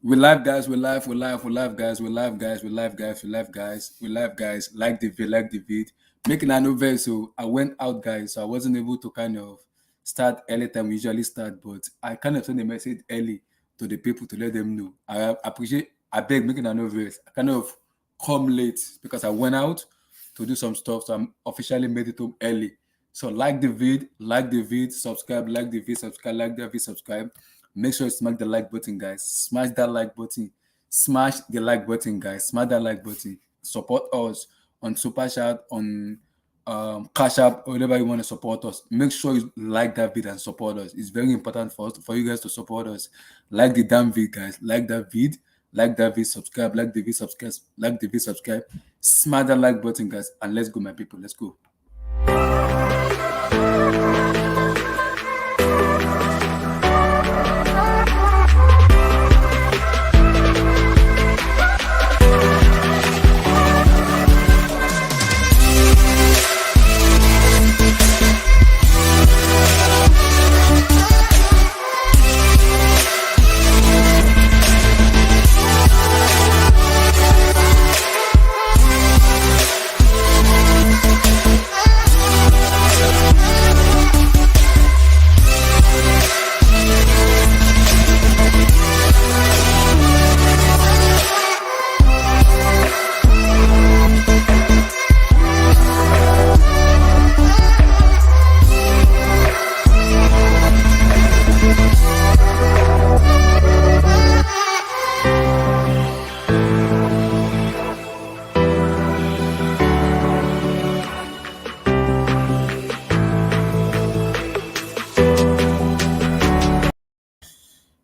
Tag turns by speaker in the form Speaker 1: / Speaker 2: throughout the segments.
Speaker 1: We live, guys. We live. We live. We live, guys. We live, guys. We live, guys. We live, guys. We live, guys. Like the vid. Like the vid. Making an over. So I went out, guys. So I wasn't able to kind of start early time we usually start, but I kind of sent a message early to the people to let them know. I appreciate. I beg making an over. I kind of come late because I went out to do some stuff. So I'm officially made it home early. So like the vid, subscribe, like the vid, subscribe, like the vid, subscribe. Make sure you smash the like button, guys. Smash that like button. Smash the like button, guys. Smash that like button. Support us on Super Chat, on Cash App, or whatever you want to support us. Make sure you like that video and support us. It's very important for us, for you guys to support us. Like the damn vid, guys. Like that vid. Like that vid, subscribe. Like the vid, subscribe. Like the vid, subscribe. Smash that like button, guys. And let's go, my people. Let's go.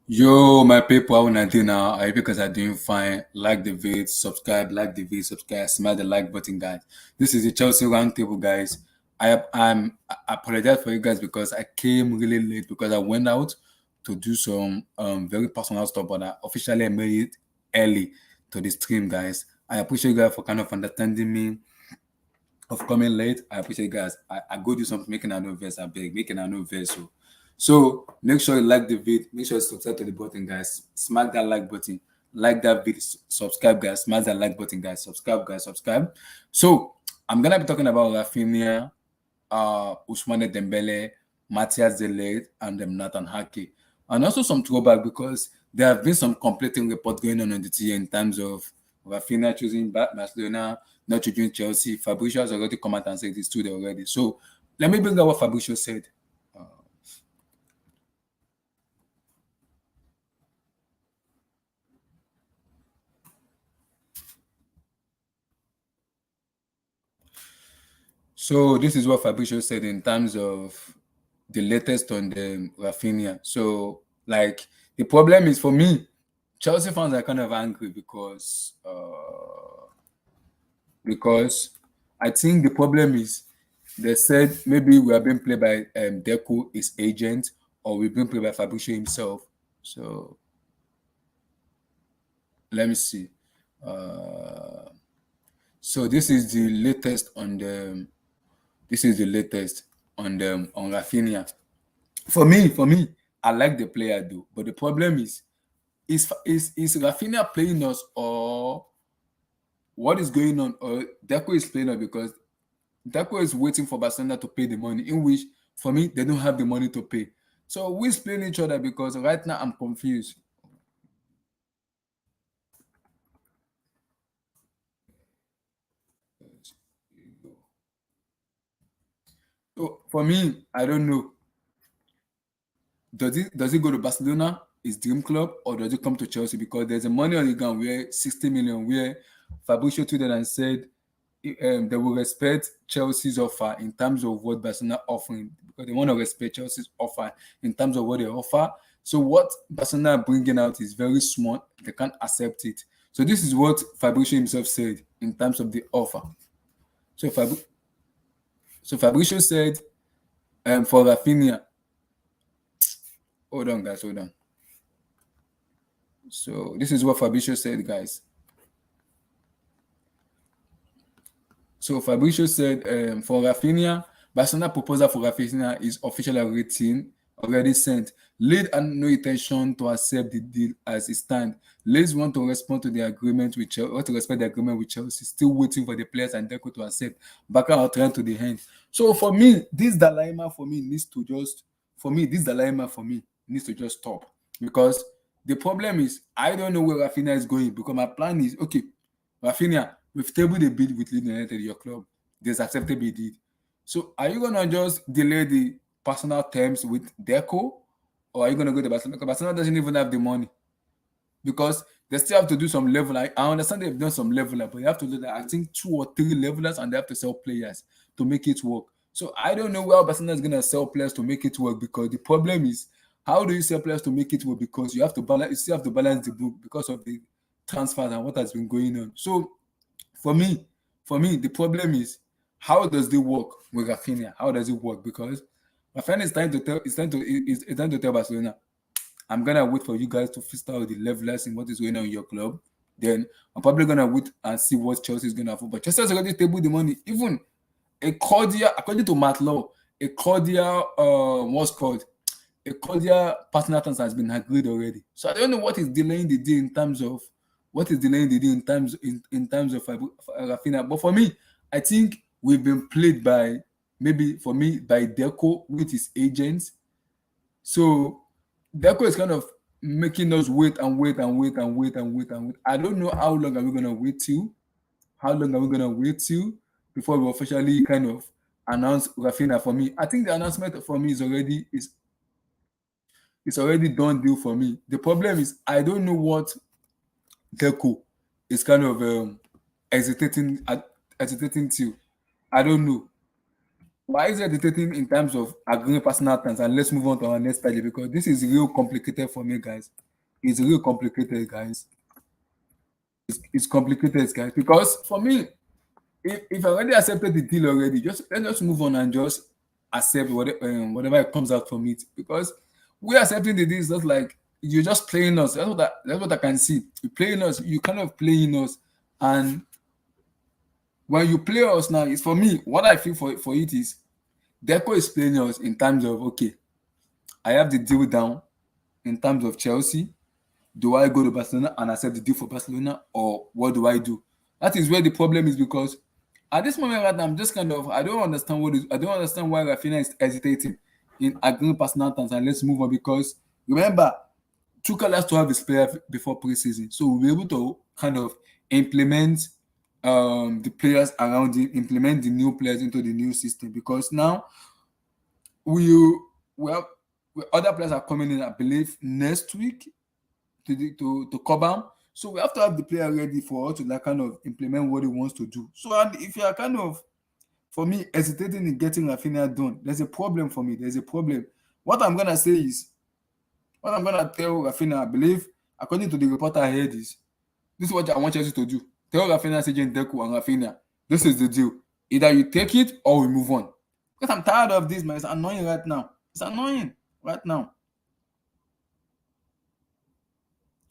Speaker 1: Yo, my people, how wanna do now? I hope you guys are doing fine. Like the video, subscribe, like the video, subscribe, smash the like button, guys. This is the Chelsea Roundtable, guys. I apologize for you guys because I came really late because I went out to do some very personal stuff, but I officially made it early to the stream, guys. I appreciate you guys for kind of understanding me of coming late. I appreciate you guys. I go do something, making a new verse. I beg, making a new verse. So make sure you like the video. Make sure you subscribe to the button, guys. Smash that like button. Like that video. Subscribe, guys. Smash that like button, guys. Subscribe, guys. Subscribe. So I'm gonna be talking about Raphinha, Ousmane Dembele, Matthias de Ligt, and Nathan Hake, and also some throwback because there have been some conflicting reports going on the team in terms of Raphinha choosing Barcelona, not choosing Chelsea. Fabrizio has already come out and said this too already. So let me bring out what Fabrizio said. So this is what Fabrizio said in terms of the latest on the Raphinha. So like the problem is for me, Chelsea fans are kind of angry because I think the problem is they said maybe we are being played by Deco, his agent, or we've been played by Fabrizio himself. So let me see. So this is the latest on the. This is the latest on the on Raphinha. For me, I like the player though, but the problem is Raphinha playing us or what is going on? Or Deco is playing us because Deco is waiting for Barcelona to pay the money, in which for me they don't have the money to pay. So we're playing each other because right now I'm confused. So for me, I don't know. Does it go to Barcelona, his dream club, or does it come to Chelsea? Because there's a money on the ground where 60 million, where Fabrizio tweeted and said they will respect Chelsea's offer in terms of what Barcelona offering, because they want to respect Chelsea's offer in terms of what they offer. So what Barcelona are bringing out is very small. They can't accept it. So this is what Fabrizio himself said in terms of the offer. So Fabrizio said for Raphinha, hold on, guys, hold on. So this is what Fabrizio said, guys. So Fabrizio said for Raphinha, Barcelona proposal for Raphinha is officially written already sent. Leeds had no intention to accept the deal as it stands. Leeds want to respond to the agreement with Chelsea, want to respect the agreement with Chelsea, still waiting for the players and Deco to accept. Back out trying to the end. So for me, this dilemma for me needs to just for me, this dilemma for me needs to just stop. Because the problem is I don't know where Raphinha is going because my plan is okay, Raphinha, we've tabled a bid with Leeds United, your club. There's accepted a bid. So are you gonna just delay the personal terms with Deco, or are you gonna go to Barcelona? Because Barcelona doesn't even have the money because they still have to do some level. I understand they've done some leveler, but you have to do that. I think 2 or 3 levelers, and they have to sell players to make it work. So I don't know where Barcelona is gonna sell players to make it work because the problem is how do you sell players to make it work? Because you have to balance, you still have to balance the book because of the transfers and what has been going on. So for me, the problem is how does it work with Raphinha? How does it work? Because Raphinha is trying to tell it's trying to tell Barcelona, I'm gonna wait for you guys to figure out the levelers in what is going on in your club. Then I'm probably gonna wait and see what Chelsea is gonna offer. But Chelsea has already tabled the money. Even a cordial, according to Matt Law, a cordial what's called a cordial partner terms has been agreed already. So I don't know what is delaying the deal in terms of in terms of Raphinha. But for me, I think we've been played by maybe for me by Deco with his agents. So Deco is kind of making us wait and wait and wait and wait and wait and wait. I don't know how long are we gonna wait till. How long are we gonna wait till before we officially kind of announce Raphinha for me? I think the announcement for me is it's already done deal for me. The problem is I don't know what Deco is kind of hesitating to. I don't know. Why is it hesitating in terms of agreeing personal terms? And let's move on to our next study because this is real complicated for me, guys. It's real complicated, guys. It's complicated, guys. Because for me, if I already accepted the deal already, let's just move on and just accept whatever it comes out from it. Because we accepting the deal is just like you're just playing us. That's what I can see. You're playing us. You kind of playing us, and when you play us now, it's for me. What I feel for it is Deco is playing us in terms of okay, I have the deal down in terms of Chelsea. Do I go to Barcelona and accept the deal for Barcelona, or what do I do? That is where the problem is because at this moment right now, I'm just kind of I don't understand why Raphinha is hesitating in agreeing personal terms and let's move on because remember, Tuchel has to have his player before preseason, so we'll be able to kind of implement the players around him, implement the new players into the new system because now we we have other players are coming in, I believe, next week to cover. So we have to have the player ready for us to like kind of implement what he wants to do. So and if you are kind of for me hesitating in getting Raphinha done, there's a problem for me. There's a problem. What I'm gonna say is what I'm gonna tell Raphinha, I believe, according to the reporter I heard is this is what I want Chelsea to do. Tell Raphinha's agent Deku and Raphinha, this is the deal. Either you take it or we move on. Because I'm tired of this, man. It's annoying right now. It's annoying right now.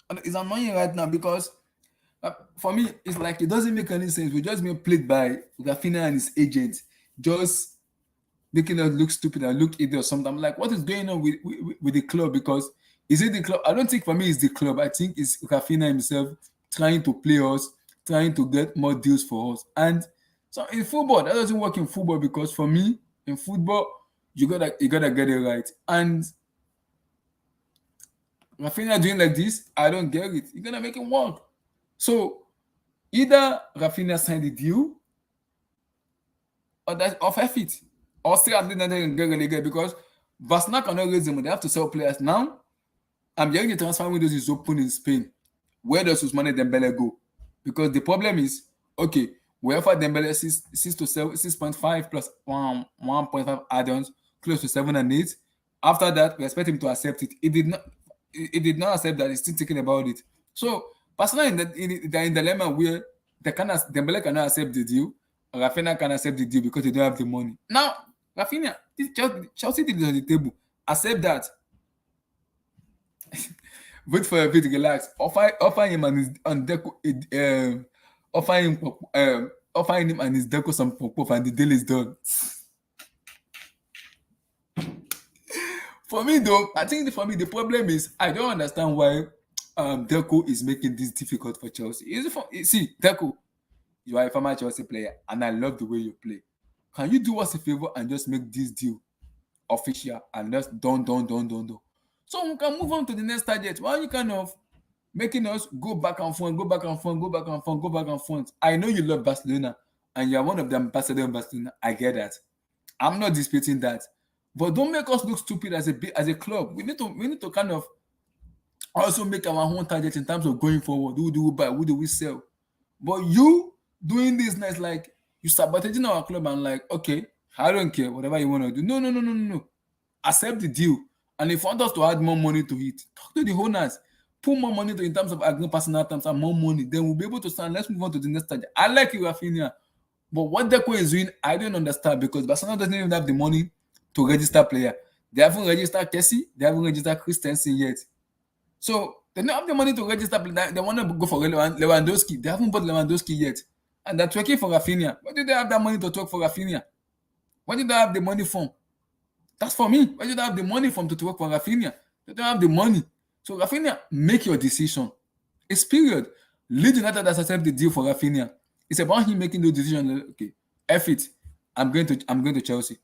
Speaker 1: And it's annoying right now because for me, it's like it doesn't make any sense. We're just being played by Raphinha and his agent, just making us look stupid and look idiot or something. I'm like, what is going on with the club? Because is it the club? I don't think for me it's the club. I think it's Raphinha himself trying to play us, trying to get more deals for us. And so in football, that doesn't work in football because for me, in football, you gotta get it right. And Raphinha doing like this, I don't get it. You're gonna make it work. So either Raphinha signed the deal or that or forfeit it. Or still at least they can get relegated because Barcelona cannot raise them. They have to sell players now. I'm hearing the transfer window is open in Spain. Where does Ousmane Dembele go? Because the problem is, okay, we offer Dembele 6.5 plus 1.5 add-ons, close to 7 and 8. After that, we expect him to accept it. He did not accept that. He's still thinking about it. So Barcelona they're in the dilemma where Dembele cannot accept the deal, Raphinha can accept the deal because they don't have the money. Now, Raphinha, Chelsea did it on the table. Accept that. Wait for a bit, relax. Offer him and his and Deco, offer him, offering him and his Deco some pop and the deal is done. For me though, I think for me the problem is I don't understand why Deco is making this difficult for Chelsea. Is it for, see, Deco, you are a former Chelsea player, and I love the way you play. Can you do us a favor and just make this deal official and just done? So we can move on to the next target. Why are you kind of making us go back and forth, go back and forth, go back and forth, go back and forth? I know you love Barcelona and you are one of the ambassadors of Barcelona. I get that. I'm not disputing that. But don't make us look stupid as a club. We need to kind of also make our own target in terms of going forward. Who do we buy? Who do we sell? But you doing this now is like you sabotaging our club and like, okay, I don't care, whatever you want to do. No. Accept the deal. And if you want us to add more money to it, talk to the owners. Put more money to in terms of agreeing personal terms and more money. Then we'll be able to stand. Let's move on to the next target. I like you, Raphinha. But what Deco is doing, I don't understand because Barcelona doesn't even have the money to register player. They haven't registered Kessie, they haven't registered Christensen yet. So they don't have the money to register. They want to go for Lewandowski. They haven't bought Lewandowski yet. And they're twerking for Raphinha. Why do they have that money to talk for Raphinha? What did they have the money from? That's for me. Why did they have the money from to work for Raphinha? They don't have the money. So Raphinha, make your decision. It's period. Leeds United has accepted the deal for Raphinha. It's about him making those decisions. Okay, F it. I'm going to Chelsea.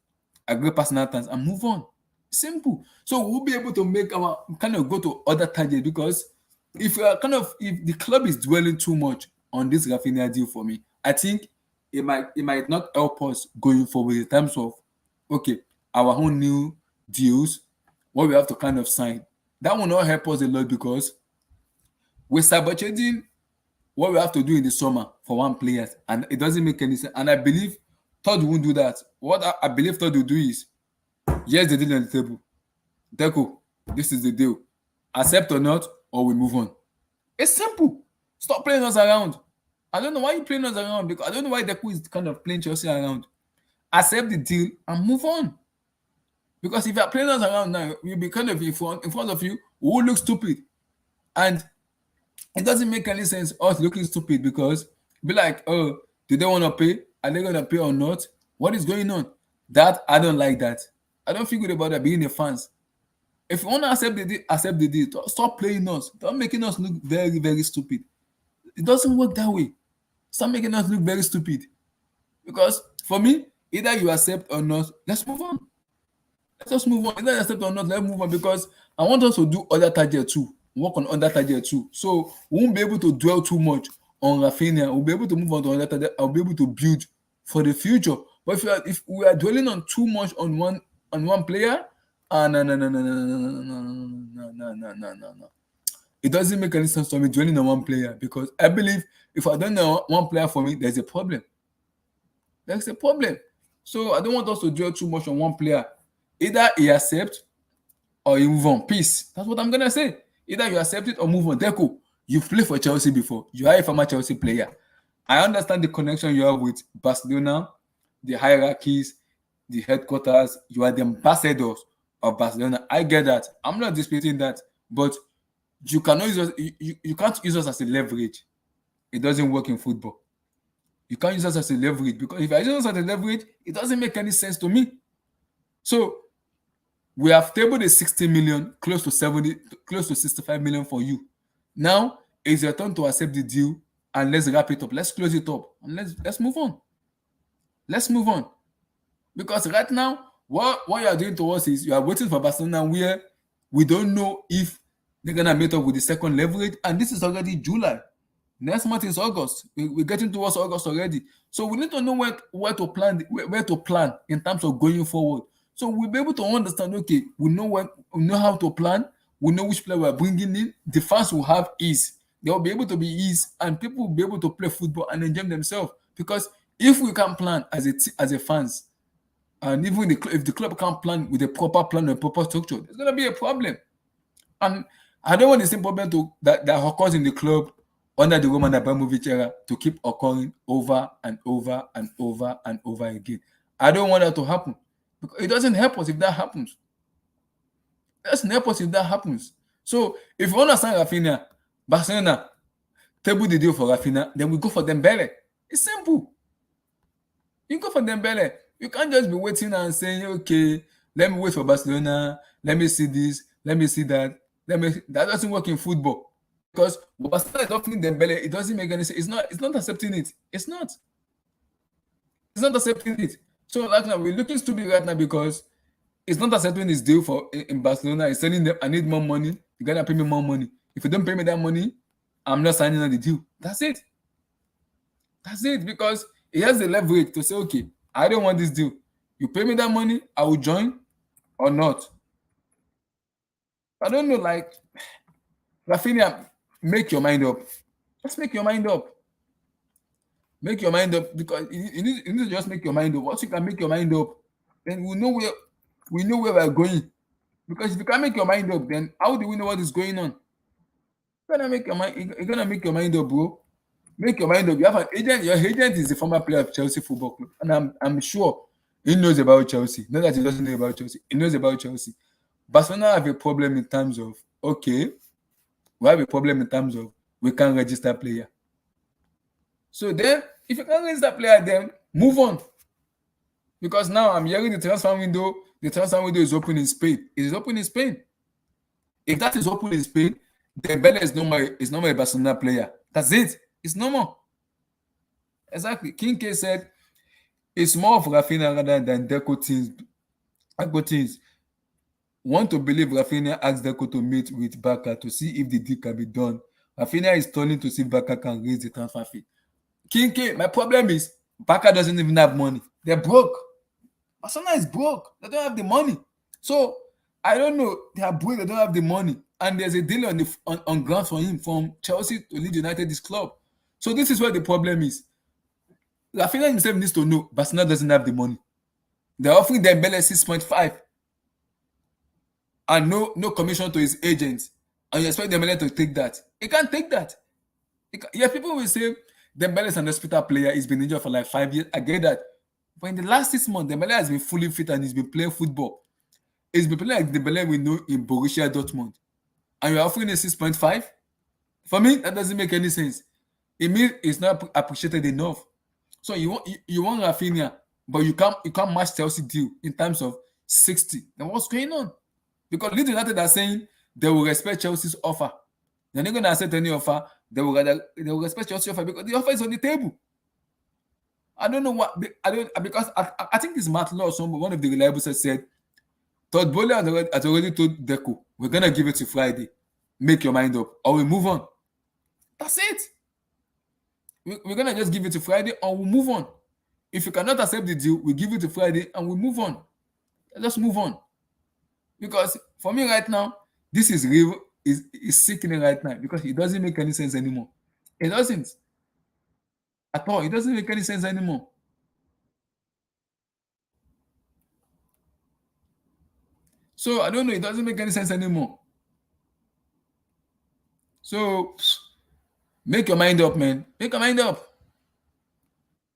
Speaker 1: Agree personal terms and move on. Simple. So we'll be able to make our kind of go to other targets because if the club is dwelling too much on this Raphinha deal for me, I think it might not help us going forward in terms of okay, our own new deals, what we have to kind of sign. That will not help us a lot because we're sabotaging what we have to do in the summer for one player, and it doesn't make any sense. And I believe Todd won't do that. What I believe Todd will do is, here's the deal on the table. Deco, this is the deal. Accept or not, or we move on. It's simple. Stop playing us around. I don't know why you're playing us around because I don't know why Deco is kind of playing Chelsea around. Accept the deal and move on. Because if you're playing us around now, we'll be kind of in front of you, we will look stupid. And it doesn't make any sense us looking stupid because be like, oh, do they want to pay? Are they going to pay or not? What is going on? That I don't like that. I don't feel good about that being a fans. If you want to accept the deal. Stop playing us. Stop making us look very, very stupid. It doesn't work that way. Stop making us look very stupid. Because for me, either you accept or not, let's move on. Let us move on. Either you accept or not, let's move on because I want us to do other targets too. Work on other targets too. So we won't be able to dwell too much on Raphinha. We'll be able to move on to other targets. I'll be able to build for the future. But if we are dwelling on too much on one player, no. It doesn't make any sense for me dwelling on one player because I believe if I don't know one player for me, there's a problem. There's a problem. So I don't want us to dwell too much on one player. Either he accepts or you move on. Peace. That's what I'm gonna say. Either you accept it or move on. Deco, you've played for Chelsea before. You are a former Chelsea player. I understand the connection you have with Barcelona, the hierarchies, the headquarters. You are the ambassadors of Barcelona. I get that. I'm not disputing that. But you cannot use us, you can't use us as a leverage. It doesn't work in football. You can't use us as a leverage because if I use us as a leverage, it doesn't make any sense to me. So we have tabled a 60 million, close to 70, close to 65 million for you. Now it's your turn to accept the deal and let's wrap it up. Let's close it up and let's move on. Let's move on. Because right now, what you are doing to us is you are waiting for Barcelona where we don't know if they're gonna meet up with the second leverage, and this is already July. Next month is August. We're getting towards August already. So we need to know where to plan in terms of going forward. So we'll be able to understand, okay, we know how to plan, we know which player we're bringing in, the fans will have ease. They will be able to be ease and people will be able to play football and enjoy themselves. Because if we can plan as a fans, and even if the club can't plan with a proper plan and proper structure, there's going to be a problem. And I don't want the same problem that occurs in the club under the Roman Abramovich era to keep occurring over and over and over and over again. I don't want that to happen. Because it doesn't help us if that happens. It doesn't help us if that happens. So if you want to sign Raphinha, Barcelona, table the deal for Raphinha, then we go for Dembele. It's simple. You go for Dembele. You can't just be waiting and saying, okay, Let me wait for Barcelona. Let me see this. Let me see that. That doesn't work in football because Barcelona is offering Dembele. It doesn't make any sense. It's not accepting it. It's not. It's not accepting it. So like now we're looking stupid right now because it's not accepting his deal for in Barcelona. It's telling them I need more money. You gotta pay me more money. If you don't pay me that money, I'm not signing on the deal. That's it. That's it. Because he has the leverage to say, okay, I don't want this deal. You pay me that money, I will join or not. I don't know, like Raphinha, make your mind up. Just make your mind up. Make your mind up because you need to just make your mind up. Once you can make your mind up, then we know where we're going. Because if you can't make your mind up, then how do we know what is going on? You're gonna make your mind up, bro. Make your mind up. You have an agent. Your agent is the former player of Chelsea Football Club, and I'm sure he knows about Chelsea. Not that he doesn't know about Chelsea. He knows about Chelsea. Barcelona have a problem in terms of okay, we have a problem in terms of we can't register player. So then, if you can't register player, then move on. Because now I'm hearing the transfer window. The transfer window is open in Spain. It is open in Spain. If that is open in Spain, Dembele is no more a Barcelona player. That's it. It's no more. Exactly. King K said it's more of Raphinha rather than Deco teams. Deco teams want to believe Raphinha asked Deco to meet with Barca to see if the deal can be done. Raphinha is turning to see if Barca can raise the transfer fee. King K, my problem is Barca doesn't even have money. They're broke. Barcelona is broke. They don't have the money. So I don't know. They are broke. They don't have the money, and there's a deal on ground for him from Chelsea to lead United this club. So this is where the problem is. Raphinha himself needs to know Barcelona doesn't have the money. They're offering Dembele 6.5 and no commission to his agents, and you expect Dembele to take that. He can't take that. Yeah, people will say Dembele is an hospital player. He's been injured for like 5 years. I get that. But in the last 6 months, Dembele has been fully fit and he's been playing football. He's been playing like Dembele we know in Borussia Dortmund. And you're offering a 6.5? For me, that doesn't make any sense. It means it's not appreciated enough. So you want Raphinha, but you can't match Chelsea deal in terms of 60. Then what's going on? Because Leeds United are saying they will respect Chelsea's offer. They're not going to accept any offer. They will respect Chelsea's offer because the offer is on the table. I don't know what because I think it's Matt Law or someone, one of the reliable said Todd Bowley has already told Deco, we're gonna give it to Friday. Make your mind up, or we move on. That's it. We're gonna just give it to Friday, or we'll move on. If you cannot accept the deal, we give it to Friday and we move on. Let's move on. Because for me right now, this is real is sickening right now because it doesn't make any sense anymore. It doesn't at all. It doesn't make any sense anymore. So I don't know. It doesn't make any sense anymore. So make your mind up, man. Make your mind up.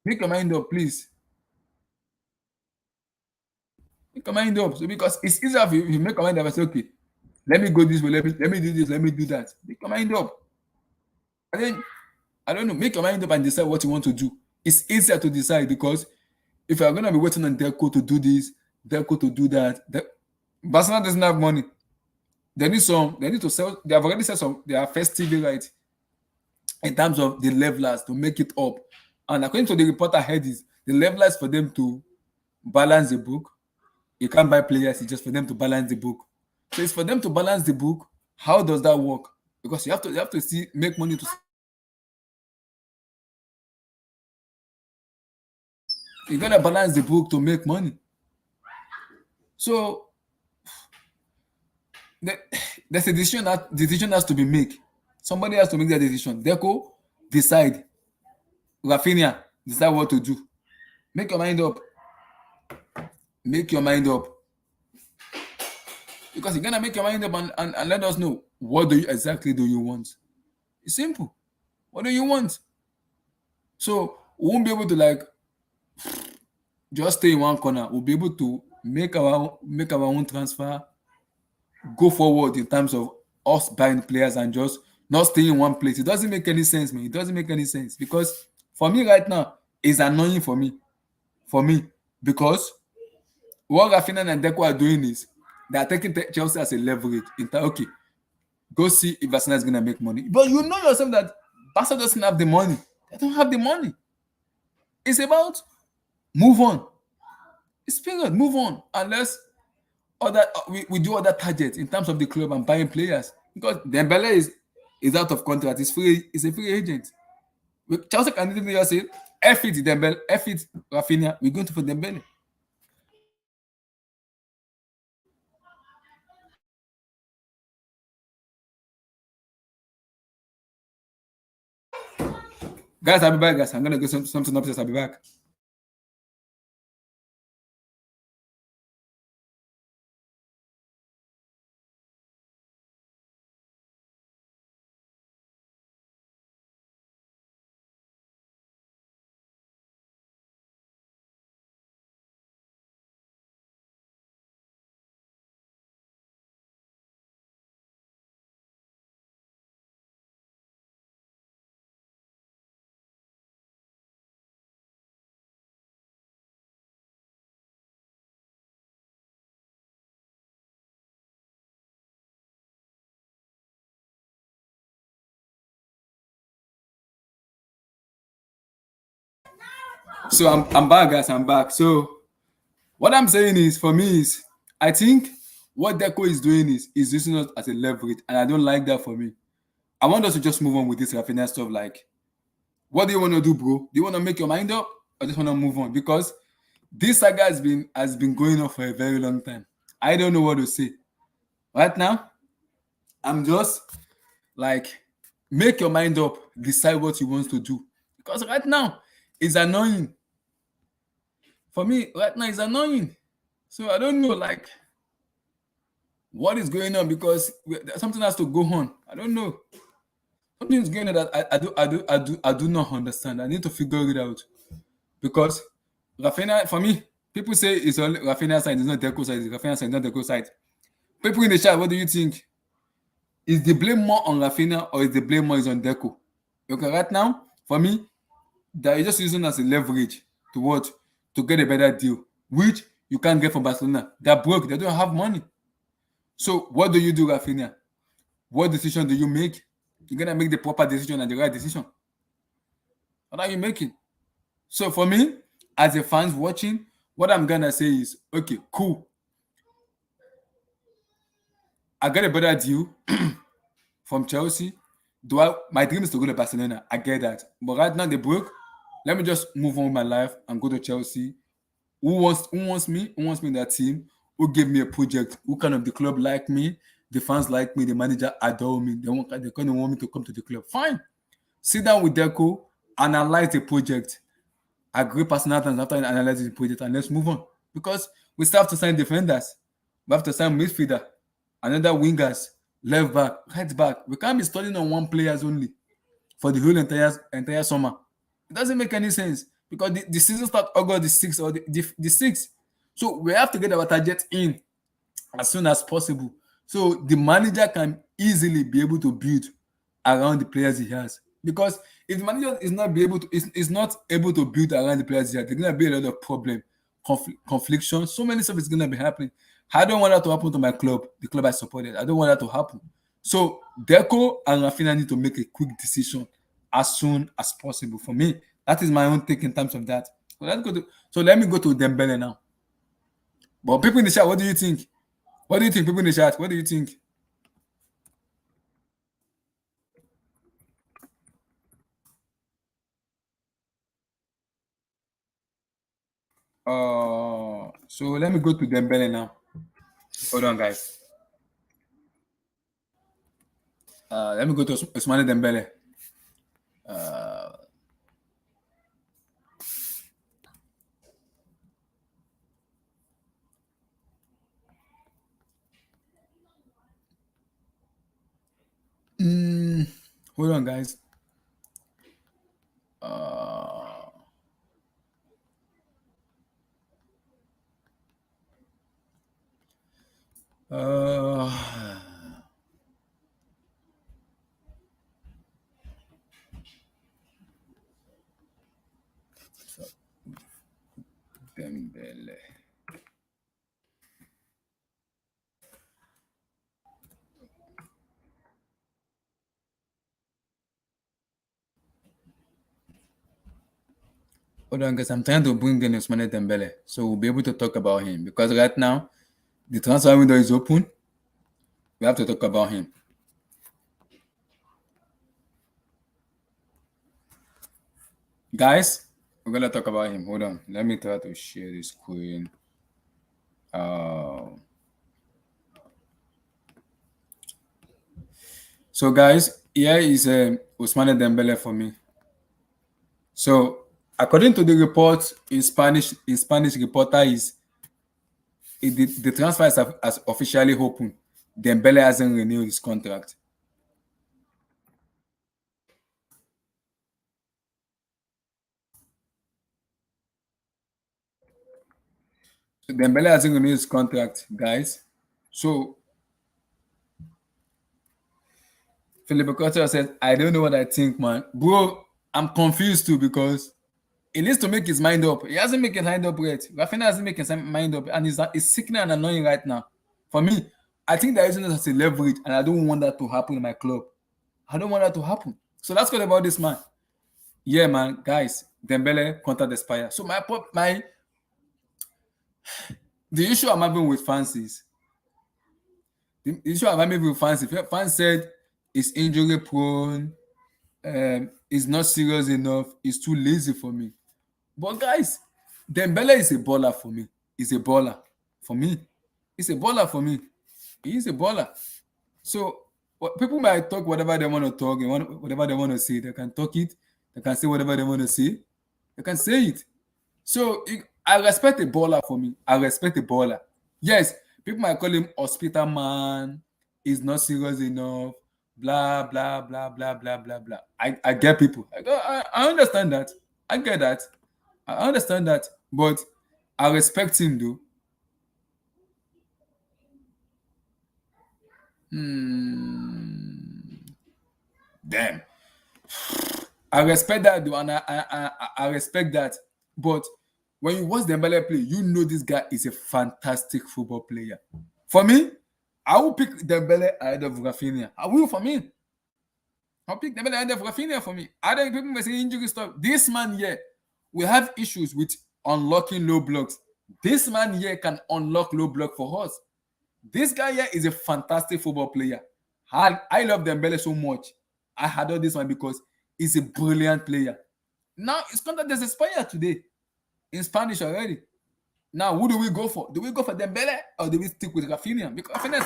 Speaker 1: Make your mind up, please. Make your mind up. So because it's easier if you make your mind up and say, okay, let me go this way, let me do this, let me do that. Make your mind up. And then I don't know, make your mind up and decide what you want to do. It's easier to decide because if you're gonna be waiting on Deco to do this, Deco to do that, Barcelona doesn't have money. They need to sell, they have already said their first TV right in terms of the levelers to make it up. And according to the report ahead is the levelers for them to balance the book. You can't buy players, it's just for them to balance the book. So it's for them to balance the book. How does that work? Because you have to see make money to you gotta balance the book to make money. So there's a decision that decision has to be made. Somebody has to make that decision. Deco, decide. Raphinha, decide what to do. Make your mind up. Make your mind up. Because you're gonna make your mind up and let us know what exactly do you want. It's simple. What do you want? So we won't be able to like just stay in one corner. We'll be able to make our own transfer, go forward in terms of us buying players and just not staying in one place. It doesn't make any sense, man. It doesn't make any sense because for me right now, it's annoying for me. Because What Raphinha and Deco are doing is they are taking Chelsea as a leverage. Okay, go see if Arsenal is going to make money. But you know yourself that Barca doesn't have the money. They don't have the money. It's about move on. It's period. Move on. Unless other we do other targets in terms of the club and buying players. Because Dembele is out of contract. He's a free agent. Chelsea can literally just say, F it Dembele, F it Raphinha, we're going to for Dembele. Guys, I'll be back, guys. I'm gonna get something upstairs. I'll be back. So I'm back, guys. I'm back. So what I'm saying is, for me, is I think what Deco is doing is using us as a leverage, and I don't like that for me. I want us to just move on with this Raphinha stuff. Like, what do you want to do, bro? Do you want to make your mind up, or just want to move on? Because this saga has been going on for a very long time. I don't know what to say. Right now, I'm just like, make your mind up, decide what you want to do. Because right now, it's annoying. For me, right now, it's annoying. So I don't know, like, what is going on, because something has to go on. I don't know. Something's going on that I do not understand. I need to figure it out. Because Raphinha, for me, people say it's only Raphinha side, it's not Deco side, it's Raphinha side, not Deco side. People in the chat, what do you think? Is the blame more on Raphinha, or is the blame more is on Deco? Okay, right now, for me, they're just using as a leverage to what? To get a better deal, which you can't get from Barcelona. They're broke, they don't have money. So what do you do, Raphinha? What decision do you make? You're gonna make the proper decision and the right decision. What are you making? So for me, as a fans watching, what I'm gonna say is, okay, cool. I got a better deal from Chelsea. My dream is to go to Barcelona. I get that. But right now they broke. Let me just move on with my life and go to Chelsea. Who wants me? Who wants me in that team? Who gave me a project? Who kind of the club like me? The fans like me, the manager adore me. They kind of want me to come to the club. Fine. Sit down with Deco, analyze the project, agree personal terms after analyzing the project, and let's move on. Because we still have to sign defenders. We have to sign midfielder, another wingers, left back, right back. We can't be studying on one players only for the whole entire summer. It doesn't make any sense, because the season starts August the 6th, or the 6th. So we have to get our target in as soon as possible. So the manager can easily be able to build around the players he has. Because if the manager is not able to build around the players he has, there's gonna be a lot of problem, confliction. So many stuff is gonna be happening. I don't want that to happen to my club, the club I supported. I don't want that to happen. So Deco and Raphinha need to make a quick decision as soon as possible. For me, that is my own take in terms of that. So let me go to Dembele now. But people in the chat, what do you think? What do you think, people in the chat? What do you think? So let me go to Dembele now. Hold on, guys. Let me go to Ousmane Dembele. Uh, mm, Hold on, guys. Uh, uh, Dembele. Hold on, guys. I'm trying to bring in Ousmane Dembele, so we'll be able to talk about him because right now the transfer window is open. We have to talk about him. Guys, we're gonna talk about him. Hold on. Let me try to share the screen. So guys, here is Ousmane Dembele for me. So according to the report in Spanish reporter is the transfer has officially opened. Dembele hasn't renewed his contract. So Dembele hasn't renewed his contract, guys. So Philip Coutinho said, I don't know what I think, man. Bro, I'm confused too because he needs to make his mind up. He hasn't made his mind up yet. Raphinha hasn't made his mind up, and it's sickening and annoying right now. For me, I think they're using this as a leverage, and I don't want that to happen in my club. I don't want that to happen. So that's what about this man. Yeah, man, guys, Dembele contract expire. So the issue I'm having with fans is the issue I'm having with fans. If fans said he's injury prone, he's not serious enough, he's too lazy for me. But guys, Dembele is a baller for me. He's a baller for me. He's a baller for me. He's a baller. So people might talk whatever they want to talk, whatever they want to say. They can talk it. They can say whatever they want to say. They can say it. So I respect a baller for me. I respect a baller. Yes, people might call him hospital man. He's not serious enough. Blah blah blah blah blah blah blah. I get people. I understand that. I get that. I understand that. But I respect him though. Damn. I respect that though, and I respect that. But when you watch Dembele play, you know this guy is a fantastic football player. For me, I will pick Dembele ahead of Raphinha. I will for me. I'll pick Dembele ahead of Raphinha for me. Other people may say injury stuff. This man here, we have issues with unlocking low blocks. This man here can unlock low block for us. This guy here is a fantastic football player. I love Dembele so much. I adore this one because he's a brilliant player. Now his contract is expired today in Spanish already. Now who do we go for? Do we go for Dembele or do we stick with Raphinha? Because Raphinha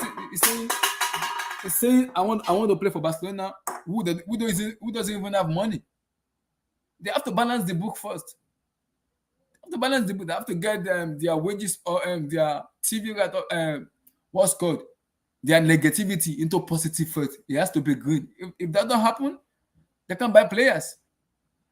Speaker 1: is saying I want to play for Barcelona. Who doesn't even have money? They have to balance the book first. They have to get their wages or their TV right what's called their negativity into positive first. It has to be green. If that don't happen, they can buy players.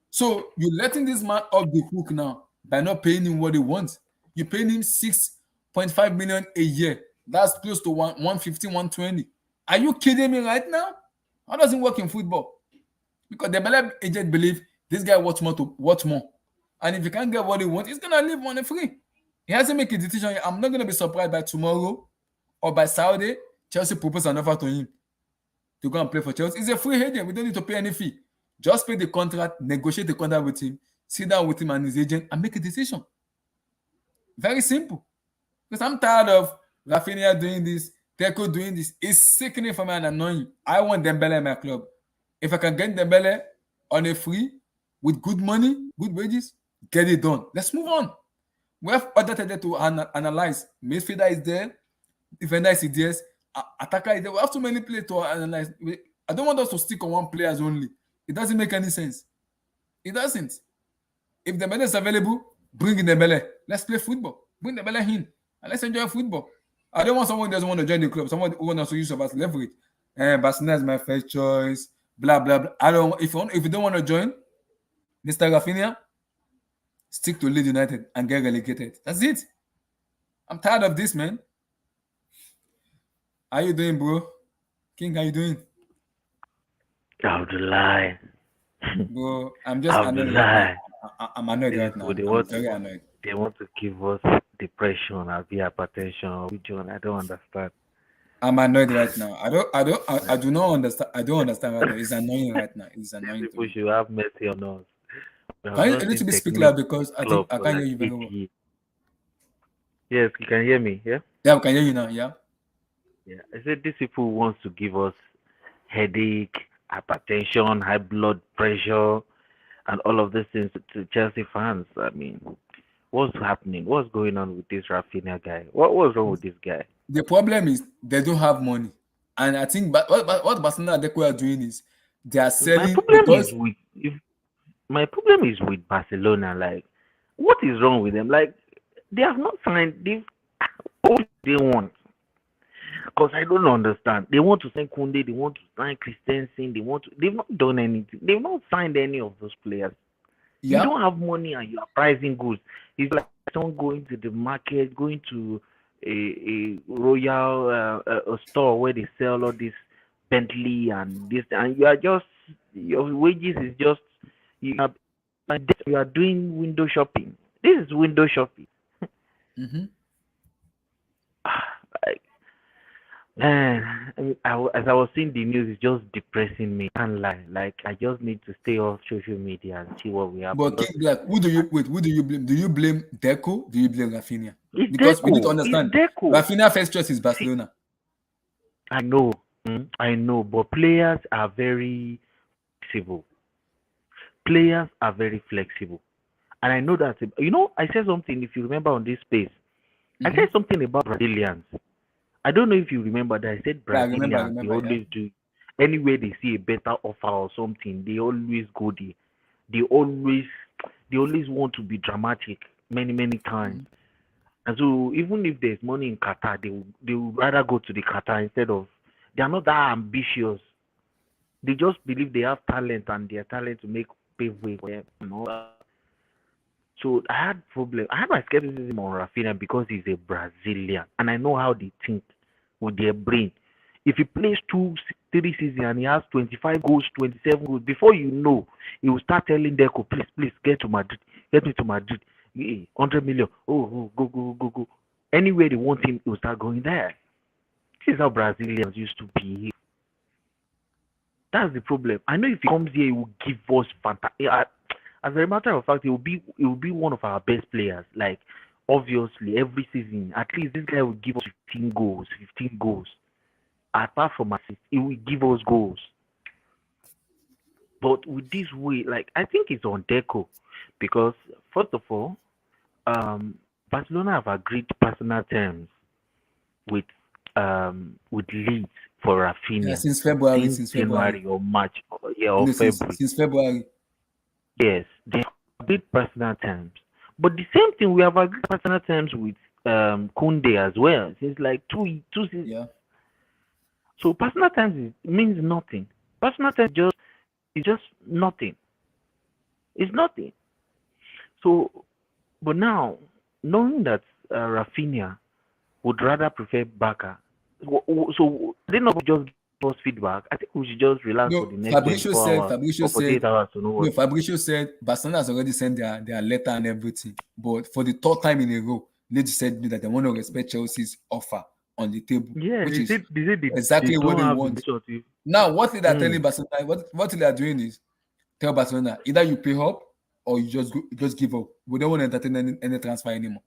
Speaker 1: So you're letting this man off the hook now by not paying him what he wants. You're paying him 6.5 million a year. That's close to 150, 120. Are you kidding me right now? How does it work in football? Because the Bella agent believe this guy wants more. And if he can't get what he wants, he's gonna leave money free. He hasn't made a decision yet. I'm not gonna be surprised by tomorrow or by Saturday. Chelsea propose an offer to him to go and play for Chelsea. He's a free agent. We don't need to pay any fee. Just pay the contract, negotiate the contract with him, sit down with him and his agent, and make a decision. Very simple. Because I'm tired of Raphinha doing this, Teco doing this. It's sickening for me and annoying. I want Dembele in my club. If I can get Dembele on a free with good money, good wages, get it done. Let's move on. We have other things to analyze. Midfielder is there, defender is there, attacker is there. We have too many players to analyze. I don't want us to stick on one players only. It doesn't make any sense. It doesn't. If Dembele is available, bring in Dembele. Let's play football. Bring Dembele in and let's enjoy football. I don't want someone who doesn't want to join the club. Someone who wants to use it as leverage. Barcelona is my first choice. Blah blah blah. I don't. If you don't want to join, Mr. Raphinha, stick to Leeds United and get relegated. That's it. I'm tired of this, man. How you doing, bro? King, how you doing?
Speaker 2: Abdullah.
Speaker 1: Bro, I'm just annoyed right now. I'm annoyed right now. I'm very annoyed.
Speaker 2: They want to give us depression or hypertension. Which one? I don't understand.
Speaker 1: I'm annoyed right now. I do not understand. I don't understand right now. It's annoying right now. It's annoying.
Speaker 2: People should have mercy on us. We have
Speaker 1: Can you a
Speaker 2: not seen
Speaker 1: little bit speak
Speaker 2: technique
Speaker 1: loud because I think
Speaker 2: club
Speaker 1: I
Speaker 2: for
Speaker 1: can't hear
Speaker 2: like
Speaker 1: you very well.
Speaker 2: 8 years. Yes, you can hear me. Yeah.
Speaker 1: Yeah, we can hear you now. Yeah.
Speaker 2: Yeah. I said these people wants to give us headache, hypertension, high blood pressure, and all of these things to Chelsea fans. I mean, what's happening? What's going on with this Raphinha guy? What's wrong with this guy?
Speaker 1: The problem is they don't have money, and I think what Barcelona and Deco are doing is they are
Speaker 2: My
Speaker 1: selling
Speaker 2: problem is
Speaker 1: because
Speaker 2: with if my problem is with Barcelona. Like, what is wrong with them? Like, they have not signed. What do they want? Because I don't understand. They want to sign Kunde. They want to sign Christensen. They want to. They've not done anything. They've not signed any of those players. You
Speaker 1: yeah.
Speaker 2: don't have money and you are pricing goods. It's like someone going to the market, going to a royal a store where they sell all this Bentley and this, and you are just your wages is just you are you are doing window shopping. This is window shopping.
Speaker 1: Mm-hmm.
Speaker 2: Like, man, as I was seeing the news, it's just depressing me. Can't lie. Like I just need to stay off social media and see what we have
Speaker 1: But
Speaker 2: because
Speaker 1: King Black, who do you wait? Who do you blame? Do you blame Deco? Do you blame Rafinha?
Speaker 2: it's
Speaker 1: Because we need to
Speaker 2: Deco. It's
Speaker 1: understand
Speaker 2: Deco.
Speaker 1: Rafinha first choice is
Speaker 2: See,
Speaker 1: Barcelona.
Speaker 2: I know, I know, but players are very flexible. Players are very flexible, and I know that. You know, I said something. If you remember on this space, I
Speaker 1: Mm-hmm.
Speaker 2: said something about Brazilians. I don't know if you remember that I said
Speaker 1: Yeah, I remember. I
Speaker 2: Brazilians. They
Speaker 1: remember. Yeah.
Speaker 2: always do anywhere they see a better offer or something. They always go there. They always, they always want to be dramatic many times.
Speaker 1: Mm-hmm.
Speaker 2: And so even if there's money in Qatar, they would rather go to the Qatar instead of. They are not that ambitious. They just believe they have talent and their talent to make pave way for them and all that. So I had problem. I had my skepticism on Rafinha because he's a Brazilian and I know how they think with their brain. If he plays 3 seasons and he has 25 goals, 27 goals, before you know, he will start telling Deco, please, get to Madrid, get me to Madrid, 100 million, go. Anywhere they want him, he will start going there. This is how Brazilians used to be. That's the problem. I know if he comes here, he will give us fantastic. As a matter of fact, he will be one of our best players. Like obviously, every season, at least this guy will give us 15 goals, 15 goals. Apart from assists, he will give us goals. But with this way, like I think it's on Deco, because first of all, Barcelona have agreed personal terms with Leeds for
Speaker 1: Yeah,
Speaker 2: Raphinha
Speaker 1: since February.
Speaker 2: since
Speaker 1: Since February.
Speaker 2: January or March or, yeah, or
Speaker 1: No,
Speaker 2: February.
Speaker 1: since February.
Speaker 2: Yes, they have agreed personal terms. But the same thing we have agreed personal terms with Kunde as well. Since like two seasons.
Speaker 1: Yeah.
Speaker 2: So personal terms means nothing. Personal terms is just nothing. It's nothing. So, but now knowing that Rafinha would rather prefer Baka, so they not just give us feedback. I think we should just relax for
Speaker 1: No,
Speaker 2: the next
Speaker 1: Fabricio
Speaker 2: 24
Speaker 1: said.
Speaker 2: hours
Speaker 1: Fabricio
Speaker 2: or
Speaker 1: said.
Speaker 2: 48 hours to know
Speaker 1: No,
Speaker 2: what.
Speaker 1: Fabricio said Barcelona has already sent their letter and everything. But for the third time in a row, Leeds said that they want to respect Chelsea's offer on the table,
Speaker 2: Yeah,
Speaker 1: which is
Speaker 2: they said they
Speaker 1: exactly what
Speaker 2: don't
Speaker 1: they
Speaker 2: have
Speaker 1: want.
Speaker 2: intention to.
Speaker 1: Now, what they are
Speaker 2: Mm.
Speaker 1: telling Barcelona, what they are doing is tell Barcelona either you pay up or you just give up. We don't want to entertain any transfer anymore.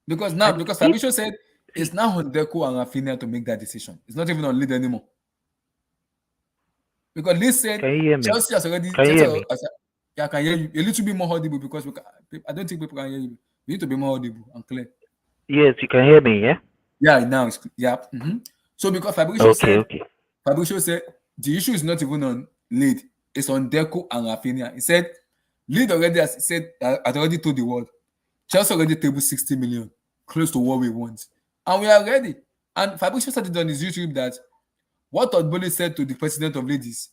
Speaker 2: And
Speaker 1: Because
Speaker 2: if
Speaker 1: Fabricio said it's
Speaker 2: see,
Speaker 1: now on Deco and Raphinha to make that decision. It's not even on lead anymore. Because Lee said
Speaker 2: can you hear me?
Speaker 1: Chelsea has already.
Speaker 2: Can you
Speaker 1: Chelsea
Speaker 2: hear me?
Speaker 1: yeah, I can hear you a little bit more audible because I don't think people can hear you. You need to be more audible and clear.
Speaker 2: Yes, you can hear me. Yeah.
Speaker 1: Yeah, now it's yeah. So because
Speaker 2: Okay. Okay.
Speaker 1: Fabricio said the issue is not even on lead, it's on Deco and Raphinha. He said lead already has said had already told the world Chelsea already tabled 60 million, close to what we want, and we are ready. And Fabricio said it on his YouTube that what Dembele said to the president of ladies.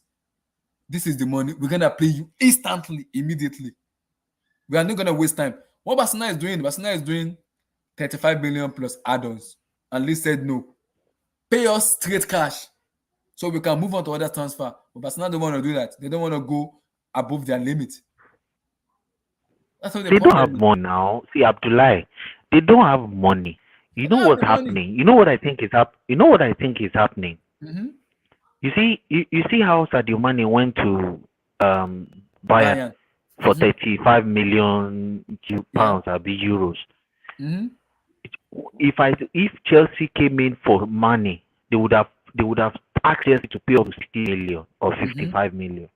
Speaker 1: This is the money. We're gonna pay you instantly, immediately. We are not gonna waste time. What Barcelona is doing 35 million plus add-ons. And Lee said no. Pay us straight cash so we can move on to other transfer. But Barcelona don't want to do that. They don't want to go above their limit. That's what the
Speaker 2: They don't have
Speaker 1: problem is.
Speaker 2: money now. See, Abdullah, they don't have money. You
Speaker 1: They
Speaker 2: know
Speaker 1: don't have
Speaker 2: what's
Speaker 1: the money.
Speaker 2: happening? You know what I think is up. You know what I think is happening.
Speaker 1: Mm-hmm.
Speaker 2: You see how Sadio Mane went to um Bayern
Speaker 1: Bayern.
Speaker 2: for
Speaker 1: Mm-hmm.
Speaker 2: 35 million
Speaker 1: Yeah.
Speaker 2: pounds or euros.
Speaker 1: Mm-hmm.
Speaker 2: If Chelsea came in for money, they would have asked Chelsea to pay up to 60 million or
Speaker 1: Mm-hmm.
Speaker 2: 55 million.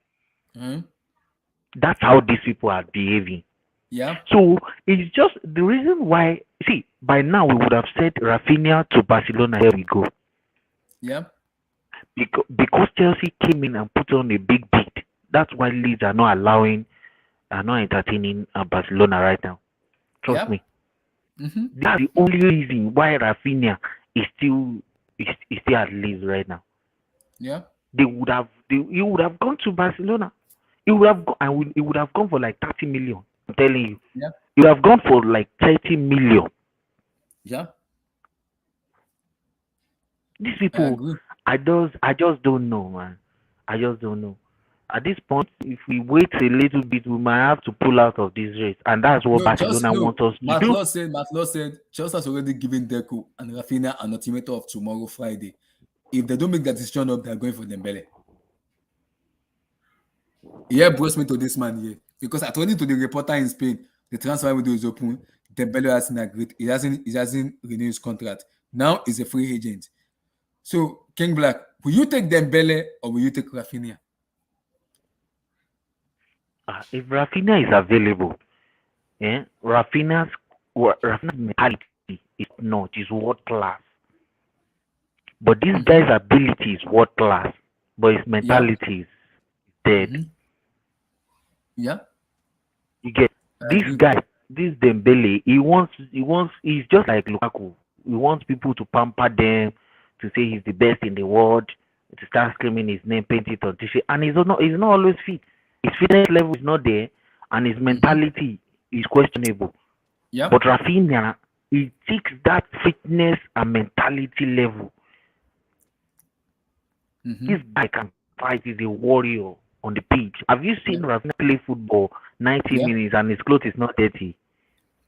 Speaker 1: Mm-hmm.
Speaker 2: That's how these people are behaving.
Speaker 1: Yeah.
Speaker 2: So it's just the reason why. See, by now we would have said Raphinha to Barcelona. Here we go.
Speaker 1: Yeah.
Speaker 2: Because Chelsea came in and put on a big bid. That's why Leeds are not entertaining Barcelona right now. Trust
Speaker 1: Yeah.
Speaker 2: me.
Speaker 1: Mm-hmm.
Speaker 2: That's the only reason why Raphinha is still at Leeds right now.
Speaker 1: Yeah.
Speaker 2: He would have gone to Barcelona. He would have gone, he would have gone for like 30 million. I'm telling you,
Speaker 1: Yeah.
Speaker 2: he would have gone for like 30 million.
Speaker 1: Yeah.
Speaker 2: These
Speaker 1: I
Speaker 2: people,
Speaker 1: agree.
Speaker 2: I just don't know, man. I just don't know. At this point, if we wait a little bit, we might have to pull out of this race, and that's what
Speaker 1: No, just
Speaker 2: Barcelona
Speaker 1: no.
Speaker 2: wants us to do.
Speaker 1: Matt Law said Chelsea has already given Deco and Raphinha an ultimatum of tomorrow, Friday. If they don't make that decision up, they're going for Dembele. He brought me to this man here because according to the reporter in Spain, the transfer window is open. Dembele hasn't agreed. He hasn't renewed his contract. Now he's a free agent. So King Black, will you take Dembele or will you take Raphinha?
Speaker 2: If Rafinha is available, Rafinha's mentality is not is world class. But this
Speaker 1: Mm-hmm.
Speaker 2: guy's ability is world class, but his
Speaker 1: Yeah.
Speaker 2: mentality is dead.
Speaker 1: Mm-hmm. Yeah.
Speaker 2: You get
Speaker 1: I
Speaker 2: this
Speaker 1: agree.
Speaker 2: guy, this Dembele. He's just like Lukaku. He wants people to pamper them, to say he's the best in the world, to start screaming his name, paint it on t-shirt, and he's not always fit. His fitness level is not there, and his
Speaker 1: Mm-hmm.
Speaker 2: mentality is questionable.
Speaker 1: Yeah.
Speaker 2: But Rafinha, he ticks that fitness and mentality level.
Speaker 1: Mm-hmm.
Speaker 2: This guy can fight. He's a warrior on the pitch. Have you
Speaker 1: Yeah.
Speaker 2: seen Rafinha play football 90
Speaker 1: Yeah.
Speaker 2: minutes and his clothes is not dirty?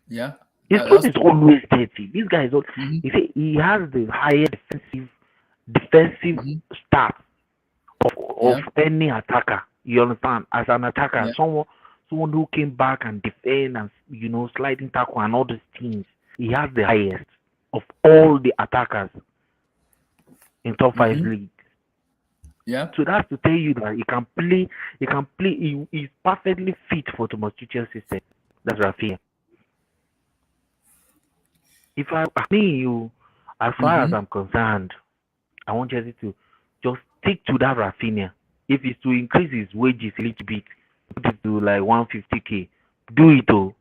Speaker 1: Yeah.
Speaker 2: His clothes
Speaker 1: That's
Speaker 2: is
Speaker 1: true.
Speaker 2: always dirty. This guy is all,
Speaker 1: Mm-hmm.
Speaker 2: he has the highest defensive
Speaker 1: Mm-hmm.
Speaker 2: stat of
Speaker 1: Yeah.
Speaker 2: any attacker. You understand? As an attacker,
Speaker 1: Yeah.
Speaker 2: someone who came back and defend and sliding tackle and all these things. He has the highest of all the attackers in top five
Speaker 1: Mm-hmm.
Speaker 2: league.
Speaker 1: Yeah.
Speaker 2: So that's to tell you that he's perfectly fit for Thomas Tuchel's system. That's Raphinha. If I me you, as far as
Speaker 1: Mm-hmm.
Speaker 2: I'm concerned, I want Chelsea to just stick to that Raphinha. If it's to increase his wages a little bit, put it to like 150k, do it. Oh,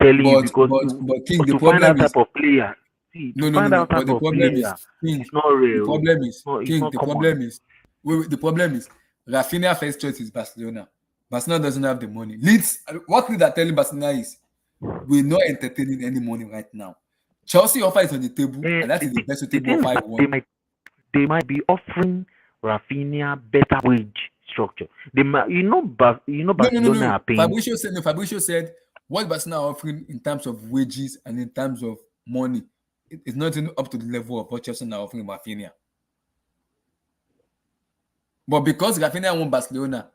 Speaker 2: I'm telling you because
Speaker 1: But King, the
Speaker 2: to find
Speaker 1: problem
Speaker 2: that
Speaker 1: is
Speaker 2: type of player, see, to
Speaker 1: no, no, no,
Speaker 2: find
Speaker 1: no.
Speaker 2: that
Speaker 1: But
Speaker 2: type
Speaker 1: the
Speaker 2: of
Speaker 1: problem is
Speaker 2: player,
Speaker 1: King.
Speaker 2: it's not
Speaker 1: The
Speaker 2: real.
Speaker 1: problem is
Speaker 2: It's
Speaker 1: King.
Speaker 2: not
Speaker 1: The
Speaker 2: common.
Speaker 1: problem is wait, the problem is Rafinha first choice is Barcelona. Barcelona doesn't have the money. Leeds, what Leeds are telling Barcelona is we're not entertaining any money right now. Chelsea offer is on the table, and that is the best
Speaker 2: The
Speaker 1: suitable
Speaker 2: thing is
Speaker 1: offer I
Speaker 2: that
Speaker 1: want.
Speaker 2: they might be offering Rafinha better wage structure. They might,
Speaker 1: No, no, no,
Speaker 2: Barcelona
Speaker 1: no.
Speaker 2: are paying.
Speaker 1: Fabrizio said what Barcelona are offering in terms of wages and in terms of money, it's not even up to the level of what Chelsea are offering Rafinha. But because Rafinha won Barcelona,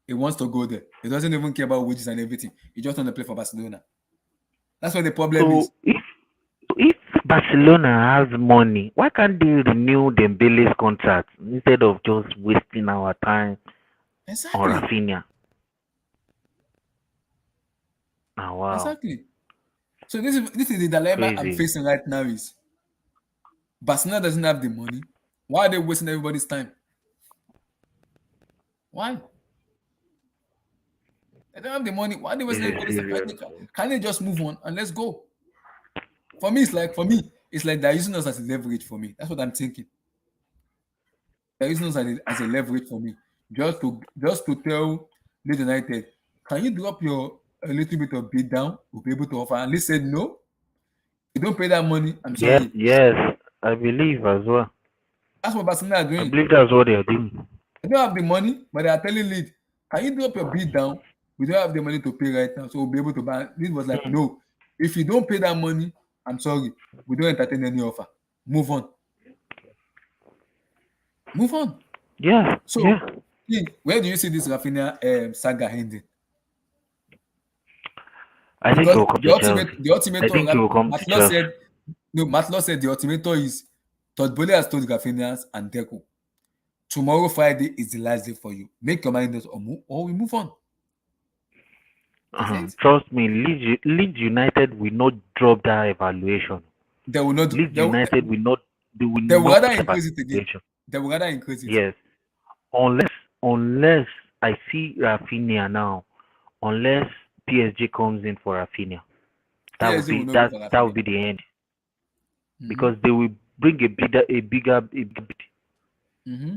Speaker 1: he wants to go there. He doesn't even care about wages and everything. He just want to play for Barcelona. That's what the problem is.
Speaker 2: So if Barcelona has money, why can't they renew Dembele's contract instead of just wasting our time on
Speaker 1: Exactly.
Speaker 2: Raphinha? Ah, wow,
Speaker 1: Exactly. So this is the dilemma I'm
Speaker 2: crazy.
Speaker 1: facing right now is Barcelona doesn't have the money. Why are they wasting everybody's time? Why? They don't have the money. Why are they
Speaker 2: This
Speaker 1: wasting
Speaker 2: is
Speaker 1: everybody's time?
Speaker 2: serious.
Speaker 1: Can they just move on and let's go? It's like they're using us as a leverage for me. That's what I'm thinking. They're using us as a leverage for me. Just to tell Leeds United, can you drop your a little bit of bid down? We'll be able to offer. And they said no. You don't pay that money. I'm
Speaker 2: Yes,
Speaker 1: sorry.
Speaker 2: yes, I believe as well.
Speaker 1: That's what Barcelona are
Speaker 2: I
Speaker 1: doing.
Speaker 2: believe that's what they're doing.
Speaker 1: They don't have the money, but they are telling Leeds, can you drop your bid down? We don't have the money to pay right now, so we'll be able to buy. Leeds was like,
Speaker 2: Hmm.
Speaker 1: no. If you don't pay that money, I'm sorry. We don't entertain any offer. Move on. Move on.
Speaker 2: Yeah,
Speaker 1: So
Speaker 2: yeah.
Speaker 1: King, where do you see this Raphinha saga ending?
Speaker 2: I think he
Speaker 1: Because
Speaker 2: will come
Speaker 1: the
Speaker 2: to
Speaker 1: ultimate,
Speaker 2: Chelsea.
Speaker 1: the
Speaker 2: I
Speaker 1: ultimator,
Speaker 2: think he will come to
Speaker 1: Matlow
Speaker 2: Chelsea.
Speaker 1: said, no, Matlow said the ultimator is Todd Bowley has told Raphinha and Deco. Tomorrow, Friday, is the last day for you. Make your mind up or we move on. That's it.
Speaker 2: Trust me, Leeds United will not drop that evaluation.
Speaker 1: They will not.
Speaker 2: Leeds United will not. They will
Speaker 1: They will
Speaker 2: not
Speaker 1: rather
Speaker 2: drop
Speaker 1: increase it again.
Speaker 2: evaluation.
Speaker 1: They will rather increase it.
Speaker 2: Yes, unless I see Raphinha now, unless PSG comes in for Raphinha,
Speaker 1: PSG will not go for
Speaker 2: that will
Speaker 1: Raphinha.
Speaker 2: be the end
Speaker 1: Mm-hmm.
Speaker 2: because they will bring a bigger bid.
Speaker 1: Mm-hmm.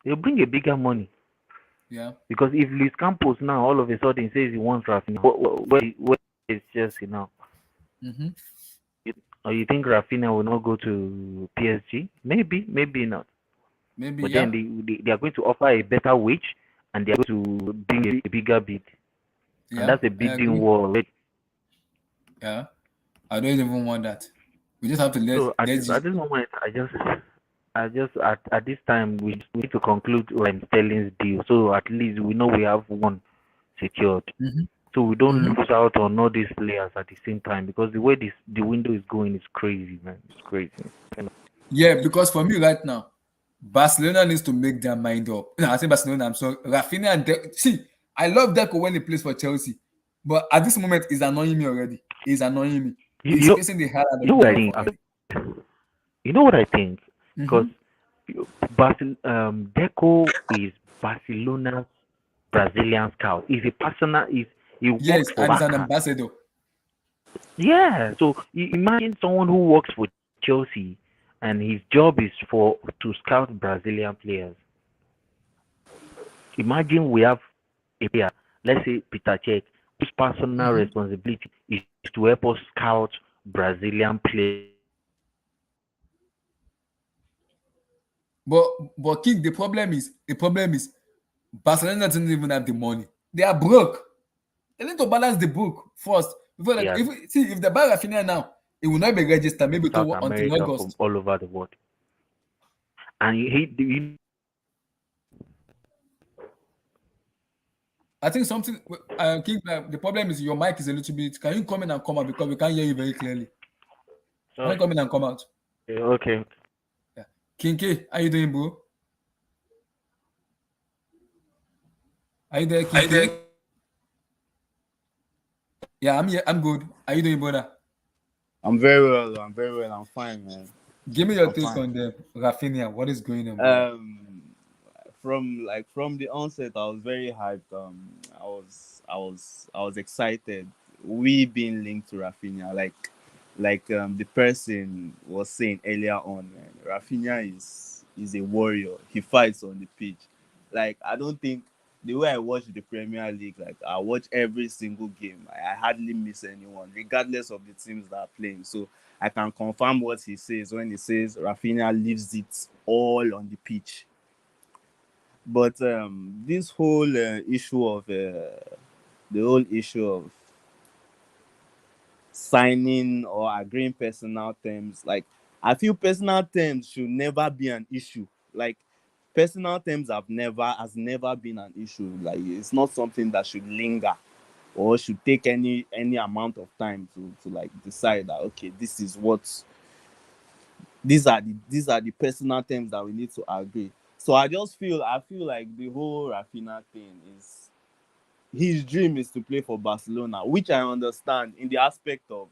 Speaker 2: They'll bring a bigger money
Speaker 1: Yeah.
Speaker 2: because if Luis Campos now all of a sudden says he wants Raphinha, where is Chelsea now?
Speaker 1: Mm-hmm.
Speaker 2: Or you think Raphinha will not go to PSG? Maybe, maybe not.
Speaker 1: Maybe,
Speaker 2: But then
Speaker 1: yeah.
Speaker 2: they are going to offer a better wage and they are going to bring a bigger bid. And
Speaker 1: Yeah.
Speaker 2: that's a
Speaker 1: I
Speaker 2: bidding
Speaker 1: agree.
Speaker 2: war already.
Speaker 1: Yeah. I don't even want that. We just have to
Speaker 2: So
Speaker 1: let's
Speaker 2: at
Speaker 1: just
Speaker 2: this moment, at this time we need to conclude Sterling's deal. So at least we know we have one secured.
Speaker 1: mm-hmm.
Speaker 2: So we don't
Speaker 1: Mm-hmm.
Speaker 2: lose out on all these players at the same time because the way the window is going is crazy, man. It's crazy.
Speaker 1: Yeah, because for me right now, Barcelona needs to make their mind up. No, I say Barcelona, I'm sorry. Raphinha and see, I love Deco when he plays for Chelsea. But at this moment, he's annoying me already. He's annoying me.
Speaker 2: You,
Speaker 1: He's
Speaker 2: you know
Speaker 1: pissing the hell out
Speaker 2: you
Speaker 1: of
Speaker 2: know
Speaker 1: me
Speaker 2: what I
Speaker 1: off
Speaker 2: think.
Speaker 1: already.
Speaker 2: You know what I think because
Speaker 1: Mm-hmm.
Speaker 2: Deco is Barcelona's Brazilian scout. He's a personal. He
Speaker 1: Yes,
Speaker 2: works for
Speaker 1: and he's an
Speaker 2: Barca.
Speaker 1: ambassador.
Speaker 2: Yeah. So imagine someone who works for Chelsea and his job is to scout Brazilian players. Imagine we have a player, let's say Peter Cech, whose personal
Speaker 1: Mm-hmm.
Speaker 2: responsibility is to help us scout Brazilian players.
Speaker 1: But King, the problem is Barcelona doesn't even have the money. They are broke. They need to balance the book first. Before like
Speaker 2: Yeah,
Speaker 1: if they buy Rafinha now, it will not be registered maybe
Speaker 2: South
Speaker 1: until
Speaker 2: America from
Speaker 1: August.
Speaker 2: all over the world. And
Speaker 1: I think something. King, the problem is your mic is a little bit. Can you come in and come out because we can't hear you very clearly? Can you
Speaker 2: sorry.
Speaker 1: come in and come out?
Speaker 2: Okay.
Speaker 1: Yeah. King K, how you doing, bro? Are you there, King K? Yeah, I'm here. I'm good. How you doing, brother?
Speaker 3: I'm very well. I'm very well. I'm fine, man.
Speaker 1: Give me your
Speaker 3: I'm
Speaker 1: take
Speaker 3: fine.
Speaker 1: on the Rafinha. What is going on, brother?
Speaker 3: Um, from the onset, I was very hyped. I was excited. We being linked to Raphinha, the person was saying earlier on, man. Raphinha is a warrior. He fights on the pitch. Like I don't think the way I watch the Premier League, like I watch every single game. I hardly miss anyone, regardless of the teams that are playing. So I can confirm what he says when he says Raphinha leaves it all on the pitch. But this whole issue of the whole issue of signing or agreeing personal terms, like I feel personal terms should never be an issue. Like personal terms has never been an issue. Like it's not something that should linger or should take any amount of time to like decide that okay, these are the personal terms that we need to agree. So I feel like the whole Rafinha thing is his dream is to play for Barcelona, which I understand in the aspect of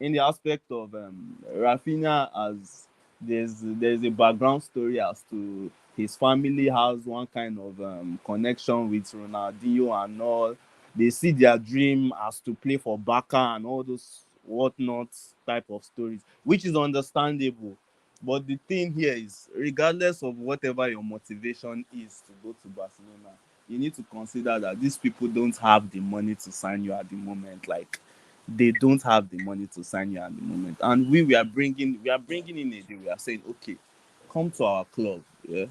Speaker 3: Raphinha, as there's a background story as to his family has one kind of connection with Ronaldinho and all. They see their dream as to play for Barca and all those whatnot type of stories, which is understandable. But the thing here is, regardless of whatever your motivation is to go to Barcelona, you need to consider that these people don't have the money to sign you at the moment. Like they don't have the money to sign you at the moment, and we are bringing in a deal. We are saying, okay, come to our club. Yeah,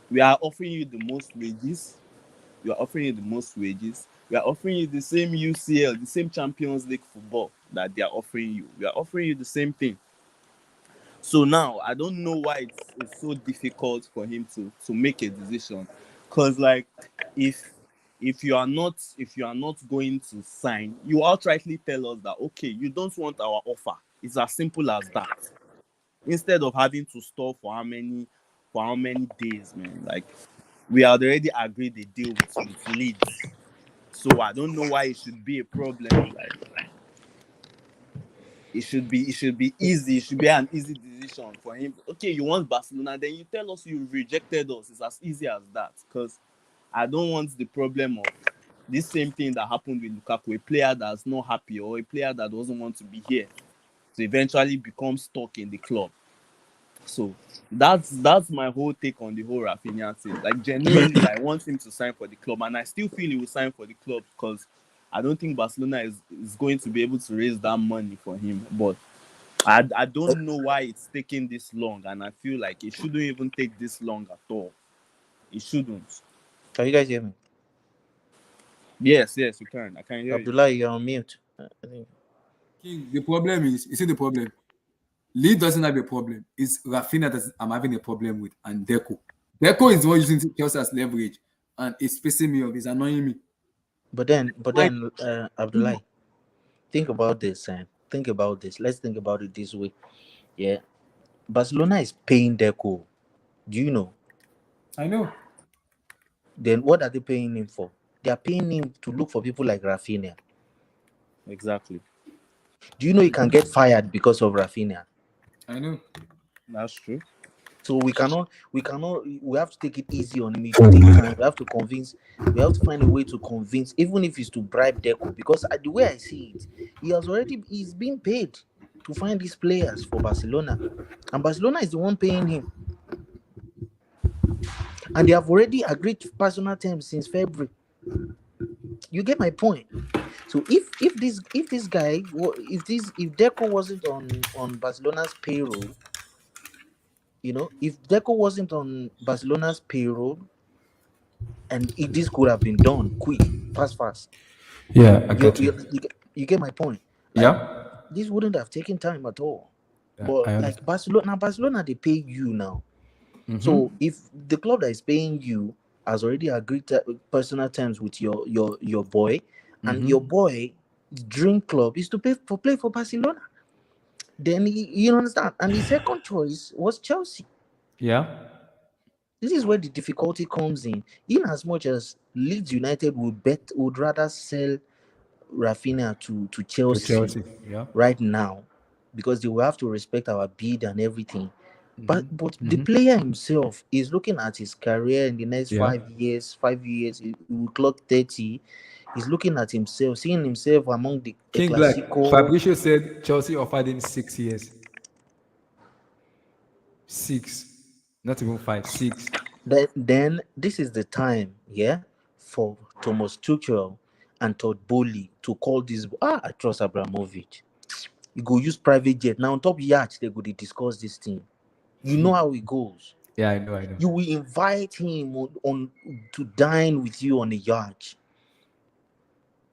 Speaker 3: we are offering you the most wages. We are offering you the most wages. We are offering you the same UCL, the same Champions League football that they are offering you. We are offering you the same thing. So now I don't know why it's so difficult for him to make a decision, because like if if you are not going to sign, you outrightly tell us that okay, you don't want our offer. It's as simple as that. Instead of having to stall for how many days, man. Like we had already agreed a deal with Leeds, so I don't know why it should be a problem. Like it should be easy. It should be an easy decision for him. Okay, you want Barcelona, then you tell us you rejected us. It's as easy as that. Because I don't want the problem of this same thing that happened with Lukaku, a player that's not happy or a player that doesn't want to be here, to eventually become stuck in the club. So that's my whole take on the whole Raphinha thing. Like genuinely, I want him to sign for the club, and I still feel he will sign for the club because I don't think Barcelona is going to be able to raise that money for him. But I don't know why it's taking this long, and I feel like it shouldn't even take this long at all. It shouldn't.
Speaker 4: Can you guys hear me?
Speaker 3: Yes, you can. I can hear you.
Speaker 4: Abdullah, you're on mute. I think.
Speaker 1: King, the problem is, you see the problem. Lee doesn't have a problem. It's Raphinha that I'm having a problem with, and Deco. Deco is the one using Chelsea as leverage, and it's pissing me off. It's annoying me.
Speaker 4: But then, Abdullah, think about this, and think about this. Let's think about it this way. Yeah, Barcelona is paying Deco. Do you know?
Speaker 1: I know.
Speaker 4: Then what are they paying him for? They are paying him to look for people like Raphinha.
Speaker 3: Exactly.
Speaker 4: Do you know he can get fired because of Raphinha?
Speaker 1: I know.
Speaker 3: That's true.
Speaker 4: So we have to take it easy on him. It should take time. We have to convince. We have to find a way to convince, even if it's to bribe Deco. Because the way I see it, he's being paid to find these players for Barcelona, and Barcelona is the one paying him. And they have already agreed to personal terms since February. You get my point. So if this guy, if Deco wasn't on Barcelona's payroll, if Deco wasn't on Barcelona's payroll, and this could have been done quick, fast.
Speaker 1: Yeah, I get you.
Speaker 4: You get my point. Like,
Speaker 1: Yeah.
Speaker 4: this wouldn't have taken time at all.
Speaker 1: Yeah,
Speaker 4: But
Speaker 1: I
Speaker 4: like
Speaker 1: understand.
Speaker 4: Barcelona, they pay you now. So if the club that is paying you has already agreed to personal terms with your boy, and your boy dream club is to play for Barcelona, then you understand. And his second choice was Chelsea.
Speaker 1: Yeah.
Speaker 4: This is where the difficulty comes in as much as Leeds United would rather sell Raphinha to
Speaker 1: To
Speaker 4: Chelsea
Speaker 1: Chelsea. Yeah.
Speaker 4: right now, because they will have to respect our bid and everything. But the player himself is looking at his career in the next
Speaker 1: Yeah.
Speaker 4: 5 years. 5 years, he will clock 30. He's looking at himself, seeing himself among the
Speaker 1: King Black.
Speaker 4: Clasico.
Speaker 1: Fabrizio said Chelsea offered him 6 years. 6. Not even 5. 6.
Speaker 4: Then this is the time, for Thomas Tuchel and Todd Bowley to call this. I trust Abramovich. You go use private jet. Now on top yacht, they go to discuss this thing. You know how it goes.
Speaker 1: Yeah, I know.
Speaker 4: You will invite him on to dine with you on a yacht.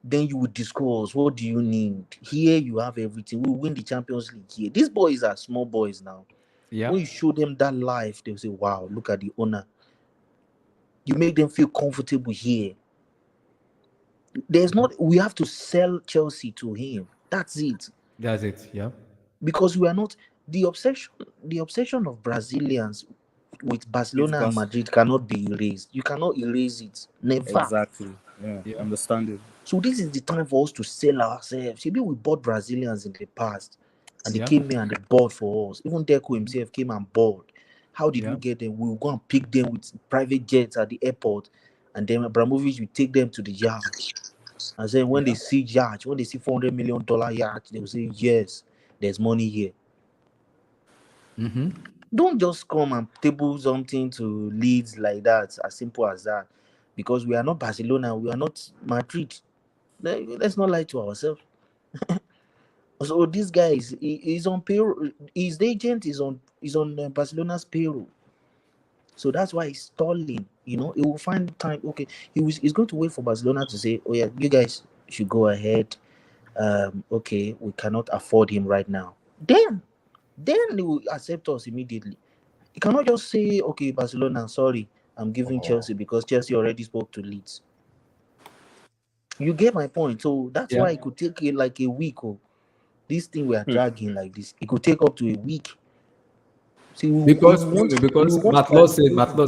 Speaker 4: Then you will discuss, what do you need? Here you have everything. We'll win the Champions League here. These boys are small boys now.
Speaker 1: Yeah.
Speaker 4: When you show them that life, they'll say, wow, look at the owner. You make them feel comfortable here. We have to sell Chelsea to him. That's it.
Speaker 1: That's it. Yeah.
Speaker 4: Because we are not the obsession of Brazilians with Barcelona and Madrid cannot be erased. You cannot erase it. Never.
Speaker 3: Exactly. Yeah. Understand it.
Speaker 4: So this is the time for us to sell ourselves. Maybe we bought Brazilians in the past, and they came here and they bought for us. Even Deco himself came and bought. How did we get them? We will go and pick them with private jets at the airport, and then Abramovich will take them to the yacht. And then when they see yacht, when they see $400 million yacht, they will say, yes, there's money here. Don't just come and table something to Leeds like that, as simple as that. Because we are not Barcelona, we are not Madrid. Let's not lie to ourselves. So this guy is on payroll. His agent is on Barcelona's payroll. So that's why he's stalling. He will find time. Okay, he's going to wait for Barcelona to say, oh yeah, you guys should go ahead. Okay, we cannot afford him right now. Then then they will accept us immediately. You cannot just say, okay, Barcelona, sorry, I'm giving Chelsea because Chelsea already spoke to Leeds. You get my point. So that's
Speaker 1: Yeah.
Speaker 4: why it could take like a week. Oh, this thing we are dragging like this, it could take up to a week. See,
Speaker 1: Because
Speaker 4: we
Speaker 1: because
Speaker 4: want
Speaker 1: Matlow said Matlow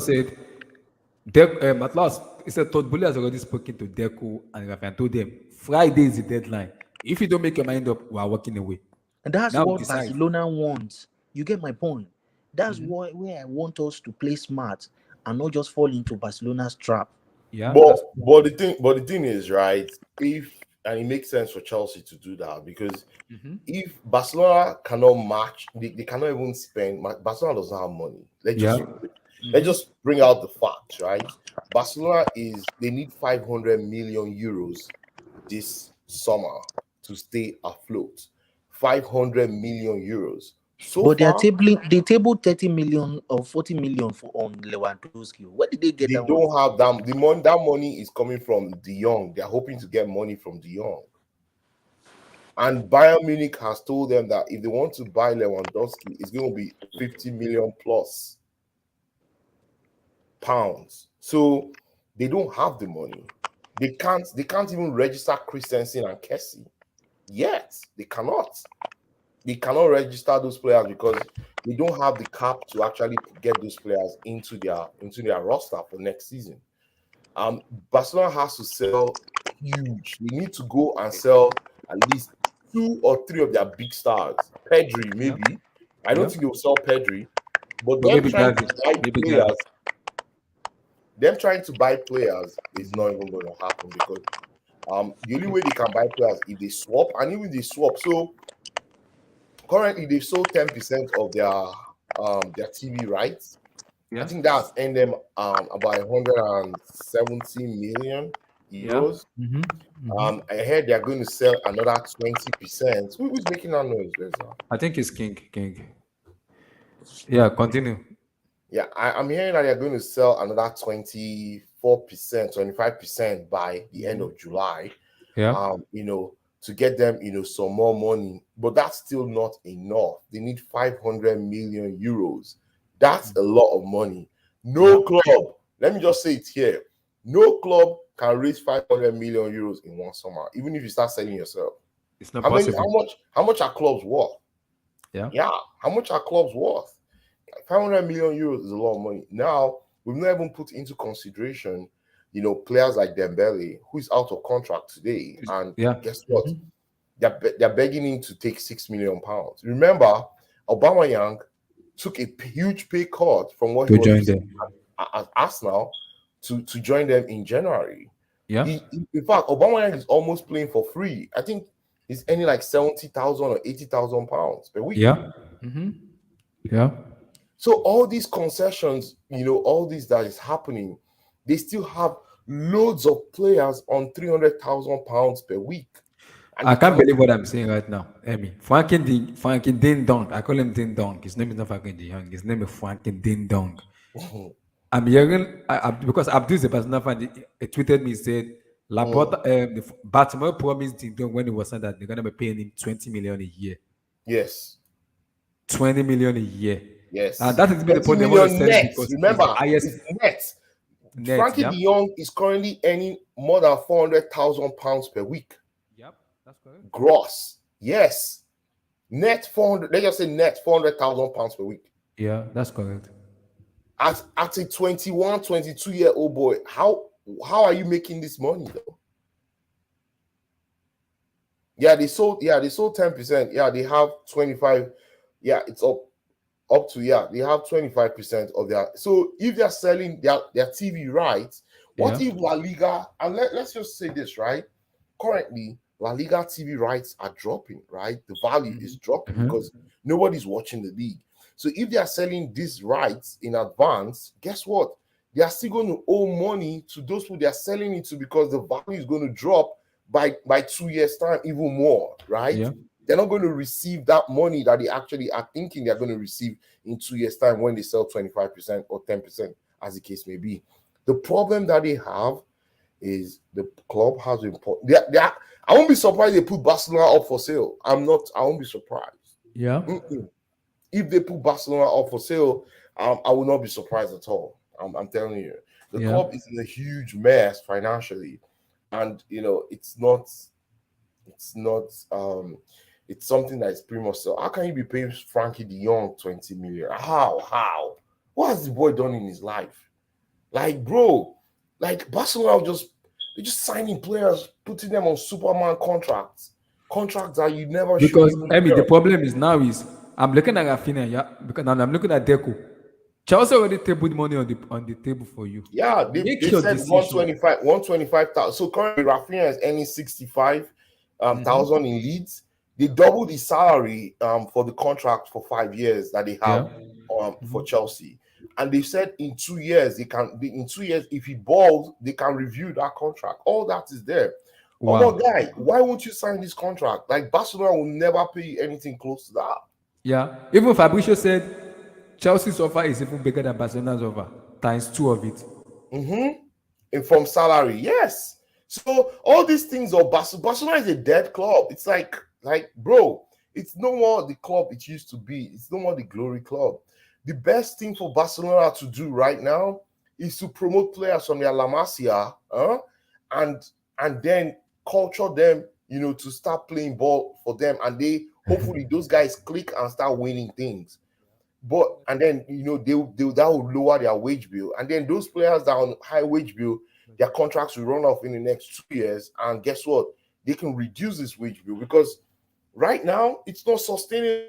Speaker 1: he said Todd Bully has already spoken to Deco and Raphinha, told them Friday is the deadline. If you don't make your mind up, we are walking away.
Speaker 4: and that's
Speaker 1: Now
Speaker 4: what
Speaker 1: decide.
Speaker 4: Barcelona wants. You get my point. That's
Speaker 1: Mhm.
Speaker 4: where I want us to play smart and not just fall into Barcelona's trap.
Speaker 1: Yeah,
Speaker 5: But
Speaker 1: that's
Speaker 5: the thing is, right, if and it makes sense for Chelsea to do that because if Barcelona cannot match, they cannot even spend. Barcelona doesn't have money.
Speaker 1: yeah.
Speaker 5: Let's just bring out the facts, right? Barcelona they need 500 million euros this summer to stay afloat. 500 million euros. So
Speaker 4: But
Speaker 5: far,
Speaker 4: they tabled 30 million or 40 million for on Lewandowski. Where did they get
Speaker 5: they
Speaker 4: that one
Speaker 5: don't
Speaker 4: from?
Speaker 5: have that. That money is coming from De Jong. They're hoping to get money from De Jong. And Bayern Munich has told them that if they want to buy Lewandowski, it's going to be 50 million plus pounds. So they don't have the money. They can't even register Christensen and Kessie yet. They cannot. They cannot register those players because they don't have the cap to actually get those players into their roster for next season. Barcelona has to sell huge. They need to go and sell at least 2 or 3 of their big stars. Pedri,
Speaker 1: Yeah.
Speaker 5: maybe. I don't
Speaker 1: Yeah.
Speaker 5: think they'll sell Pedri, but
Speaker 1: But maybe Gavi. Maybe Gavi.
Speaker 5: them trying to buy players is not even going to happen because the only way they can buy players if they swap, and even they swap. So currently they've sold 10% of their TV rights. I
Speaker 1: Yeah.
Speaker 5: think that's earned them about 170 million
Speaker 1: Yeah.
Speaker 5: euros. I heard they're going to sell another 20%. Who's making that noise? Where's that?
Speaker 1: I think it's King. King. Yeah, continue.
Speaker 5: Yeah, I'm hearing that they're going to sell another 24%, 25% by the end of July.
Speaker 1: Yeah.
Speaker 5: To get them, some more money. But that's still not enough. They need 500 million euros. That's a lot of money. No club, let me just say it here. No club can raise 500 million euros in one summer, even if you start selling yourself.
Speaker 1: It's not
Speaker 5: How
Speaker 1: possible.
Speaker 5: much are clubs worth?
Speaker 1: Yeah.
Speaker 5: Yeah, how much are clubs worth? 500 million euros is a lot of money. Now, we've not even put into consideration, players like Dembele, who is out of contract today. And
Speaker 1: Yeah.
Speaker 5: guess what? They're begging him to take £6 million. Remember, Aubameyang took a huge pay cut from what he
Speaker 1: To
Speaker 5: was
Speaker 1: join
Speaker 5: receiving
Speaker 1: them.
Speaker 5: at Arsenal to join them in January.
Speaker 1: Yeah.
Speaker 5: In fact, Aubameyang is almost playing for free. I think he's earning like 70,000 or 80,000 pounds per week.
Speaker 1: Yeah. Yeah.
Speaker 5: So all these concessions, all this that is happening, they still have loads of players on 300,000 pounds per week. And
Speaker 1: I
Speaker 5: they
Speaker 1: can't
Speaker 5: cannot.
Speaker 1: believe what I'm saying right now. Amy. Frankie Ding Dong. I call him Ding Dong. His name is not Frankie De Jong. His name is Frankie Ding Dong. I'm hearing because Abdul Sebastian fan he tweeted me, said Laporta Baltimore promised Ding Dong when he was saying that they're gonna be paying him 20 million a year.
Speaker 5: Yes.
Speaker 1: 20 million a year.
Speaker 5: Yes.
Speaker 1: And that is the
Speaker 5: 20
Speaker 1: point they want to
Speaker 5: million
Speaker 1: sell
Speaker 5: net.
Speaker 1: because
Speaker 5: Remember,
Speaker 1: it's the highest
Speaker 5: it's net.
Speaker 1: net.
Speaker 5: Frankie De Jong is currently earning more than 400,000 pounds per week.
Speaker 1: Yep, that's correct.
Speaker 5: Gross. Yes. Net 400. Let's just say net 400,000 pounds per week.
Speaker 1: Yeah, that's correct.
Speaker 5: At a 21, 22-year-old boy, how are you making this money though? Yeah, they sold 10%. Yeah, they have 25. Yeah, it's up to they have 25% of their. So if they're selling their TV rights, what if La Liga, and let's just say this, right? Currently, La Liga TV rights are dropping, right? The value is dropping because nobody's watching the league. So if they are selling these rights in advance, guess what? They are still going to owe money to those who they are selling it to because the value is going to drop by 2 years' time, even more, right?
Speaker 1: Yeah.
Speaker 5: They're not going to receive that money that they actually are thinking they're going to receive in 2 years' time when they sell 25% or 10%, as the case may be. The problem that they have is the club has important. I won't be surprised they put Barcelona up for sale. I won't be surprised.
Speaker 1: Yeah.
Speaker 5: if they put Barcelona up for sale, I will not be surprised at all. I'm telling you, the club is in a huge mess financially, and it's not. It's something that is pretty much so. How can you be paying Frankie De Jong 20 million? How? What has the boy done in his life? Like, bro, like Barcelona they're just signing players, putting them on Superman contracts that you never should
Speaker 1: Because
Speaker 5: even
Speaker 1: Emmy, the
Speaker 5: hear.
Speaker 1: problem is now is I'm looking at Raphinha, yeah, because now I'm looking at Deco. Chelsea already tabled money on the table for you.
Speaker 5: Yeah,
Speaker 1: Make
Speaker 5: they
Speaker 1: your
Speaker 5: said
Speaker 1: decision.
Speaker 5: 125,000. So currently Raphinha is earning 65 thousand in Leeds. They doubled his salary for the contract for 5 years that they have for Chelsea. And they said in 2 years if he balls, they can review that contract. All that is there. Oh
Speaker 1: Wow.
Speaker 5: my guy, why won't you sign this contract? Like Barcelona will never pay you anything close to that.
Speaker 1: Yeah. Even Fabricio said Chelsea's offer is even bigger than Barcelona's offer, times 2 of it.
Speaker 5: And from salary, yes. So all these things of Barcelona is a dead club. It's like bro, it's no more the club it used to be. It's no more the glory club. The best thing for Barcelona to do right now is to promote players from their La Masia, and then culture them, to start playing ball for them, and they hopefully those guys click and start winning things. But and then they that will lower their wage bill, and then those players that are on high wage bill, their contracts will run off in the next 2 years, and guess what? They can reduce this wage bill because right now it's not sustainable.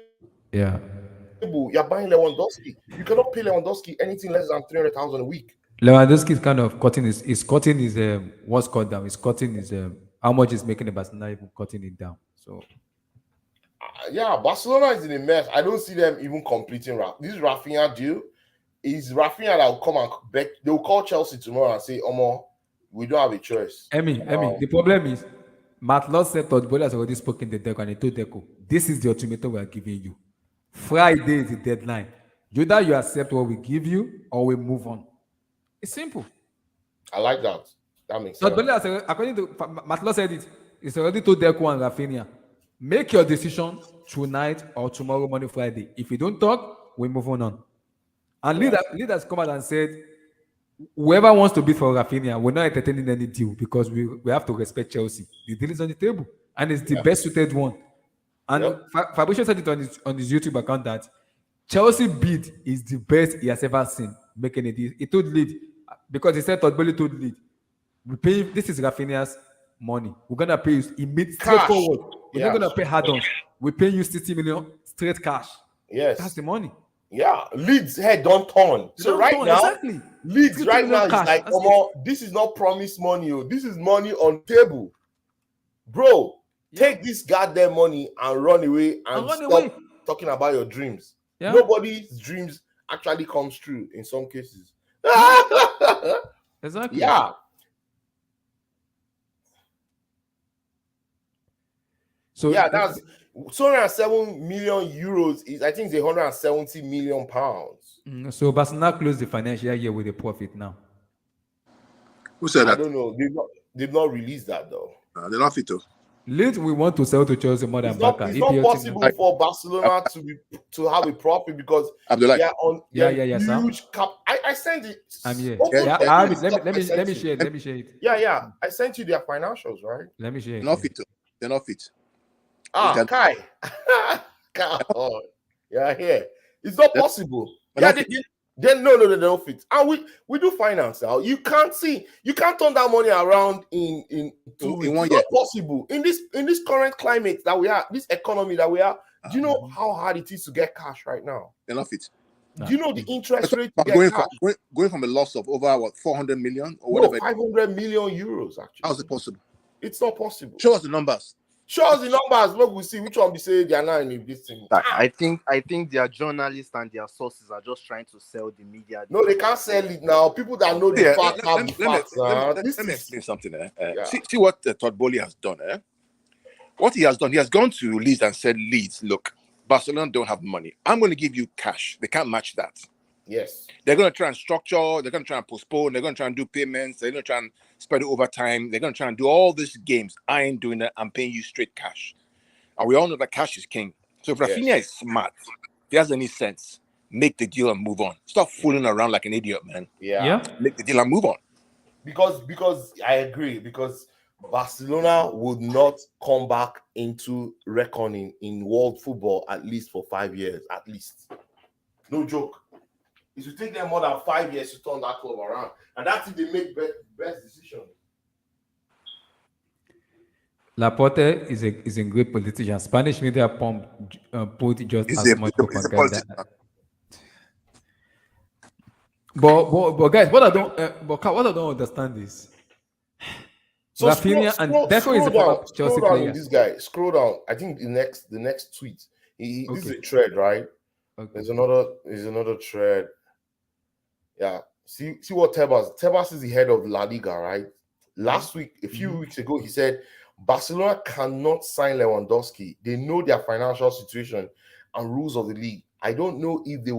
Speaker 1: Yeah.
Speaker 5: You're buying Lewandowski. You cannot pay Lewandowski anything less than 300,000 a week.
Speaker 1: Lewandowski is kind of cutting his what's cut down. He's cutting his how much is making the Barcelona even cutting it down. So
Speaker 5: Yeah, Barcelona is in a mess. I don't see them even completing this Raphinha deal. Is Raphinha that will come and bet? They will call Chelsea tomorrow and say, "Omo, we don't have a choice."
Speaker 1: Emmy, the problem is Matt Lott said Todd Bowley has already spoken to Deco and he told Deco, this is the ultimatum we are giving you. Friday is the deadline. Either you accept what we give you or we move on. It's simple.
Speaker 5: I like that. That makes
Speaker 1: Todd
Speaker 5: sense.
Speaker 1: Bowley has, according to Matt Lott said it, he's already told Deco and Raphinha, make your decision tonight or tomorrow morning Friday. If you don't talk, we move on. And leaders come out and said, whoever wants to bid for Raphinha, we're not entertaining any deal because we have to respect Chelsea. The deal is on the table, and it's the best suited one. And Fabricio said it on his YouTube account that Chelsea bid is the best he has ever seen making a deal. He told Lead, because he said Todd Bowley told Lead, this is Raphinha's money. We're gonna pay you immediately, straightforward. We're not gonna pay add-ons. We pay you 60 million straight cash.
Speaker 5: Yes,
Speaker 1: that's the money.
Speaker 5: Yeah, Leeds' head don't turn. So right now,
Speaker 1: exactly.
Speaker 5: Leeds right now is like, this is not promised money. This is money on table. Bro, take this goddamn money and run away and stop talking about your dreams. Yeah. Nobody's dreams actually comes true in some cases.
Speaker 1: Exactly.
Speaker 5: Yeah. So yeah, that's 207 million euros. I think it's 170 million pounds.
Speaker 1: So Barcelona closed the financial year with a profit now.
Speaker 6: Who said that?
Speaker 5: I don't know. They've not released that though.
Speaker 6: They're not fit to.
Speaker 1: Late we want to sell to Chelsea more than Barca.
Speaker 5: It's not possible for Barcelona to have a profit because they are on huge cap. I sent it.
Speaker 1: I'm here. Let me share it.
Speaker 5: Yeah. I sent you their financials, right?
Speaker 1: Let me share it.
Speaker 6: They're not fit.
Speaker 5: Kai. God. Yeah, here. It's not possible. Yeah, they don't fit. And we do finance now. You can't turn that money around in 2 weeks. It's not possible. In this current climate that we are, this economy that we are, do you know how hard it is to get cash right now?
Speaker 6: They're not fit.
Speaker 5: Do you know the interest rate to
Speaker 6: going
Speaker 5: get cash?
Speaker 6: Going from a loss of over 400 million or whatever?
Speaker 5: 500 million euros actually.
Speaker 6: How is it possible?
Speaker 5: It's not possible.
Speaker 6: Show us the numbers.
Speaker 5: Show us the numbers. Look, we see which one we say they are not in this thing.
Speaker 4: I think their journalists and their sources are just trying to sell the media.
Speaker 5: No, they can't sell it now. People that know the facts have the facts.
Speaker 6: Let me explain something. See what Todd Bowley has done. What he has done, he has gone to Leeds and said, Leeds, look, Barcelona don't have money. I'm going to give you cash. They can't match that.
Speaker 5: Yes.
Speaker 6: They're going to try and structure. They're going to try and postpone. They're going to try and do payments. They're going to try and spread it over time. They're going to try and do all these games. I ain't doing that. I'm paying you straight cash. And we all know that cash is king. So if Raphinha is smart, it has any sense, make the deal and move on. Stop fooling around like an idiot, man.
Speaker 5: Yeah.
Speaker 6: Make the deal and move on.
Speaker 5: Because I agree, because Barcelona would not come back into reckoning in world football at least for 5 years, at least. No joke. It will take them more than 5 years to turn that club around, and that's if they make best decision.
Speaker 1: Laporte is a great politician. Spanish media put just
Speaker 6: It's
Speaker 1: as
Speaker 6: a,
Speaker 1: much
Speaker 6: it's a, it's a
Speaker 1: propaganda.
Speaker 6: politician.
Speaker 1: But guys, what I don't understand is
Speaker 5: So
Speaker 1: Raphinha and Deco is a former Chelsea
Speaker 5: scroll down
Speaker 1: player.
Speaker 5: in this guy. Scroll down. I think the next tweet. This is
Speaker 1: Okay.
Speaker 5: a thread, right?
Speaker 1: Okay.
Speaker 5: There's another thread. Yeah. See what Tebas is the head of La Liga, right? Last week, a few weeks ago, he said Barcelona cannot sign Lewandowski. They know their financial situation and rules of the league. I don't know if they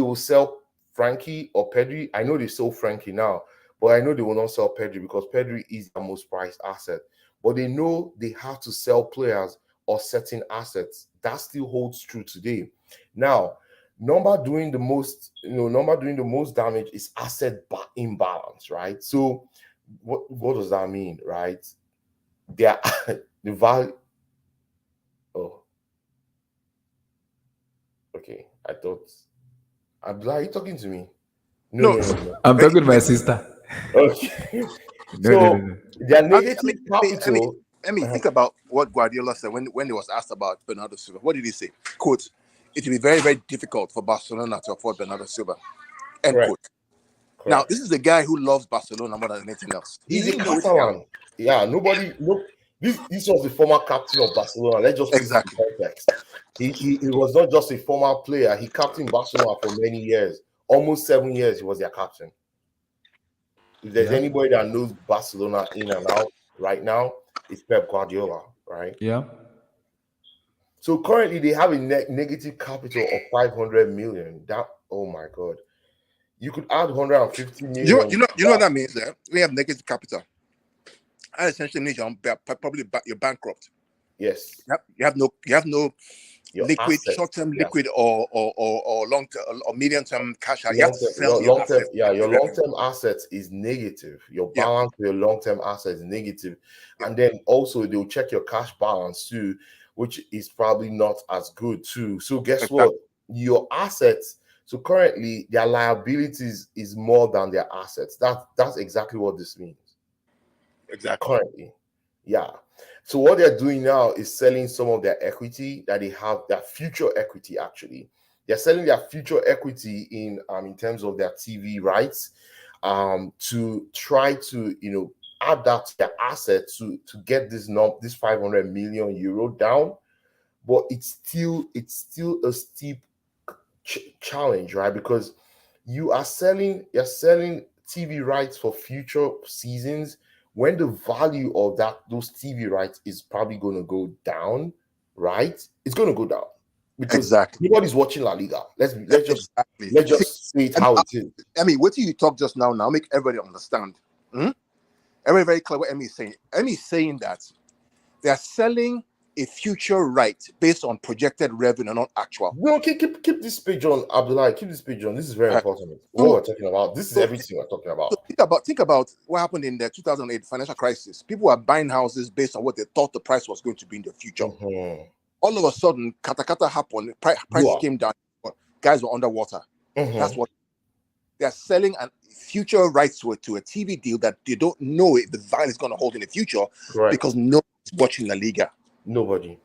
Speaker 5: will sell Frankie or Pedri. I know they sold Frankie now, but I know they will not sell Pedri because Pedri is their most prized asset. But they know they have to sell players or certain assets. That still holds true today. Now, number doing the most damage is asset imbalance, right? So what does that mean, right? The value. Oh, okay. I thought. Abdullah, are you talking to me? No.
Speaker 1: I'm talking to my sister.
Speaker 5: Okay.
Speaker 1: No.
Speaker 5: Their negative capital.
Speaker 6: Think about what Guardiola said when he was asked about Bernardo Silva. What did he say? Quote, it will be very, very difficult for Barcelona to afford Bernardo Silva. End quote. Correct. Now, this is the guy who loves Barcelona more than anything else. He's a
Speaker 5: Catalan. Yeah, this was the former captain of Barcelona. Let's just put it in context. He was not just a former player. He captained Barcelona for many years. Almost 7 years, he was their captain. If there's anybody that knows Barcelona in and out right now, it's Pep Guardiola, right?
Speaker 1: Yeah.
Speaker 5: So currently they have a negative capital of 500 million. Oh my God. You could add 150 million.
Speaker 6: You know what that means there? We have negative capital. That essentially means you're bankrupt.
Speaker 5: Yes.
Speaker 6: You have no liquid,
Speaker 5: assets,
Speaker 6: short-term liquid or long-term or medium-term cash. You have to sell
Speaker 5: your
Speaker 6: assets.
Speaker 5: Your long-term assets is negative. Your balance for your long-term assets is negative. And then also they'll check your cash balance too, which is probably not as good too. So guess what? Your assets. So currently their liabilities is more than their assets. That's exactly what this means.
Speaker 6: Exactly.
Speaker 5: Currently. Yeah. So what they're doing now is selling some of their equity that they have, their future equity actually. They're selling their future equity in terms of their TV rights to try to add that to their assets to get this 500 million euro down. But it's still a steep challenge, right? Because you're selling TV rights for future seasons when the value of those TV rights is probably going to go down, right? It's going to go down because nobody's watching La Liga. Let's just say it how it is.
Speaker 6: What do you talk just now? Now make everybody understand. Everybody very clear what Emmy is saying. Emmy is saying that they are selling a future right based on projected revenue, not actual.
Speaker 5: No, keep this page on, Abdullah. Keep this page on. This is very important. What we're talking about. This is everything we're talking about.
Speaker 6: So think about what happened in the 2008 financial crisis. People were buying houses based on what they thought the price was going to be in the future. All of a sudden, kata happened. Prices came down. Guys were underwater. That's what they are selling, and future rights to a TV deal that they don't know if the value is going to hold in the future because nobody's watching La Liga.
Speaker 5: Nobody.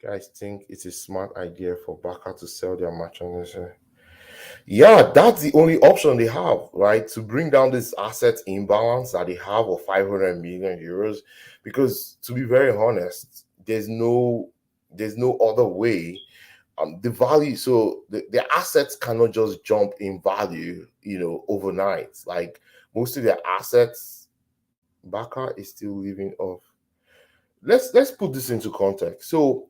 Speaker 5: Guys think it's a smart idea for Barca to sell their merchandise. Yeah, that's the only option they have, right? To bring down this asset imbalance that they have of 500 million euros. Because to be very honest, there's no other way. The value, so the assets cannot just jump in value, overnight. Like most of their assets, Barca is still living off. Let's put this into context. So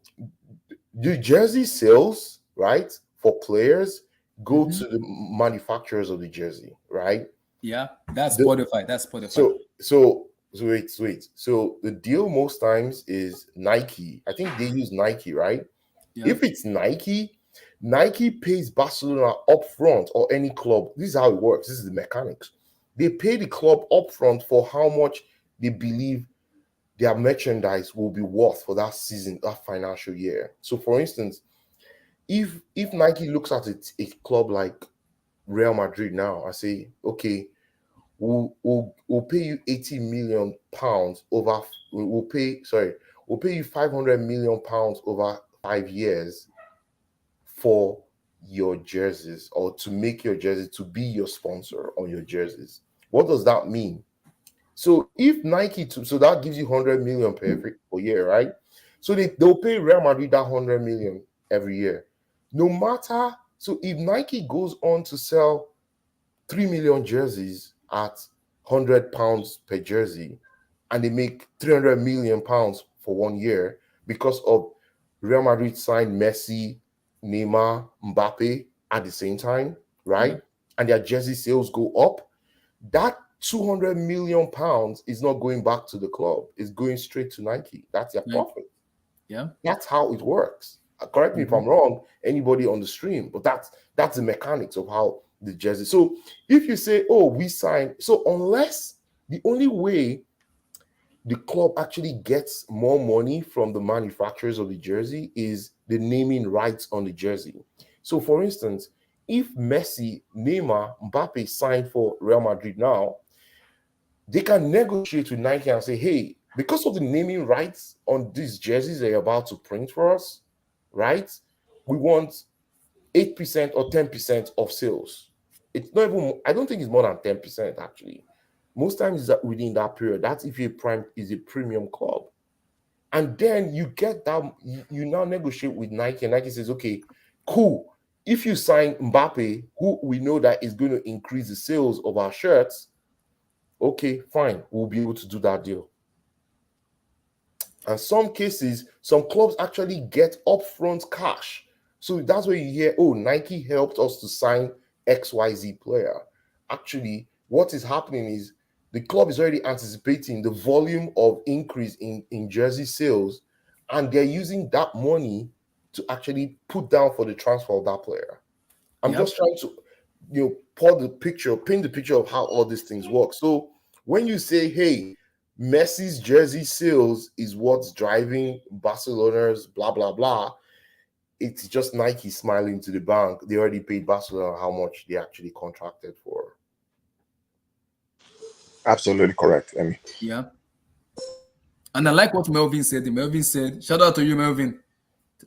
Speaker 5: the jersey sales, right, for players go to the manufacturers of the jersey, right?
Speaker 1: Yeah, that's Spotify.
Speaker 5: So wait. So the deal most times is Nike. I think they use Nike, right?
Speaker 1: Yeah.
Speaker 5: If it's Nike, Nike pays Barcelona upfront or any club. This is how it works. This is the mechanics. They pay the club upfront for how much they believe their merchandise will be worth for that season, that financial year. So, for instance, if Nike looks at it, a club like Real Madrid now, I say, okay, we'll pay you 80 million pounds over. We'll pay you 500 million pounds over 5 years for your jerseys or to make your jerseys to be your sponsor on your jerseys. What does that mean? So if Nike, so that gives you 100 million per year, right? So they'll pay Real Madrid that 100 million every year. No matter, so if Nike goes on to sell 3 million jerseys at £100 per jersey and they make 300 million pounds for 1 year because of Real Madrid signed Messi, Neymar, Mbappe at the same time, right?
Speaker 1: Yeah.
Speaker 5: And their jersey sales go up, that 200 million pounds is not going back to the club, it's going straight to Nike. That's their
Speaker 1: Like,
Speaker 5: profit.
Speaker 1: yeah.
Speaker 5: That's how it works. Correct me if I'm wrong, anybody on the stream, but that's the mechanics of how the jersey. So if you say, oh, we signed, so unless the only way the club actually gets more money from the manufacturers of the jersey is the naming rights on the jersey. So for instance, if Messi, Neymar, Mbappe signed for Real Madrid now, they can negotiate with Nike and say, hey, because of the naming rights on these jerseys they're about to print for us, right? We want 8% or 10% of sales. It's not even, I don't think it's more than 10% actually. Most times it's within that period. That's if a premium club. And then you get that, you now negotiate with Nike, and Nike says, okay, cool. If you sign Mbappe, who we know that is going to increase the sales of our shirts, okay, fine, we'll be able to do that deal. And some cases, some clubs actually get upfront cash. So that's where you hear, oh, Nike helped us to sign XYZ player. Actually, what is happening is the club is already anticipating the volume of increase in jersey sales, and they're using that money to actually put down for the transfer of that player. I'm
Speaker 1: Yep.
Speaker 5: just trying to, paint the picture of how all these things work. So when you say, hey, Messi's jersey sales is what's driving Barcelona's blah blah blah, it's just Nike smiling to the bank. They already paid Barcelona how much they actually contracted for.
Speaker 6: Absolutely correct, Emmy.
Speaker 1: Yeah. And I like what Melvin said. Melvin said, shout out to you, Melvin.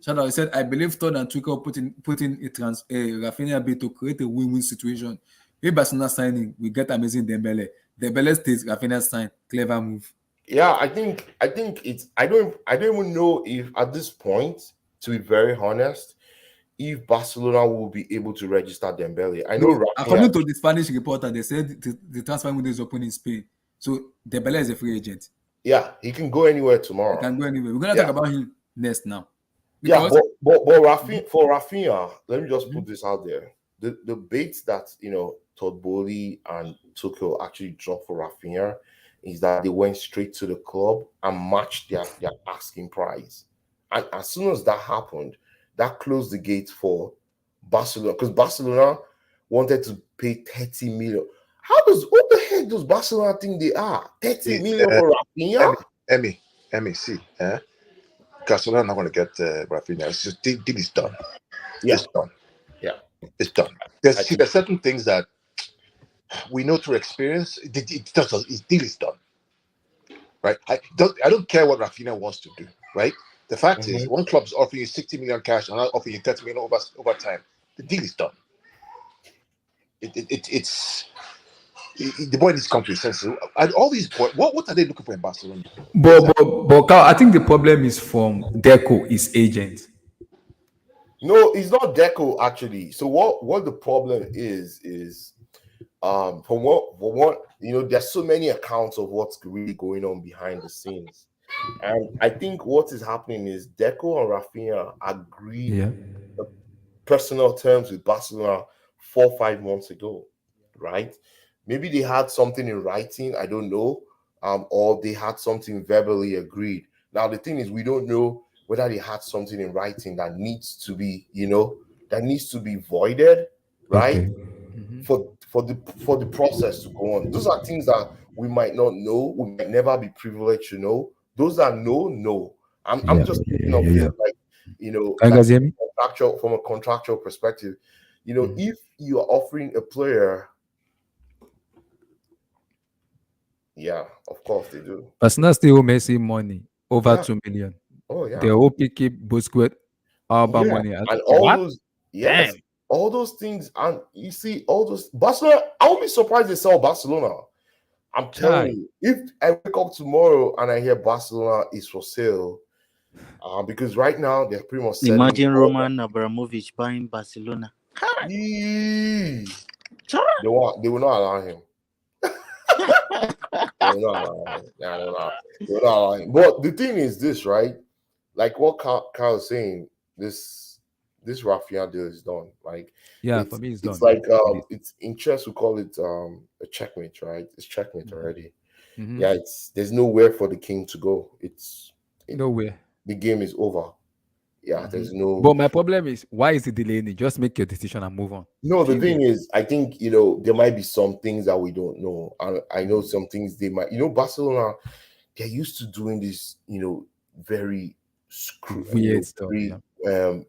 Speaker 1: Shout out. He said, I believe Todd and Tuchel put in a Raphinha bid to create a win-win situation. If Barcelona signing, we get amazing Dembele. Dembele stays, Raphinha sign. Clever move.
Speaker 5: Yeah, I think it's I don't even know if at this point, to be very honest, if Barcelona will be able to register Dembele. I know
Speaker 1: No,
Speaker 5: Raphinha.
Speaker 1: according to the Spanish reporter, they said the transfer window is open in Spain. So Dembele is a free agent.
Speaker 5: Yeah, he can go anywhere
Speaker 1: He
Speaker 5: tomorrow.
Speaker 1: can go anywhere. We're gonna
Speaker 5: Yeah,
Speaker 1: talk about him next now.
Speaker 5: yeah,
Speaker 1: Because
Speaker 5: but Rafinha, let me just put this out there. The bait that Todd Bowley and Tuchel actually dropped for Rafinha is that they went straight to the club and matched their asking price. And as soon as that happened, that closed the gate for Barcelona, because Barcelona wanted to pay 30 million. What the heck does Barcelona think they are? 30 million for Rafinha?
Speaker 6: Emmy, see, Barcelona not going to get Raphinha. It's just deal is done.
Speaker 5: Yeah,
Speaker 6: It's done.
Speaker 5: yeah.
Speaker 6: It's done.
Speaker 5: I think
Speaker 6: There's certain things that we know through experience. His deal is done, right? I don't care what Raphinha wants to do, right? The fact is, one club is offering you 60 million cash and another offering you 30 million over time. The deal is done. It's the boy needs to come to his senses. And all these boys, what are they looking for in Barcelona?
Speaker 1: but Carl, I think the problem is from Deco, his agent.
Speaker 5: no, it's not Deco actually. So what the problem is from what there's so many accounts of what's really going on behind the scenes. And I think what is happening is Deco and Rafinha agreed
Speaker 1: Yeah.
Speaker 5: personal terms with Barcelona 4 5 months ago, right? Maybe they had something in writing, I don't know, or they had something verbally agreed. Now the thing is, we don't know whether they had something in writing that needs to be, that needs to be voided, right?
Speaker 1: Okay.
Speaker 5: For the process to go on. Those are things that we might not know, we might never be privileged to know. Those that know, know. I'm
Speaker 1: Yeah.
Speaker 5: just thinking of
Speaker 1: Yeah.
Speaker 5: it like,
Speaker 1: Can you
Speaker 5: like
Speaker 1: guys hear me?
Speaker 5: from a contractual perspective. If you are offering a player, yeah, of course they do.
Speaker 1: Arsenal still Messi money over
Speaker 5: Yeah.
Speaker 1: 2 million.
Speaker 5: Oh yeah.
Speaker 1: The OP keep Busquets Alba
Speaker 5: Yeah,
Speaker 1: money.
Speaker 5: and all
Speaker 1: What?
Speaker 5: those, yes,
Speaker 1: Damn.
Speaker 5: all those things, and you see all those Barcelona. I won't be surprised they sell Barcelona. I'm telling
Speaker 1: Chai.
Speaker 5: you, if I wake up tomorrow and I hear Barcelona is for sale, because right now they're pretty much selling.
Speaker 4: Imagine Roman Abramovich buying Barcelona.
Speaker 5: Yee. They will not allow him. They will not allow him. Nah, they will not allow him. But the thing is this, right? Like what Kyle is saying, this Raphinha deal is done. Like
Speaker 1: Yeah, for me it's
Speaker 5: it's
Speaker 1: done.
Speaker 5: like it's in chess we call it a checkmate, right? It's checkmate already.
Speaker 1: Mhm.
Speaker 5: Yeah, there's nowhere for the king to go.
Speaker 1: Nowhere.
Speaker 5: The game is over. Yeah, there's no.
Speaker 1: But my problem is, why is it delaying it? Just make your decision and move on.
Speaker 5: No, the thing
Speaker 1: Period.
Speaker 5: is, I think there might be some things that we don't know. And I know some things they might. Barcelona, they're used to doing this. Very
Speaker 1: Weird stuff.
Speaker 5: very
Speaker 1: Yeah.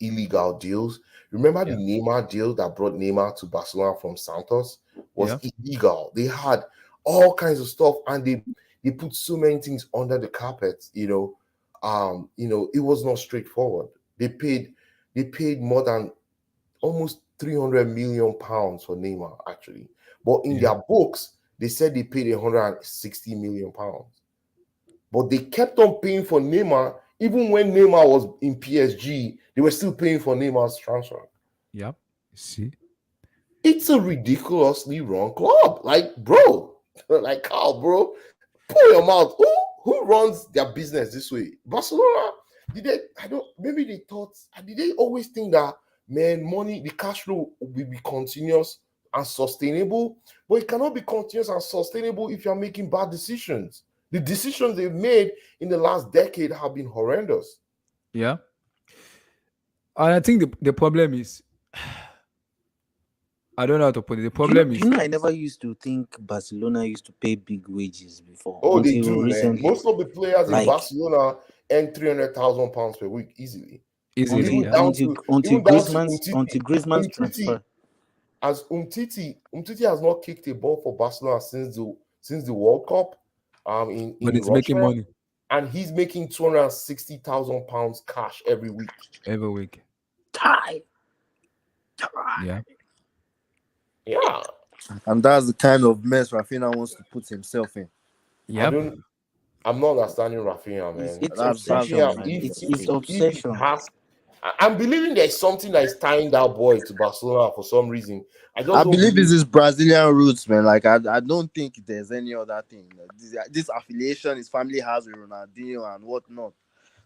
Speaker 5: illegal deals. Remember the
Speaker 1: Yeah.
Speaker 5: Neymar deal that brought Neymar to Barcelona from Santos was
Speaker 1: Yeah.
Speaker 5: illegal. They had all kinds of stuff, and they put so many things under the carpet. It was not straightforward. They paid more than almost 300 million pounds for Neymar, actually. But in
Speaker 1: Yeah.
Speaker 5: their books, they said they paid 160 million pounds. But they kept on paying for Neymar. Even when Neymar was in PSG, they were still paying for Neymar's transfer.
Speaker 1: Yeah. See?
Speaker 5: It's a ridiculously wrong club. Like, bro, like Carl, bro, pull your mouth. Who runs their business this way? Barcelona? Did they? I don't. Maybe they thought. Did they always think that money, the cash flow will be continuous and sustainable? But it cannot be continuous and sustainable if you're making bad decisions. The decisions they've made in the last decade have been horrendous.
Speaker 1: Yeah. And I think the problem is, I don't know how to put it. The problem is,
Speaker 4: I never used to think Barcelona used to pay big wages before.
Speaker 5: Oh, they
Speaker 4: until
Speaker 5: do, man.
Speaker 4: recently.
Speaker 5: Most of the players in
Speaker 4: Like-
Speaker 5: Barcelona earn 300,000 pounds per week easily.
Speaker 1: easily.
Speaker 5: Even
Speaker 1: Yeah.
Speaker 5: down
Speaker 4: until
Speaker 5: to
Speaker 4: Griezmann's
Speaker 5: Umtiti.
Speaker 4: transfer.
Speaker 5: As Umtiti has not kicked a ball for Barcelona since the World Cup, in
Speaker 1: But it's
Speaker 5: Russia,
Speaker 1: making money
Speaker 5: and he's making 260,000 pounds cash every week.
Speaker 1: every week. Yeah.
Speaker 5: Yeah,
Speaker 3: And that's the kind of mess Raphinha wants to put himself in.
Speaker 1: Yeah.
Speaker 5: I'm not understanding Raphinha, man.
Speaker 4: It's
Speaker 3: That's
Speaker 4: obsession.
Speaker 5: Raphinha,
Speaker 3: man.
Speaker 4: It's obsession.
Speaker 5: I'm believing there's something that is tying that boy to Barcelona for some reason. I don't
Speaker 3: believe it's his Brazilian roots, man. Like I don't think there's any other thing. This affiliation his family has with Ronaldinho and whatnot.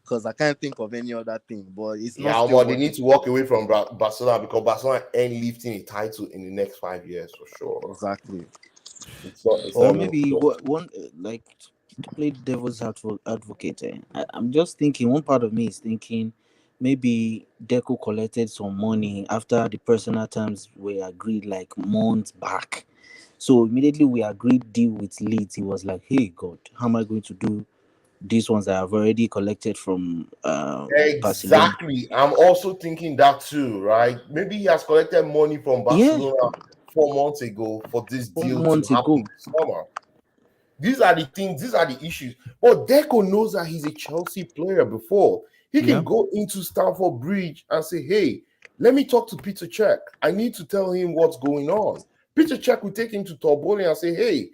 Speaker 3: Because I can't think of any other thing. But it's not.
Speaker 5: Yeah, they need to walk away from Barcelona because Barcelona ain't lifting a title in the next 5 years for sure.
Speaker 3: Exactly.
Speaker 4: Or maybe one like to play devil's advocate. I'm just thinking. One part of me is thinking maybe Deco collected some money after the personal terms were agreed like months back. So immediately we agreed deal with Leeds. He was like, "Hey God, how am I going to do these ones that I've already collected from Barcelona?"
Speaker 5: Exactly. I'm also thinking that too, right? Maybe he has collected money from Barcelona 4 months ago for this
Speaker 4: 4
Speaker 5: deal
Speaker 4: months
Speaker 5: to happen
Speaker 4: ago.
Speaker 5: this summer. These are the things, these are the issues. But Deco knows that he's a Chelsea player before. He can go into Stamford Bridge and say, hey, let me talk to Peter Cech. I need to tell him what's going on. Peter Cech will take him to Torboli and say, hey,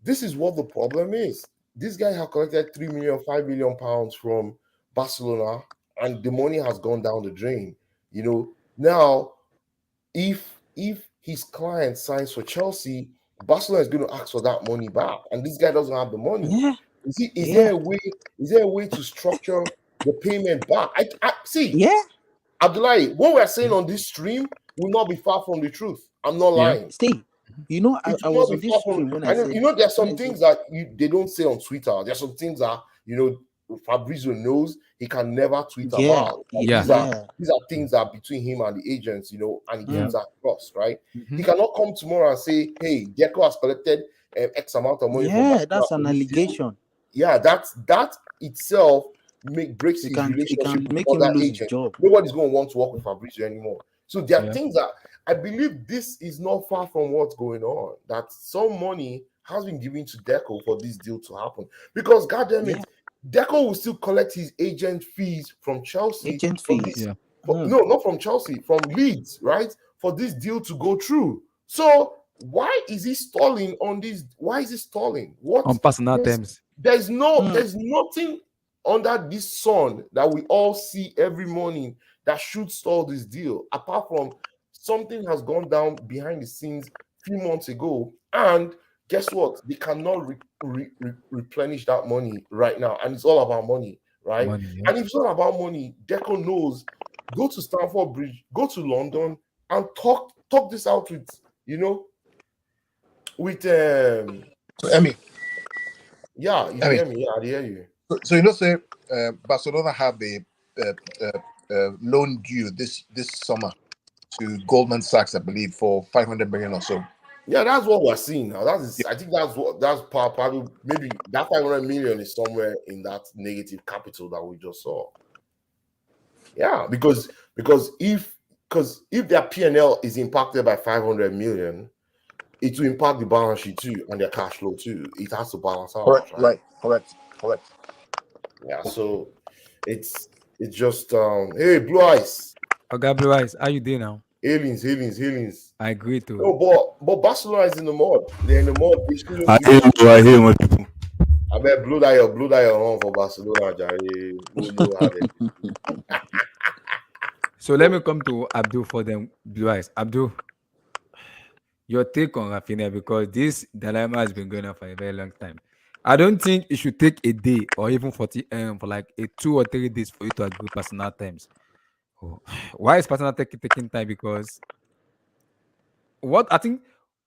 Speaker 5: this is what the problem is. This guy has collected 3 million, 5 million pounds from Barcelona, and the money has gone down the drain. Now, if his client signs for Chelsea, Barcelona is going to ask for that money back, and this guy doesn't have the money.
Speaker 4: Yeah.
Speaker 5: Is there a way to structure the payment back? I see.
Speaker 4: Yeah.
Speaker 5: Abdullahi, what we're saying on this stream will not be far from the truth. I'm not lying.
Speaker 4: Stay. I was on this stream when I said.
Speaker 5: There are some things that they don't say on Twitter. There are some things that Fabrizio knows he can never tweet
Speaker 4: Yeah,
Speaker 5: about. Like,
Speaker 1: Yeah.
Speaker 4: yeah.
Speaker 5: these are things that are between him and the agents, and he
Speaker 1: Yeah.
Speaker 5: keeps that trust, right? He
Speaker 1: Mhm.
Speaker 5: cannot come tomorrow and say, "Hey, Deco has collected X amount of money from
Speaker 4: Yeah,
Speaker 5: Barcelona
Speaker 4: that's an
Speaker 5: for this deal."
Speaker 4: allegation.
Speaker 5: Yeah, that itself breaks
Speaker 4: It
Speaker 5: his
Speaker 4: can it
Speaker 5: relationship
Speaker 4: can
Speaker 5: with
Speaker 4: make him
Speaker 5: other
Speaker 4: lose his
Speaker 5: agents.
Speaker 4: job.
Speaker 5: Nobody's going to want to work with Fabrizio anymore. So there are
Speaker 1: Yeah.
Speaker 5: things that I believe this is not far from what's going on. That some money has been given to Deco for this deal to happen. Because goddamn
Speaker 4: Yeah,
Speaker 5: it, Deco will still collect his agent fees from Chelsea
Speaker 4: agent
Speaker 5: for this.
Speaker 4: fees.
Speaker 1: Yeah.
Speaker 5: No, not from Chelsea, from Leeds, right? For this deal to go through. So why is he stalling on this? Why is he stalling? What?
Speaker 1: On personal
Speaker 5: There's,
Speaker 1: terms.
Speaker 4: Mm.
Speaker 5: there's nothing under this sun that we all see every morning that should stall this deal, apart from something has gone down behind the scenes few months ago. And guess what? They cannot replenish that money right now. And it's all about money, right?
Speaker 1: Money. Yeah.
Speaker 5: And if it's not about money, Deco knows, go to Stamford Bridge, go to London, and talk this out with, with
Speaker 6: So, Emmy,
Speaker 5: yeah, you
Speaker 6: Emmy.
Speaker 5: hear me? Yeah, I hear you.
Speaker 6: So say Barcelona have a loan due this summer to Goldman Sachs, I believe, for 500 million or so.
Speaker 5: Yeah, that's what we're seeing now. I think that's probably maybe that 500 million is somewhere in that negative capital that we just saw. Yeah, because if their P&L is impacted by 500 million, it will impact the balance sheet too and their cash flow too. It has to balance out,
Speaker 6: Correct,
Speaker 5: right?
Speaker 6: right, correct.
Speaker 5: Yeah, so it's just hey, Blue Eyes,
Speaker 1: Okay, Blue Eyes, how you doing now?
Speaker 5: healings.
Speaker 1: I agree to.
Speaker 5: No, but Barcelona is in the mud. They're in the mud. They shouldn't
Speaker 7: I
Speaker 5: be.
Speaker 7: hear you, I hear my people.
Speaker 5: I bet blue that on for Barcelona, Jerry. No have it.
Speaker 1: So let me come to Abdul for them, Blue Eyes. Abdul, your take on Raphinha, because this dilemma has been going on for a very long time. I don't think it should take a day or even 40 for like a 2 or 3 days for you to agree personal terms. Oh, why is personal taking time? Because what I think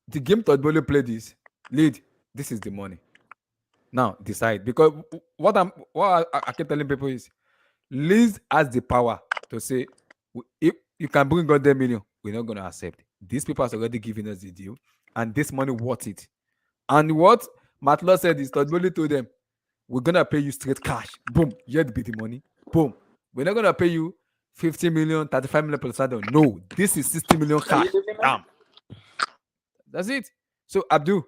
Speaker 1: the game Todd played is lead. This is the money. Now decide, because what I keep telling people is Liz has the power to say, if you can bring God 10 million, we're not going to accept. These people has already given us the deal, and this money worth it. And what Matlow said is Todd told them, we're going to pay you straight cash. Boom, yet be the money. Boom. We're not going to pay you 50 million, 35 million per salary. No, this is 60 million cash. Damn. That's it. So, Abdul,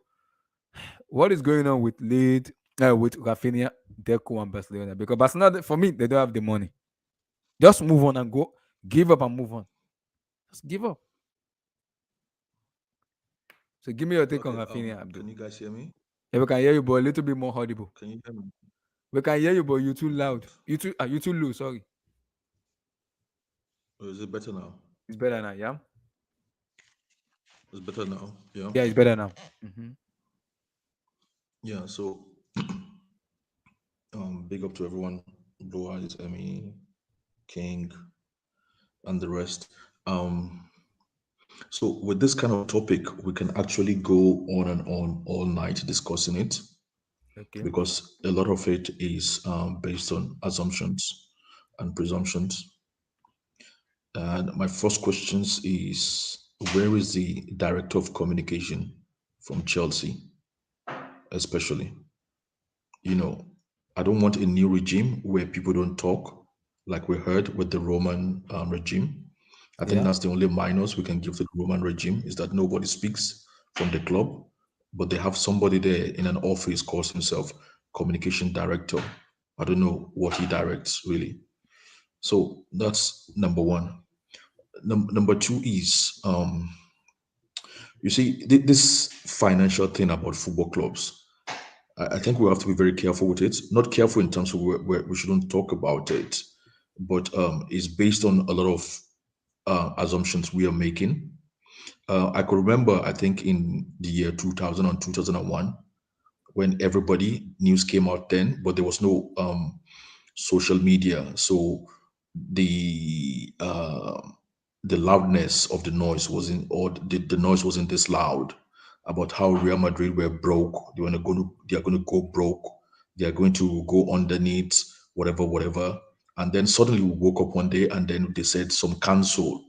Speaker 1: what is going on with with Raphinha, Deco, and Barcelona? Because Barcelona, for me, they don't have the money. Just move on and go. Give up and move on. Just give up. So give me your take on
Speaker 7: Okay,
Speaker 1: Raphinha, Abdul.
Speaker 7: can you guys hear me?
Speaker 1: Yeah, we can hear you, but a little bit more audible.
Speaker 7: Can you hear me?
Speaker 1: We can hear you, but you're too
Speaker 7: Good.
Speaker 1: loud. You too low. Sorry,
Speaker 7: Or is it better now?
Speaker 1: it's better now. Yeah,
Speaker 7: It's better now. Yeah.
Speaker 1: yeah, it's better now. Mm-hmm.
Speaker 7: Yeah. So, big up to everyone. Blue Eyes, Emmy, King, and the rest. Um, so with this kind of topic, we can actually go on and on all night discussing it
Speaker 1: Okay.
Speaker 7: because a lot of it is based on assumptions and presumptions. And my first questions is, where is the director of communication from Chelsea, especially? You know, I don't want a new regime where people don't talk, like we heard with the Roman regime. I think
Speaker 1: Yeah.
Speaker 7: that's the only minus we can give to the Roman regime is that nobody speaks from the club, but they have somebody there in an office calls himself communication director. I don't know what he directs really. So that's number one. Number two is you see this financial thing about football clubs. I think we have to be very careful with it. Not careful in terms of where we shouldn't talk about it, but it's based on a lot of assumptions we are making. I could remember, I think in the year 2000 and 2001, when everybody news came out then, but there was no social media, so the uh, the loudness of the noise wasn't, or the noise wasn't this loud about how Real Madrid were broke. They are going to go broke. They are going to go underneath. whatever, whatever. And then suddenly we woke up one day and then they said some council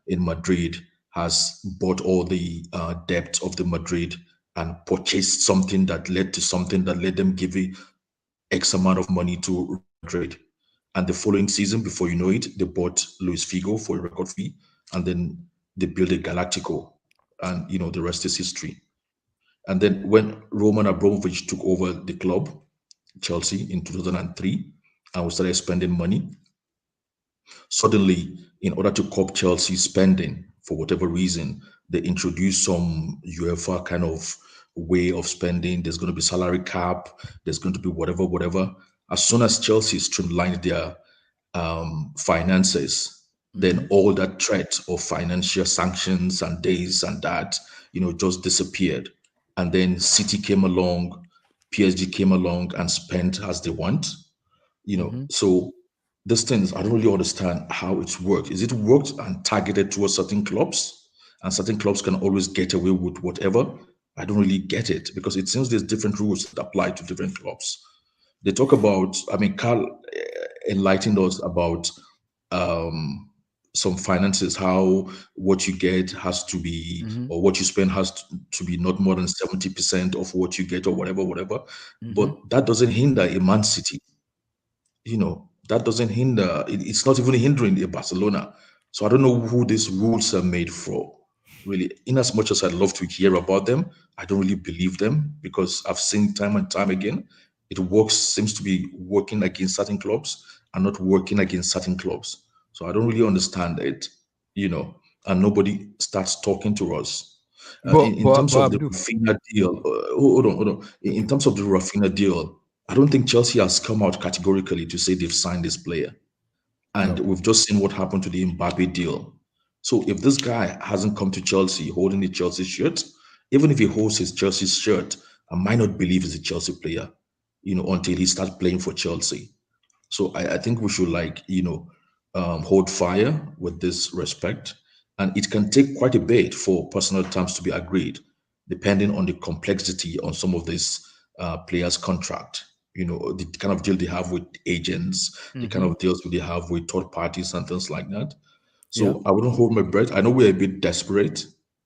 Speaker 7: in Madrid has bought all the debt of the Madrid and purchased something that led to something that let them give X amount of money to Real Madrid. And the following season, before you know it, they bought Luis Figo for a record fee, and then they built a Galactico, and the rest is history. And then when Roman Abramovich took over the club, Chelsea, in 2003, and we started spending money, suddenly, in order to curb Chelsea spending for whatever reason, they introduced some UEFA kind of way of spending. There's going to be salary cap. There's going to be whatever, whatever. As soon as Chelsea streamlined their finances, then all that threat of financial sanctions and this and that, just disappeared. And then City came along, PSG came along and spent as they want. So these things, I don't really understand how it's worked. Is it worked and targeted towards certain clubs, and certain clubs can always get away with whatever? I don't really get it because it seems there's different rules that apply to different clubs. They talk about, I mean, Carl enlightened us about some finances, how what you get has to be, or what you spend has to be not more than 70% of what you get, or whatever, whatever. But that doesn't hinder a Man City, that doesn't hinder it's not even hindering a Barcelona. So I don't know who these rules are made for, really. In as much as I'd love to hear about them, I don't really believe them, because I've seen time and time again it seems to be working against certain clubs and not working against certain clubs. So I don't really understand it, and nobody starts talking to us. In terms
Speaker 1: But
Speaker 7: of the
Speaker 1: Abdul,
Speaker 7: Rafinha deal, hold on. In terms of the Rafinha deal, I don't think Chelsea has come out categorically to say they've signed this player. And
Speaker 1: no.
Speaker 7: we've just seen what happened to the Mbappe deal. So if this guy hasn't come to Chelsea holding the Chelsea shirt, even if he holds his Chelsea shirt, I might not believe he's a Chelsea player, until he starts playing for Chelsea. So I think we should hold fire with this respect. And it can take quite a bit for personal terms to be agreed, depending on the complexity on some of these players' contract. The kind of deal they have with agents, the kind of deals they have with third parties and things like that.
Speaker 1: Yeah.
Speaker 7: So I wouldn't hold my breath. I know we're a bit desperate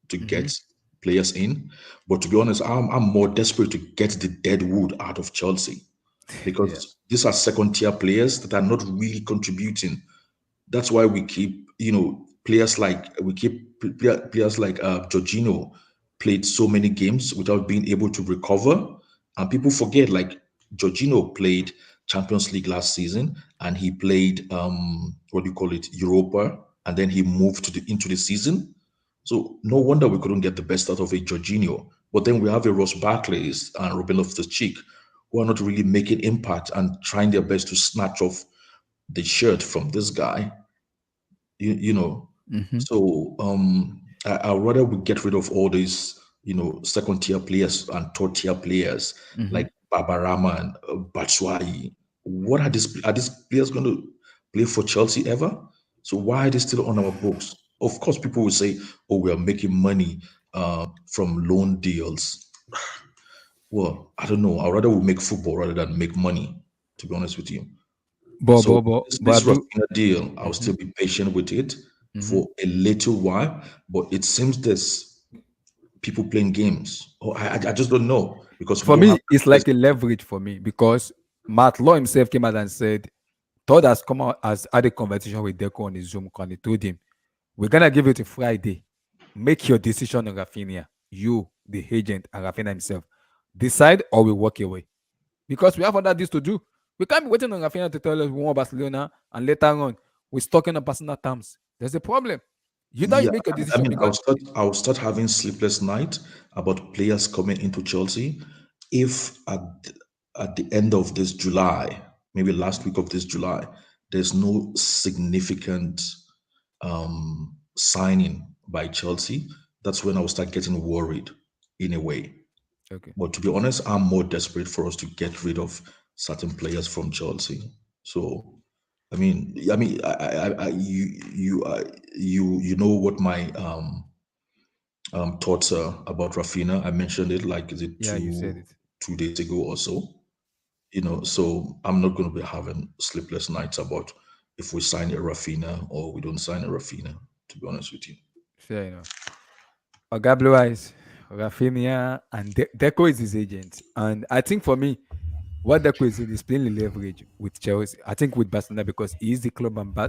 Speaker 7: to get players in, but to be honest, I'm more desperate to get the dead wood out of Chelsea,
Speaker 1: Yeah.
Speaker 7: because these are second tier players that are not really contributing. That's why we keep, players like Jorginho played so many games without being able to recover, and people forget, like, Jorginho played Champions League last season, and he played what do you call it, Europa, and then he moved into the season. So no wonder we couldn't get the best out of a Jorginho. But then we have a Ross Barkley's and Robin Loftus-Cheek, who are not really making impact and trying their best to snatch off the shirt from this guy. You know. So I'd rather we get rid of all these, second tier players and third tier players like Babarama and Batshuayi. What are these players going to play for Chelsea ever? So why are they still on our books? Of course, people will say, "Oh, we are making money from loan deals." Well, I don't know. I'd rather we make football rather than make money, to be honest with you.
Speaker 1: But
Speaker 7: So
Speaker 1: but but,
Speaker 7: this,
Speaker 1: but
Speaker 7: this
Speaker 1: Abdul,
Speaker 7: Rafinha deal, I'll still be patient with it for a little while. But it seems there's people playing games. Oh, I just don't know, because we
Speaker 1: for
Speaker 7: don't have
Speaker 1: me, it's
Speaker 7: players.
Speaker 1: like a leverage for me because Matt Law himself came out and said Todd has come out, has had a conversation with Deco on his Zoom call, and he told him, "We're gonna give it to Friday. Make your decision on Rafinha. You, the agent, and Rafinha himself. Decide or we walk away. Because we have other deals to do. We can't be waiting on Rafinha to tell us we want Barcelona and later on we're stuck on personal terms. There's a problem. You know you
Speaker 7: Yeah,
Speaker 1: make your
Speaker 7: I
Speaker 1: decision
Speaker 7: mean,
Speaker 1: because
Speaker 7: I'll start having sleepless night about players coming into Chelsea if at the end of this July, maybe last week of this July, there's no significant signing by Chelsea. That's when I will start getting worried in a way.
Speaker 1: okay.
Speaker 7: But to be honest, I'm more desperate for us to get rid of certain players from Chelsea. So, you know what my thoughts are about Rafinha. I mentioned it, like, is it
Speaker 1: Yeah, you said it.
Speaker 7: 2 days ago or so? So I'm not going to be having sleepless nights about if we sign a Raphinha or we don't sign a Raphinha, to be honest with you.
Speaker 1: Fair enough. Oga Blue Eyes, Raphinha, and Deco is his agent. And I think for me, what Deco is doing is playing the leverage with Chelsea. I think with Barcelona because he is the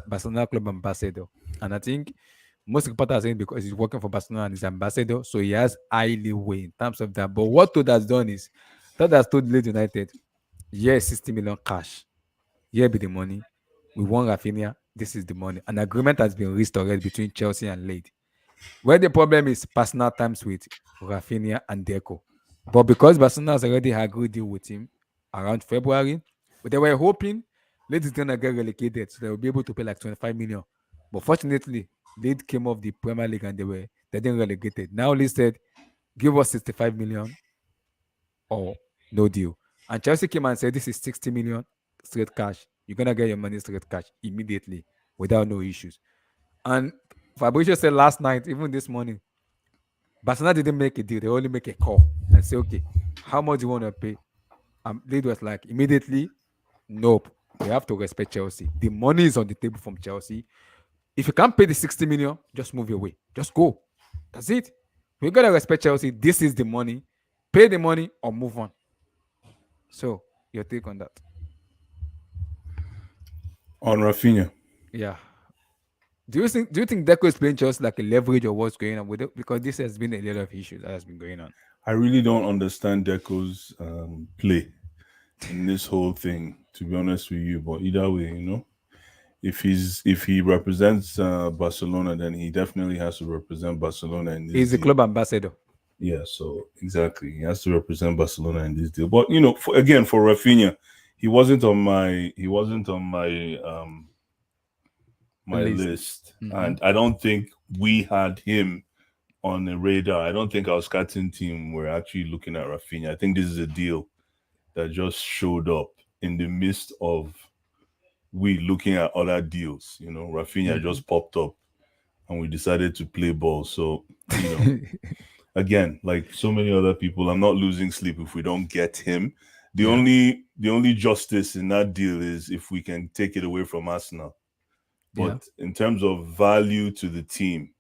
Speaker 1: Barcelona club ambassador. And I think most reporters are saying because he's working for Barcelona and he's ambassador, so he has high leeway in terms of that. But what Todd has done is Todd has told Leeds United, yes, 60 million cash. Here be the money. We want Raphinha. This is the money. An agreement has been reached already between Chelsea and Leeds. Where the problem is personal terms with Raphinha and Deco. But because Barcelona has already agreed deal with him around February, but they were hoping Leeds is gonna get relegated, so they will be able to pay like 25 million. But fortunately, Leeds came off the Premier League and they didn't relegated. Now Leeds said, give us 65 million or no deal. And Chelsea came and said, this is 60 million straight cash. You're gonna get your money straight cash immediately without no issues. And Fabrizio said last night, even this morning, Barcelona didn't make a deal. They only make a call and say, okay, how much do you want to pay? Lead was like, immediately, nope. We have to respect Chelsea. The money is on the table from Chelsea. If you can't pay the 60 million, just move your way. Just go. That's it. We gotta respect Chelsea. This is the money. Pay the money or move on. So, your take on that?
Speaker 8: On Raphinha.
Speaker 1: Yeah. Do you think Deco is playing Chelsea like a leverage or what's going on with it? Because this has been a lot of issues that has been going on.
Speaker 8: I really don't understand Deco's play in this whole thing, to be honest with you. But either way, if he represents Barcelona, then he definitely has to represent Barcelona in this
Speaker 1: He's the
Speaker 8: deal.
Speaker 1: club ambassador.
Speaker 8: Yeah, so exactly, he has to represent Barcelona in this deal. But for Raphinha, he wasn't on my list, and I don't think we had him on the radar. I don't think our scouting team were actually looking at Raphinha. I think this is a deal that just showed up in the midst of we looking at other deals. Raphinha just popped up and we decided to play ball. So, again, like so many other people, I'm not losing sleep if we don't get him. The only justice in that deal is if we can take it away from Arsenal. But in terms of value to the team,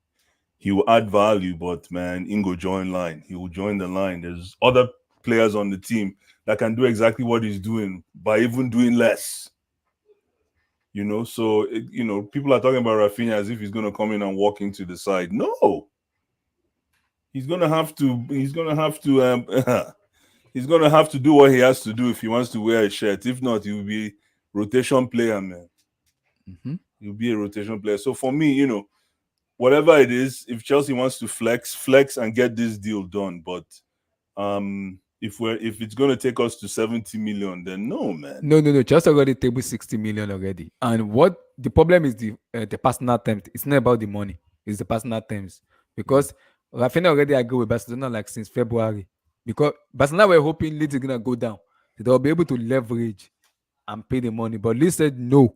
Speaker 8: he will add value, but man, Ingo join line. He will join the line. There's other players on the team that can do exactly what he's doing by even doing less. So people are talking about Raphinha as if he's going to come in and walk into the side. No, he's going to have to. He's going to have to. He's going to have to do what he has to do if he wants to wear a shirt. If not, he will be rotation player, man. He'll be a rotation player. So for me, whatever it is, if Chelsea wants to flex and get this deal done. But if it's going to take us to 70 million, then no, man.
Speaker 1: No. Chelsea already table 60 million already. And what the problem is the personal terms. It's not about the money. It's the personal terms. Because Raphinha already agreed with Barcelona like since February. Because Barcelona were hoping Leeds is going to go down. So they'll be able to leverage and pay the money. But Leeds said no.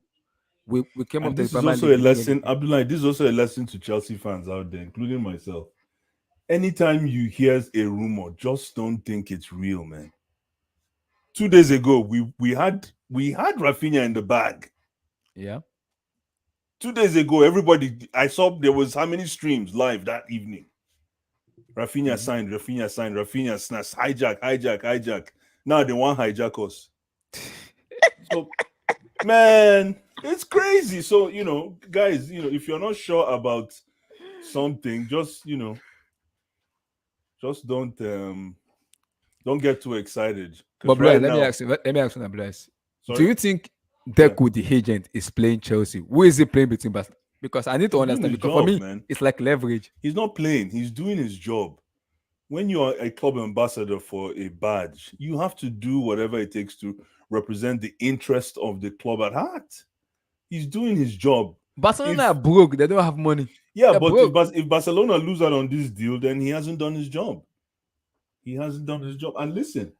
Speaker 1: We came up to
Speaker 8: this
Speaker 1: the
Speaker 8: is
Speaker 1: Premier
Speaker 8: also
Speaker 1: League.
Speaker 8: a lesson. Abdullah, this is also a lesson to Chelsea fans out there, including myself. Anytime you hear a rumor, just don't think it's real, man. 2 days ago, we had Raphinha in the bag.
Speaker 1: Yeah.
Speaker 8: 2 days ago, I saw there was how many streams live that evening. Raphinha signed, Raphinha snatched, hijack. Now they want hijack us. So, man, it's crazy. So, guys, if you're not sure about something, just don't get too excited.
Speaker 1: But Blaise, let me ask you, Blaise. Do you think Deco, the agent, is playing Chelsea? Who is he playing between Barcelona? Because I need to understand. Because for me, man, it's like leverage.
Speaker 8: He's not playing. He's doing his job. When you are a club ambassador for a badge, you have to do whatever it takes to represent the interest of the club at heart. He's doing his job.
Speaker 1: Barcelona are broke. They don't have money.
Speaker 8: Yeah, but if Barcelona lose out on this deal, then he hasn't done his job. He hasn't done his job. And listen,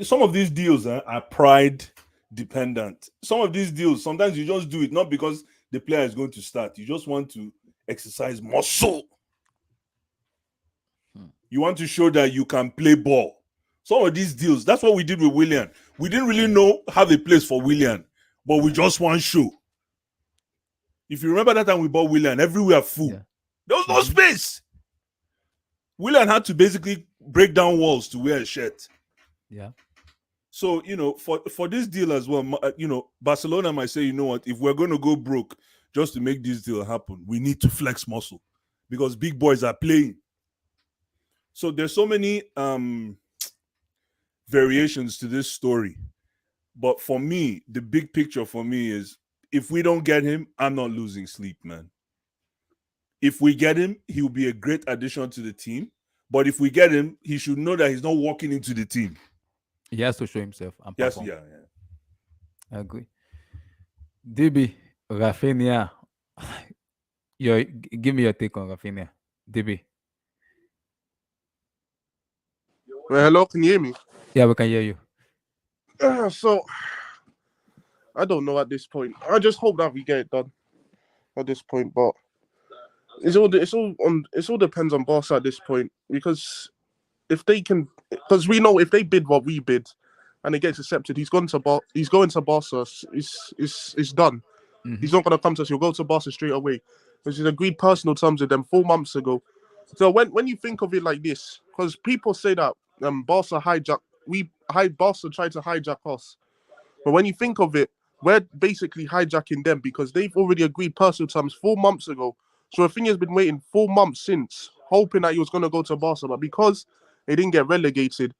Speaker 8: some of these deals are pride dependent. Some of these deals, sometimes you just do it not because the player is going to start. You just want to exercise muscle. You want to show that you can play ball. some of these deals. That's what we did with Willian. We didn't really have a place for Willian, but we just want show. If you remember that time we bought Willian, everywhere full.
Speaker 9: Yeah.
Speaker 8: There was no space. Willian had to basically break down walls to wear a shirt.
Speaker 9: Yeah.
Speaker 8: So, for this deal as well, Barcelona might say, you know what, if we're going to go broke just to make this deal happen, we need to flex muscle because big boys are playing. So there's so many variations to this story. But for me, the big picture for me is if we don't get him, I'm not losing sleep, man. If we get him, he'll be a great addition to the team. But if we get him, he should know that he's not walking into the team.
Speaker 9: He has to show himself and
Speaker 8: Yes,
Speaker 9: perform.
Speaker 8: yeah.
Speaker 9: I agree. DB, Raphinha. Give me your take on Raphinha. DB.
Speaker 10: Well, hello, can you hear me?
Speaker 9: Yeah, we can hear you.
Speaker 10: So, I don't know at this point. I just hope that we get it done at this point, but it all depends on Barca at this point because if they can, because we know if they bid what we bid and it gets accepted, he's going to Barca. It's done. He's not going to come to us. He'll go to Barca straight away because he's agreed personal terms with them 4 months ago. So when you think of it like this, because people say that Barca Barca tried to hijack us, but when you think of it, we're basically hijacking them because they've already agreed personal terms 4 months ago. So Raphinha's been waiting 4 months since, hoping that he was going to go to Barca, but because they didn't get relegated,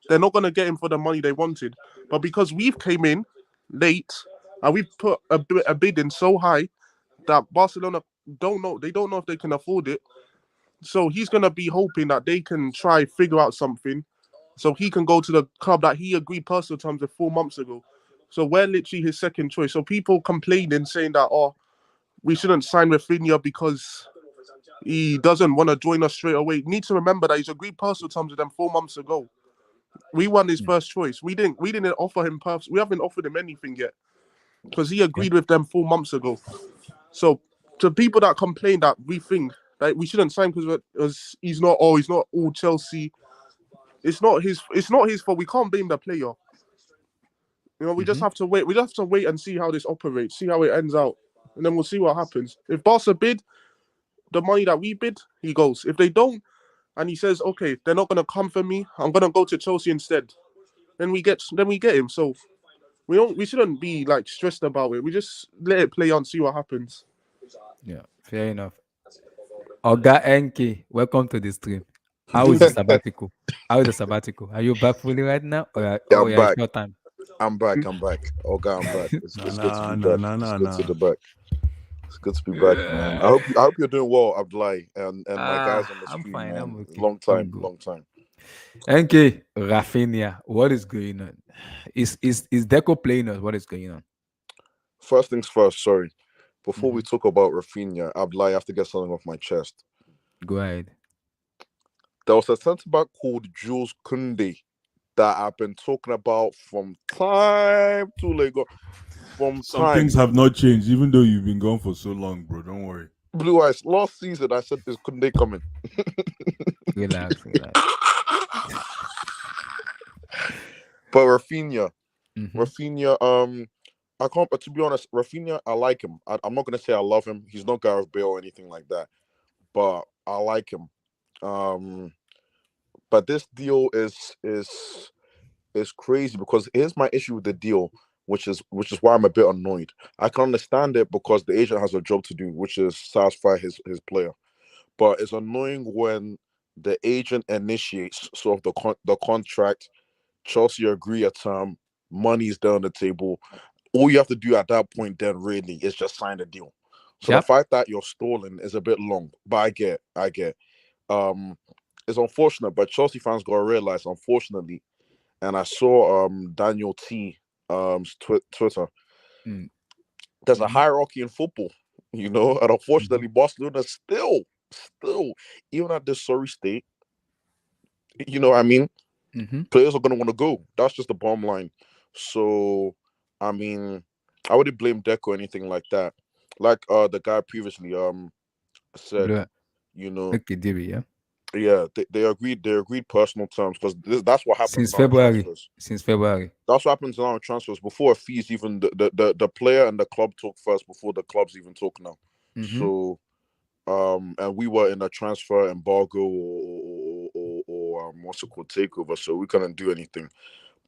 Speaker 10: they're not going to get him for the money they wanted. But because we've came in late and we've put a bid in so high that Barcelona don't know if they can afford it. So he's going to be hoping that they can try figure out something so he can go to the club that he agreed personal terms with 4 months ago. So we're literally his second choice. So people complaining, saying that, we shouldn't sign Raphinha because he doesn't want to join us straight away. You need to remember that he's agreed personal terms with them 4 months ago. We won his first choice. We didn't offer him we haven't offered him anything yet because he agreed with them 4 months ago. So to people that complain that we think that we shouldn't sign because he's not all Chelsea, it's not his fault. We can't blame the player. We just have to wait. We just have to wait and see how this operates, see how it ends out, and then we'll see what happens. If Barca bid the money that we bid, he goes. If they don't, and he says, okay, they're not gonna come for me, I'm gonna go to Chelsea instead. Then we get him. So we shouldn't be like stressed about it. We just let it play on, see what happens.
Speaker 9: Yeah, fair enough. Oga NK, welcome to the stream. How is the sabbatical? Are you back fully right now, or
Speaker 6: I'm
Speaker 9: you're
Speaker 6: back.
Speaker 9: short time?
Speaker 6: I'm back. I'm back. It's good to be back. It's good to be back. It's good to be back, man. I hope you're doing well, Abdullahi, and my guys on the
Speaker 9: I'm
Speaker 6: stream,
Speaker 9: fine.
Speaker 6: man.
Speaker 9: I'm okay.
Speaker 6: Long time.
Speaker 9: NK, Raphinha, what is going on? Is Deco playing us? What is going on?
Speaker 6: First things first, sorry. Before we talk about Raphinha, Abdullahi, I have to get something off my chest.
Speaker 9: Go ahead.
Speaker 6: There was a centre back called Jules Koundé that I've been talking about from time to Lego.
Speaker 8: Some things have not changed, even though you've been gone for so long, bro. Don't worry.
Speaker 6: Blue Eyes, last season I said, is Koundé coming?
Speaker 9: Relax.
Speaker 6: But Raphinha, I can't. But to be honest, Raphinha, I like him. I'm not gonna say I love him. He's not Gareth Bale or anything like that, but I like him. But this deal is crazy because here's my issue with the deal, which is why I'm a bit annoyed. I can understand it because the agent has a job to do, which is satisfy his player. But it's annoying when the agent initiates sort of the contract. Chelsea agree a term, money's there on the table. All you have to do at that point then really is just sign the deal. So the fact that you're stalling is a bit long, but I get. It's unfortunate, but Chelsea fans gotta realize, unfortunately, and I saw Daniel T Twitter. There's a hierarchy in football, and unfortunately Barcelona still even at this sorry state, you know what I mean? Players are gonna want to go. That's just the bottom line. So I mean, I wouldn't blame Deco or anything like that. Like the guy previously said,
Speaker 9: Okay, David, yeah.
Speaker 6: Yeah, they agreed. They agreed personal terms because that's what happens
Speaker 9: Since
Speaker 6: now in
Speaker 9: February.
Speaker 6: transfers.
Speaker 9: Since February.
Speaker 6: That's what happens now in transfers. Before fees, even the player and the club talk first before the clubs even talk now.
Speaker 9: Mhm.
Speaker 6: So, and we were in a transfer embargo or what's it called, takeover, so we couldn't do anything.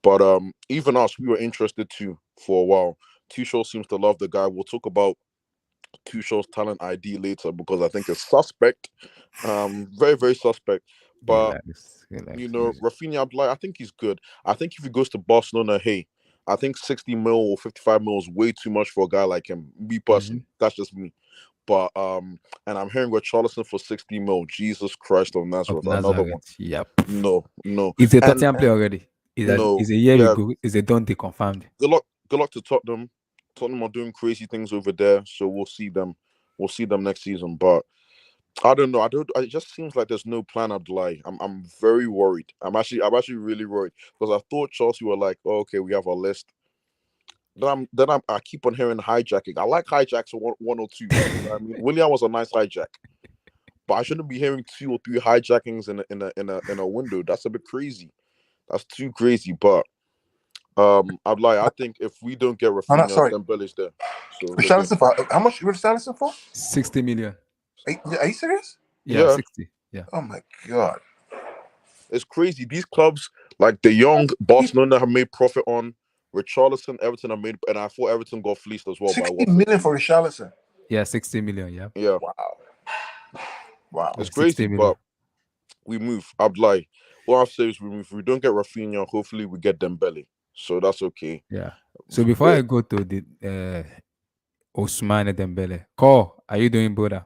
Speaker 6: But even us, we were interested too for a while. Tuchel seems to love the guy. We'll talk about Tuchel's talent ID later because I think it's suspect. Very, very suspect. But
Speaker 9: Relax.
Speaker 6: you know, Raphinha Abdullahi, I think he's good. I think if he goes to Barcelona, hey, I think 60 mil or 55 mil is way too much for a guy like him. Me personally, that's just me. But and I'm hearing Richarlison for 60 mil. Jesus Christ of
Speaker 9: Of
Speaker 6: Nazareth, another one.
Speaker 9: Nazareth. Yep.
Speaker 6: No.
Speaker 9: It's a
Speaker 6: And
Speaker 9: Tottenham player already.
Speaker 6: no,
Speaker 9: It's a year
Speaker 6: yeah,
Speaker 9: ago. It's a done they confirmed.
Speaker 6: good luck to Tottenham. Tottenham are doing crazy things over there, so we'll see them. We'll see them next season. But I don't know. It just seems like there's no plan, Abdullahi. I'm very worried. I'm actually really worried because I thought Chelsea were like, oh, okay, we have a list. I keep on hearing hijacking. I like hijacks for one or two. You know what I mean, William was a nice hijack, but I shouldn't be hearing 2 or 3 hijackings in a window. That's a bit crazy. That's too crazy. But Abdullahi, I think if we don't get Raphinha, Dembele's there. So
Speaker 11: Richarlison for how much? Richarlison for
Speaker 9: 60 million.
Speaker 11: Are you serious?
Speaker 9: Yeah, 60. Yeah.
Speaker 11: Oh my god.
Speaker 6: It's crazy. These clubs, like the young Barcelona, have made profit on. Richarlison, Everton have made, and I thought Everton got fleeced as well by
Speaker 11: 60 million for Richarlison.
Speaker 9: Yeah, 60 million. Yeah.
Speaker 6: Yeah.
Speaker 11: Wow.
Speaker 6: It's
Speaker 9: Yeah,
Speaker 6: crazy,
Speaker 9: 60 million.
Speaker 6: but we move. Abdullahi. What I've said is we move. If we don't get Raphinha, hopefully we get Dembele. So that's okay.
Speaker 9: Yeah. So before I go to the Ousmane Dembele, Cole, are you doing, brother?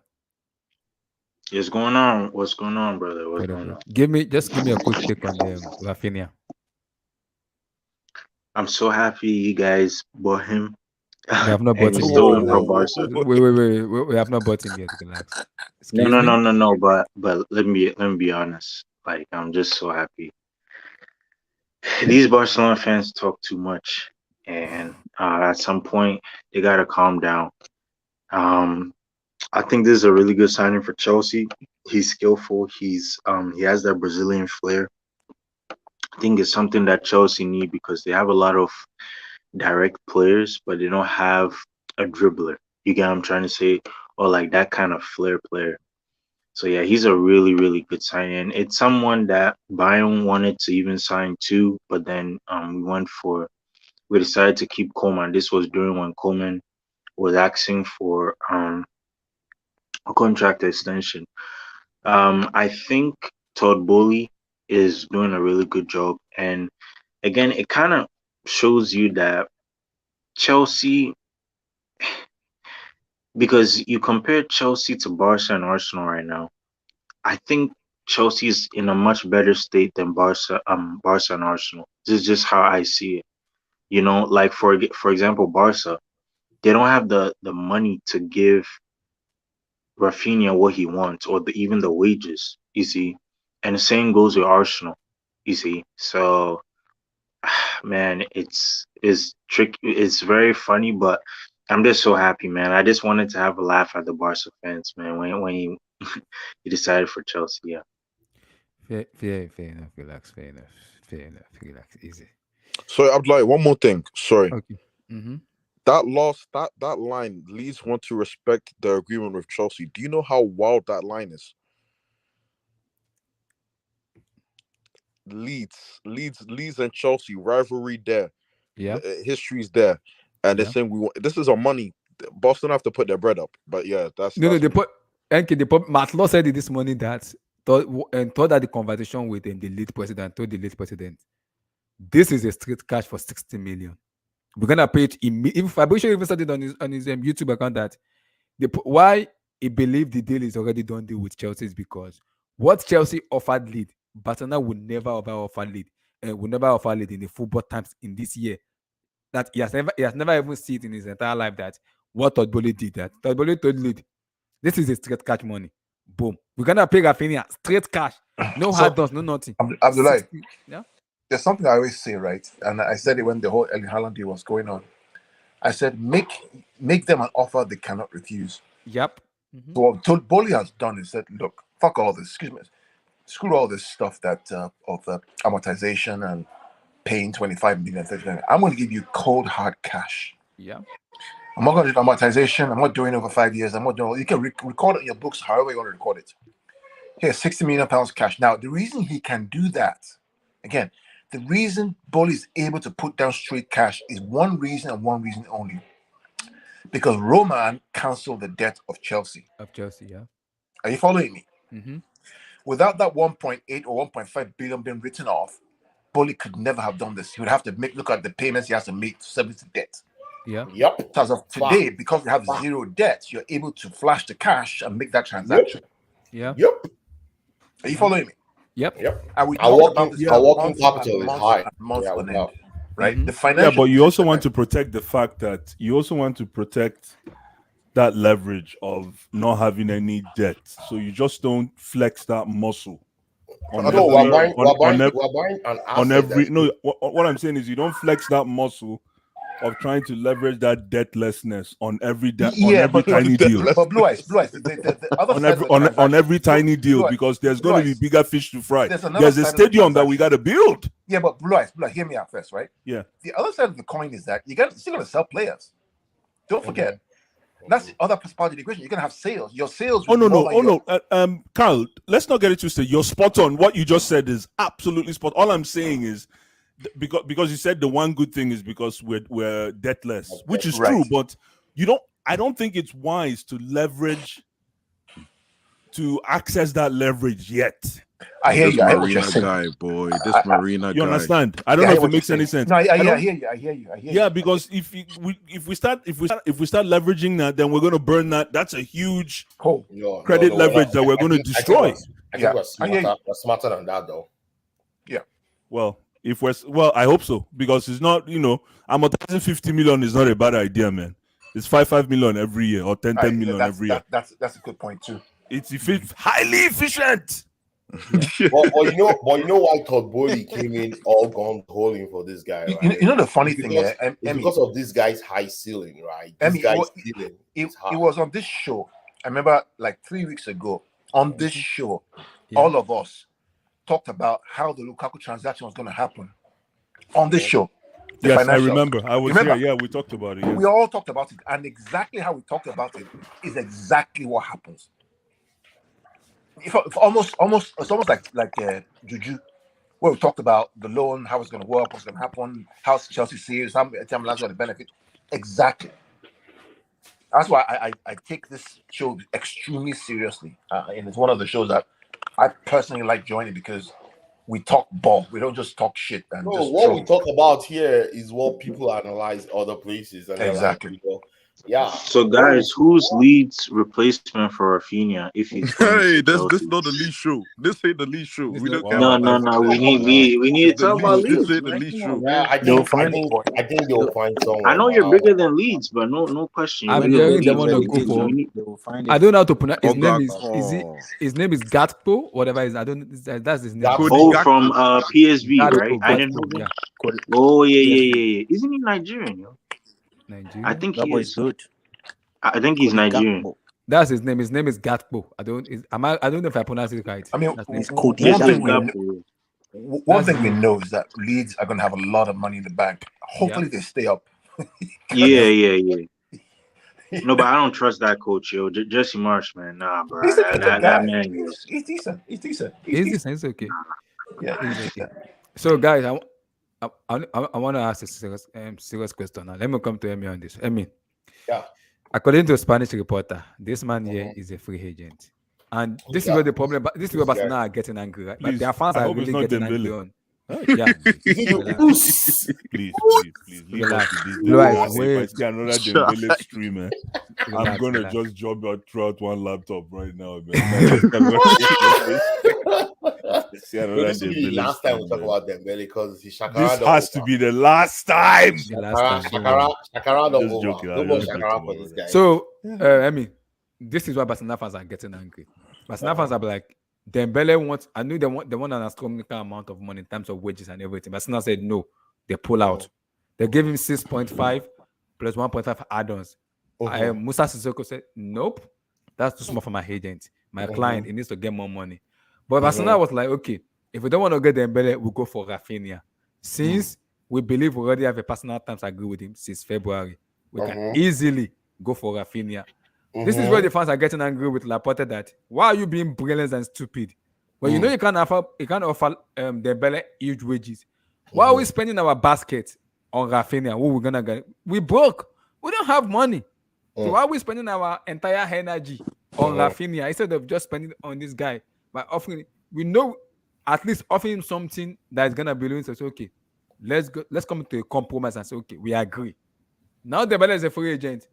Speaker 4: What's going on? What's going on, brother? What's going on?
Speaker 9: Give me a quick take on Raphinha.
Speaker 4: I'm so happy you guys bought him.
Speaker 9: We have not bought
Speaker 4: and
Speaker 9: him
Speaker 4: he's
Speaker 9: yet.
Speaker 4: still in for Barca.
Speaker 9: Wait. We have not bought him yet. Relax.
Speaker 4: No. But let me be honest. Like, I'm just so happy. These Barcelona fans talk too much, and at some point they gotta calm down. I think this is a really good signing for Chelsea. He's skillful. He has that Brazilian flair. I think it's something that Chelsea need because they have a lot of direct players, but they don't have a dribbler. You get what I'm trying to say? Or like that kind of flair player. So yeah, he's a really, really good signing. It's someone that Bayern wanted to even sign too, but then we decided to keep Coleman. This was during when Coleman was asking for a contract extension. I think Todd Bowley is doing a really good job, and again, it kind of shows you that Chelsea, because you compare Chelsea to Barca and Arsenal right now, I think Chelsea is in a much better state than Barca and Arsenal. This is just how I see it. You know, like for example, Barca, they don't have the money to give Raphinha what he wants or even the wages, you see. And the same goes with Arsenal, you see. So man, it's tricky. It's very funny, but I'm just so happy, man. I just wanted to have a laugh at the Barca fans, man, when he he decided for Chelsea. Yeah.
Speaker 9: Fair enough. Relax. Fair enough. Relax. Easy.
Speaker 6: Sorry, Abdullahi, one more thing. Sorry.
Speaker 9: Okay. Mm-hmm.
Speaker 6: That line, Leeds want to respect the agreement with Chelsea. Do you know how wild that line is? Leeds and Chelsea rivalry there.
Speaker 9: Yeah.
Speaker 6: History's there. And they're saying this is our money. Boston have to put their bread up. But yeah, that's
Speaker 9: they put Matt Law said it this morning that thought that the conversation with the lead president told the lead president, this is a straight cash for 60 million. We're gonna pay it immediately. Fabrizio even said it on his YouTube account that why he believed the deal is already done deal with Chelsea is because what Chelsea offered lead, Barcelona would never offer lead, and would never offer lead in the football times in this year. That he has never even seen it in his entire life that what Todd Bowley did. That Todd Bowley told lead, this is a straight cash money. Boom. We're gonna pay Raphinha straight cash. No hard dons, no nothing.
Speaker 11: Abdullahi,
Speaker 9: yeah.
Speaker 11: There's something I always say, right? And I said it when the whole Erling Haaland deal was going on. I said, make them an offer they cannot refuse.
Speaker 9: Yep.
Speaker 11: So what Todd Bowley has done is said, look, fuck all this. Excuse me. screw all this stuff that of amortization and paying 25 million, 30 million. I'm going to give you cold hard cash.
Speaker 9: Yeah.
Speaker 11: I'm not going to do amortization. I'm not doing over 5 years. I'm not doing. You can record it in your books however you want to record it. Here's 60 million pounds cash. Now, the reason he can do that, again, the reason Boli is able to put down straight cash is one reason and one reason only. Because Roman cancelled the debt of Chelsea.
Speaker 9: Yeah.
Speaker 11: Are you following me?
Speaker 9: Mm-hmm.
Speaker 11: Without that 1.8 or 1.5 billion being written off, Boli could never have done this. He would have to look at the payments he has to make to service the debt.
Speaker 9: Yeah.
Speaker 5: Yep.
Speaker 11: As of today, because we have zero debt, you're able to flash the cash and make that transaction.
Speaker 9: Yeah.
Speaker 5: Yep.
Speaker 11: Are you following me?
Speaker 9: Yep.
Speaker 11: And we
Speaker 5: Our
Speaker 11: talked about this
Speaker 5: our working
Speaker 11: months
Speaker 5: capital
Speaker 11: and
Speaker 5: is high.
Speaker 11: months
Speaker 5: Yeah,
Speaker 11: on
Speaker 5: without.
Speaker 11: end, right?
Speaker 9: Mhm.
Speaker 11: The financial.
Speaker 8: Yeah, but you also
Speaker 11: position
Speaker 8: want to protect the fact that you also want to protect that leverage of not having any debt. So you just don't flex that muscle on
Speaker 5: No, we're buying an
Speaker 8: on
Speaker 5: asset.
Speaker 8: every
Speaker 5: that's-
Speaker 8: no. What I'm saying is you don't flex that muscle of trying to leverage that debtlessness on every tiny deal.
Speaker 11: But Blue Eyes, the other
Speaker 8: on
Speaker 11: side
Speaker 8: every
Speaker 11: of the
Speaker 8: on
Speaker 11: transaction,
Speaker 8: every tiny deal,
Speaker 11: Blue Eyes,
Speaker 8: because there's
Speaker 11: Blue
Speaker 8: going to be
Speaker 11: Eyes,
Speaker 8: bigger fish to fry.
Speaker 11: there's another
Speaker 8: There's a
Speaker 11: side of the
Speaker 8: stadium that we got to build.
Speaker 11: Yeah, but Blue Eyes, hear me out first, right?
Speaker 8: Yeah.
Speaker 11: The other side of the coin is that you're still going to sell players. Don't forget. That's the other part of the equation. You're going to have sales. Your sales.
Speaker 8: Carl, let's not get it twisted. You're spot on. What you just said is absolutely spot. All I'm saying is because you said the one good thing is because we're debtless, which is true. But I don't think it's wise to leverage to access that leverage yet.
Speaker 11: I hear you. I hear what
Speaker 10: Marina
Speaker 11: you're saying.
Speaker 10: guy, boy. This Marina guy.
Speaker 8: You understand? I don't know if it makes any sense.
Speaker 11: No, I hear you.
Speaker 8: Yeah, because if we start leveraging that, then we're going to burn that. That's a huge credit leverage that we're going to destroy.
Speaker 5: I think we're smarter than that, though.
Speaker 11: Yeah.
Speaker 8: Well, I hope so, because it's not, amortizing 50 million is not a bad idea, man. It's 5 million every year or 10 million every year.
Speaker 11: That's a good point too.
Speaker 8: It's highly efficient.
Speaker 5: Yeah. but you know why Todd Bowley came in all guns holding for this guy, right?
Speaker 11: You know the funny thing,
Speaker 5: it's because of this guy's high ceiling, right? This guy's ceiling.
Speaker 11: It was on this show. I remember like 3 weeks ago on this show, all of us talked about how the Lukaku transaction was going to happen on this show.
Speaker 8: Yes, I remember. I was here. Yeah, we talked about it. Yes.
Speaker 11: We all talked about it, and exactly how we talked about it is exactly what happens. It's almost like Juju, where we talked about the loan, how it's going to work, what's going to happen, how Chelsea sees, how many times going to benefit. Exactly. That's why I take this show extremely seriously, and it's one of the shows that I personally like joining because we talk ball. We don't just talk shit. And
Speaker 5: what we talk about here is what people analyze other places. And
Speaker 11: exactly.
Speaker 5: Yeah.
Speaker 4: So, guys, who's Leeds' replacement for Raphinha? If he's
Speaker 10: this not the Leeds show. This ain't the Leeds show. We don't care.
Speaker 4: No. We need to talk about Leeds.
Speaker 10: This ain't the Leeds show.
Speaker 5: Yeah, I think they'll find someone.
Speaker 4: I know you're bigger than Leeds, but no question.
Speaker 9: I'm hearing them on the go for. I don't know how to pronounce his name. His name is Gatpo, whatever is. I don't. That's his name.
Speaker 4: From PSV, right? I didn't know.
Speaker 9: Yeah.
Speaker 4: Oh yeah. Isn't he Nigerian?
Speaker 9: Nigerian?
Speaker 4: I think he is good. I think he's Nigerian.
Speaker 9: That's his name. His name is Gatpo. I don't know if I pronounce it right.
Speaker 11: I mean, one thing we know is that Leeds are going to have a lot of money in the bank. Hopefully, they stay up.
Speaker 4: Yeah. No, but I don't trust that coach, yo. Jesse Marsh, man. Nah, bro. That man is.
Speaker 11: He's decent. He's decent.
Speaker 9: It's okay.
Speaker 11: Yeah.
Speaker 9: He's okay. So, guys, I want to ask a serious question now. Let me come to Emi on this. Emi.
Speaker 5: Yeah.
Speaker 9: According to a Spanish reporter, this man here is a free agent. And this is where the problem, but this is where Barcelona are getting angry, right? But their fans are really getting angry on. Yeah.
Speaker 8: Please.
Speaker 9: Relax.
Speaker 8: If I see another Dembele stream, I'm gonna just jump out throughout one laptop right now, man.
Speaker 5: This will be the last time we talk about Dembele because
Speaker 8: this has to be the last time.
Speaker 5: Shakara don't go over. No more Shakara for this guy.
Speaker 9: So, I mean, this is why Barcelona fans are getting angry. Barcelona fans are like, Dembele wants. I knew they want an astronomical amount of money in terms of wages and everything. Barcelona said no. They pull out. They gave him 6.5 plus 1.5 add-ons. Musa Sissoko said, nope, that's too small for my agent. My client, he needs to get more money. But Barcelona was like, okay, if we don't want to get Dembele, we'll go for Raphinha. Since we believe we already have a personal terms agree with him since February, we can easily go for Raphinha. This is where the fans are getting angry with Laporte that why are you being brilliant and stupid? Well, you know you can't offer Dembele huge wages. Why are we spending our basket on Raphinha? Who we're gonna get? We broke. We don't have money. So why are we spending our entire energy on Raphinha instead of just spending on this guy by offering? We know at least offering him something that is gonna be willing to say, okay, let's go, let's come to a compromise and say, okay, we agree. Now Dembele is a free agent.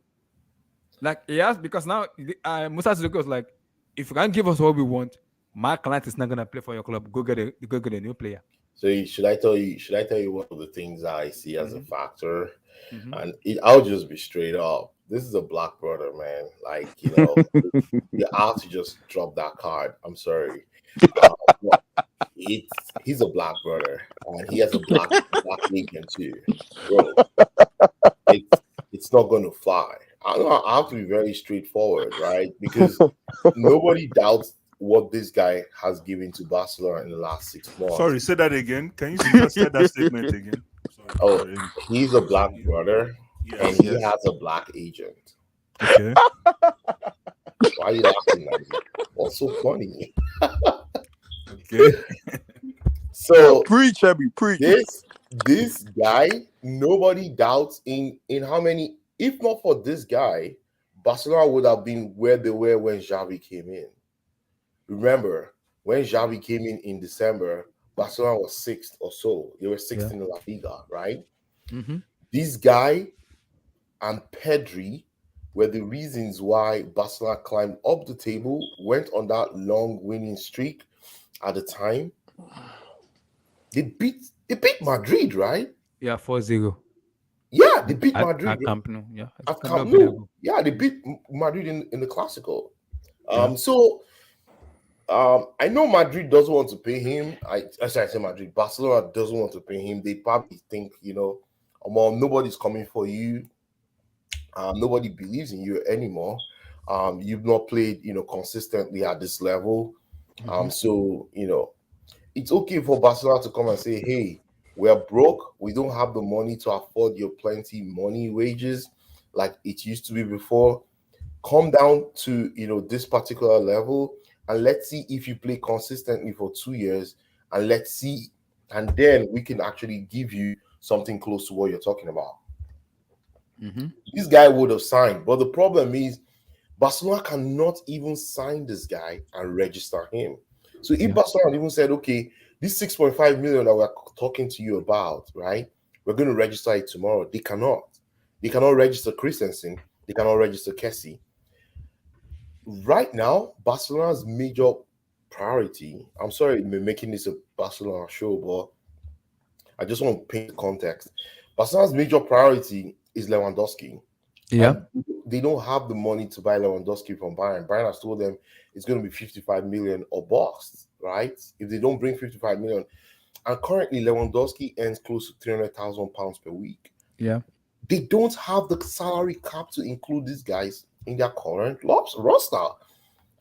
Speaker 9: Like he has because now Musa Sissoko was like, if you can't give us what we want, my client is not gonna play for your club. Go get a new player.
Speaker 5: So should I tell you one of the things I see as a factor? And I'll just be straight up. This is a black brother, man. Like, you have to just drop that card. I'm sorry. He's a black brother, and he has a black agent too, bro. It's not going to fly. I have to be very straightforward, right? Because nobody doubts what this guy has given to Barcelona in the last 6 months.
Speaker 8: Sorry, say that again. Can you say that statement again?
Speaker 5: Sorry. He's a black brother, and he has a black agent.
Speaker 8: Okay.
Speaker 5: Why are you laughing at me? What's so funny?
Speaker 8: Okay.
Speaker 5: So
Speaker 6: preach, Abby, preach.
Speaker 5: This guy, nobody doubts in how many. If not for this guy, Barcelona would have been where they were when Xavi came in. Remember, when Xavi came in December, Barcelona was 6th or so. They were 6th in the La Liga, right? This guy and Pedri were the reasons why Barcelona climbed up the table, went on that long winning streak at the time. They beat Madrid, right?
Speaker 9: Yeah, 4-0.
Speaker 5: Yeah, they beat Madrid.
Speaker 9: At Camp Nou. Yeah,
Speaker 5: at Camp Nou. Yeah, they beat Madrid in the Clasico. I know Madrid doesn't want to pay him. I say Madrid. Barcelona doesn't want to pay him. They probably think, nobody's coming for you. Nobody believes in you anymore. You've not played, consistently at this level. So, it's okay for Barcelona to come and say, hey, we're broke. We don't have the money to afford your plenty money wages like it used to be before. Come down to, this particular level, and let's see if you play consistently for 2 years, and let's see, and then we can actually give you something close to what you're talking about. This guy would have signed, but the problem is Barcelona cannot even sign this guy and register him. So if Barcelona even said, okay, this 6.5 million that we're talking to you about, right? We're going to register it tomorrow. They cannot. They cannot register Christensen. They cannot register Kessie. Right now, Barcelona's major priority, I'm sorry I'm making this a Barcelona show, but I just want to paint the context. Barcelona's major priority is Lewandowski.
Speaker 9: Yeah.
Speaker 5: And they don't have the money to buy Lewandowski from Bayern. Bayern has told them it's going to be 55 million or bust, right? If they don't bring 55 million. And currently, Lewandowski earns close to 300,000 pounds per week.
Speaker 9: Yeah.
Speaker 5: They don't have the salary cap to include these guys in their current roster.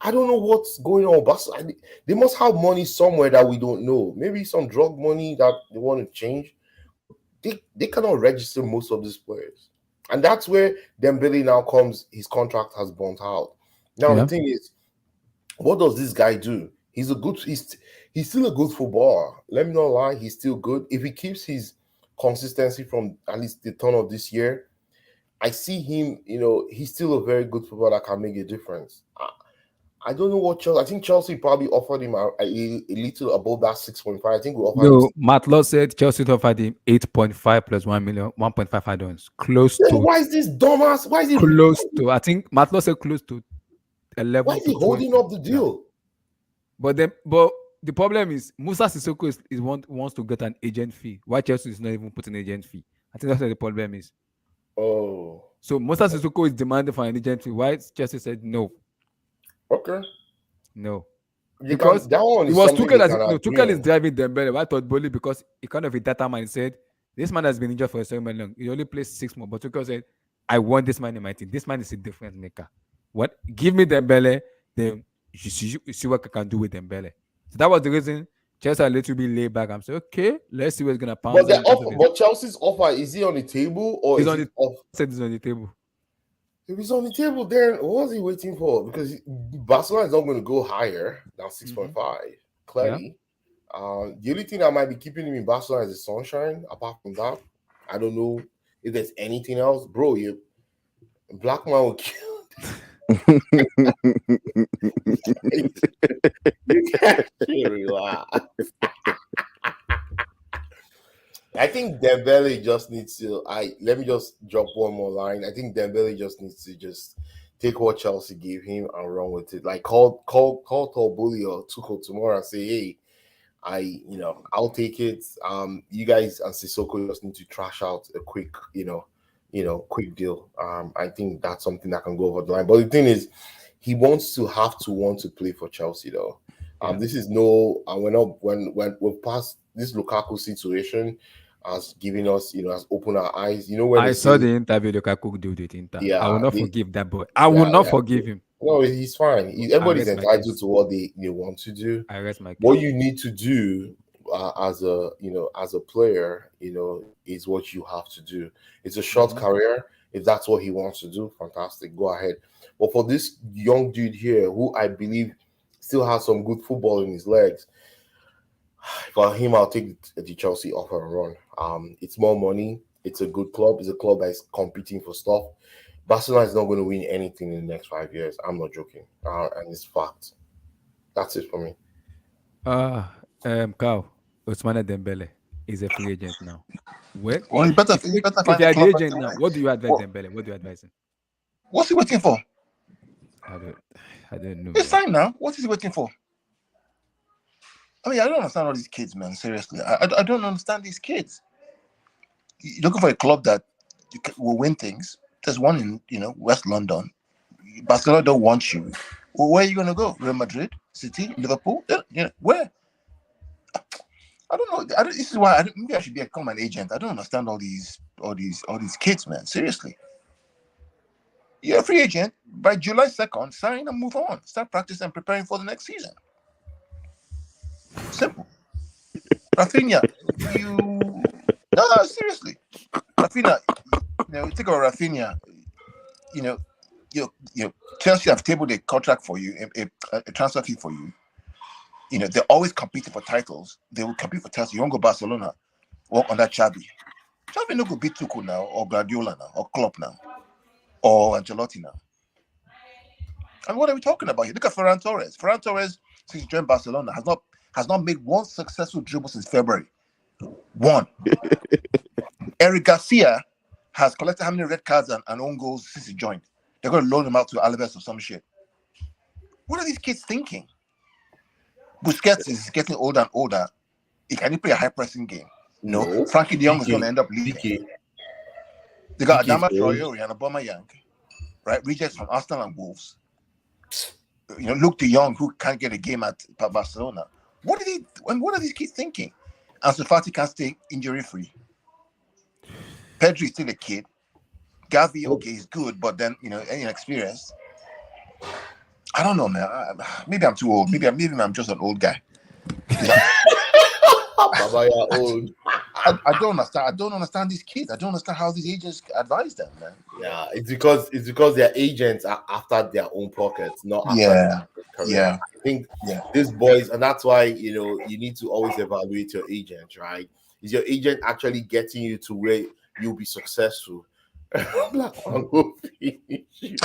Speaker 5: I don't know what's going on. But they must have money somewhere that we don't know. Maybe some drug money that they want to change. They cannot register most of these players. And that's where Dembele now comes. His contract has burnt out. Now, the thing is, what does this guy do? He's still a good footballer. Let me not lie, he's still good. If he keeps his consistency from at least the turn of this year, I see him, he's still a very good footballer that can make a difference. I don't know what Chelsea. I think Chelsea probably offered him a little above that 6.5. I think we offered him.
Speaker 9: Matt Law said Chelsea offered him 8.5 plus 1 million, 1.5 add-ons. Close to.
Speaker 5: Why is this dumbass? Why is he
Speaker 9: close to? I think Matt Law said close to 11.
Speaker 5: Why is he holding up the deal?
Speaker 9: Yeah. But the problem is Musa Sissoko wants to get an agent fee. Why Chelsea is not even putting an agent fee? I think that's what the problem is.
Speaker 5: Oh.
Speaker 9: So Musa Sissoko is demanding for an agent fee. Why Chelsea said no?
Speaker 5: Okay.
Speaker 9: No. Because that one is it was Tuchel is driving Dembele. Why thought Boli? Because he kind of a data man said, this man has been injured for so long. He only plays 6 more. But Tuchel said, I want this man in my team. This man is a difference maker. What? Give me Dembele, then you see what I can do with Dembele. So that was the reason Chelsea are a little bit laid back. I'm saying, okay, let's see what's gonna pounce
Speaker 5: But
Speaker 9: them.
Speaker 5: but Chelsea's offer, is he on the table or
Speaker 9: He's
Speaker 5: is
Speaker 9: on
Speaker 5: it
Speaker 9: the
Speaker 5: off?
Speaker 9: said it's on the table.
Speaker 5: If he's on the table, then what was he waiting for? Because Barcelona is not going to go higher than 6.5. Clearly. The only thing that might be keeping him in Barcelona is the sunshine. Apart from that, I don't know if there's anything else. Bro, you black man will kill. You can't relax. I think Dembele just needs to. Let me just drop one more line. I think Dembele just needs to just take what Chelsea gave him and run with it. Like call Bully or Tuchel tomorrow and say, hey, I'll take it. You guys and Sissoko just need to trash out a quick, quick deal. I think that's something that can go over the line. But the thing is, he wants to want to play for Chelsea though. This is when we're past this Lukaku situation has given us, has opened our eyes. When
Speaker 9: I saw the interview Lukaku did with Inter.
Speaker 5: Yeah,
Speaker 9: I will not forgive that boy. I will not forgive him.
Speaker 5: No, he's fine. Everybody's entitled to what they want to do.
Speaker 9: I rest my case.
Speaker 5: What you need to do as a player, is what you have to do. It's a short career. If that's what he wants to do, fantastic. Go ahead. But for this young dude here, who I believe still has some good football in his legs, for him, I'll take the Chelsea offer and run. It's more money. It's a good club. It's a club that is competing for stuff. Barcelona is not going to win anything in the next 5 years. I'm not joking. And it's fact. That's it for me.
Speaker 1: Carl, Ousmane Dembele is a free agent now.
Speaker 11: Well, you better
Speaker 1: if
Speaker 11: find
Speaker 1: you are
Speaker 11: a
Speaker 1: the
Speaker 11: club
Speaker 1: agent
Speaker 11: right
Speaker 1: now,
Speaker 11: away.
Speaker 1: what do you advise Dembele? What do you advise him?
Speaker 11: What's he waiting for?
Speaker 1: I don't know.
Speaker 11: It's time now. What is he waiting for? I mean, I don't understand all these kids, man. Seriously, I don't understand these kids. You're looking for a club that will win things. There's one in West London. Barcelona don't want you. Well, where are you going to go? Real Madrid, City, Liverpool? Where? I don't know. This is why maybe I should become an agent. I don't understand all these kids, man. Seriously. You're a free agent. By July 2nd, sign and move on. Start practicing and preparing for the next season. Simple. Raphinha, no, seriously. Raphinha, think about Raphinha. Chelsea have tabled a contract for you, a transfer fee for you. They're always competing for titles. They will compete for titles. You won't go Barcelona, work on that Xavi. Xavi no go beat Tuchel now, or Guardiola now, or Klopp now, or Ancelotti now. And what are we talking about here? Look at Ferran Torres. Ferran Torres, since he joined Barcelona, has not made one successful dribble since February. One. Eric Garcia has collected how many red cards and own goals since he joined? They're going to loan him out to Alaves or some shit. What are these kids thinking? Busquets is getting older and older. Can he play a high-pressing game? No. Frankie de Jong is going to end up leaving. They got Adama Traore and Aubameyang, right? Rejects from Arsenal and Wolves. Luke de Jong, who can't get a game at Barcelona. What are these kids thinking? Ansu Fati can't stay injury-free. Pedri is still a kid. Gavi, okay, is good, but then inexperienced. I don't know, man. Maybe I'm too old. Maybe I'm just an old guy.
Speaker 5: Baba, you're old.
Speaker 11: I don't understand. I don't understand these kids. I don't understand how these agents advise them, man.
Speaker 5: Yeah, it's because their agents are after their own pockets, not after their career.
Speaker 11: Yeah.
Speaker 5: I think these boys, and that's why you need to always evaluate your agent, right? Is your agent actually getting you to where you'll be successful? Black man will finish you.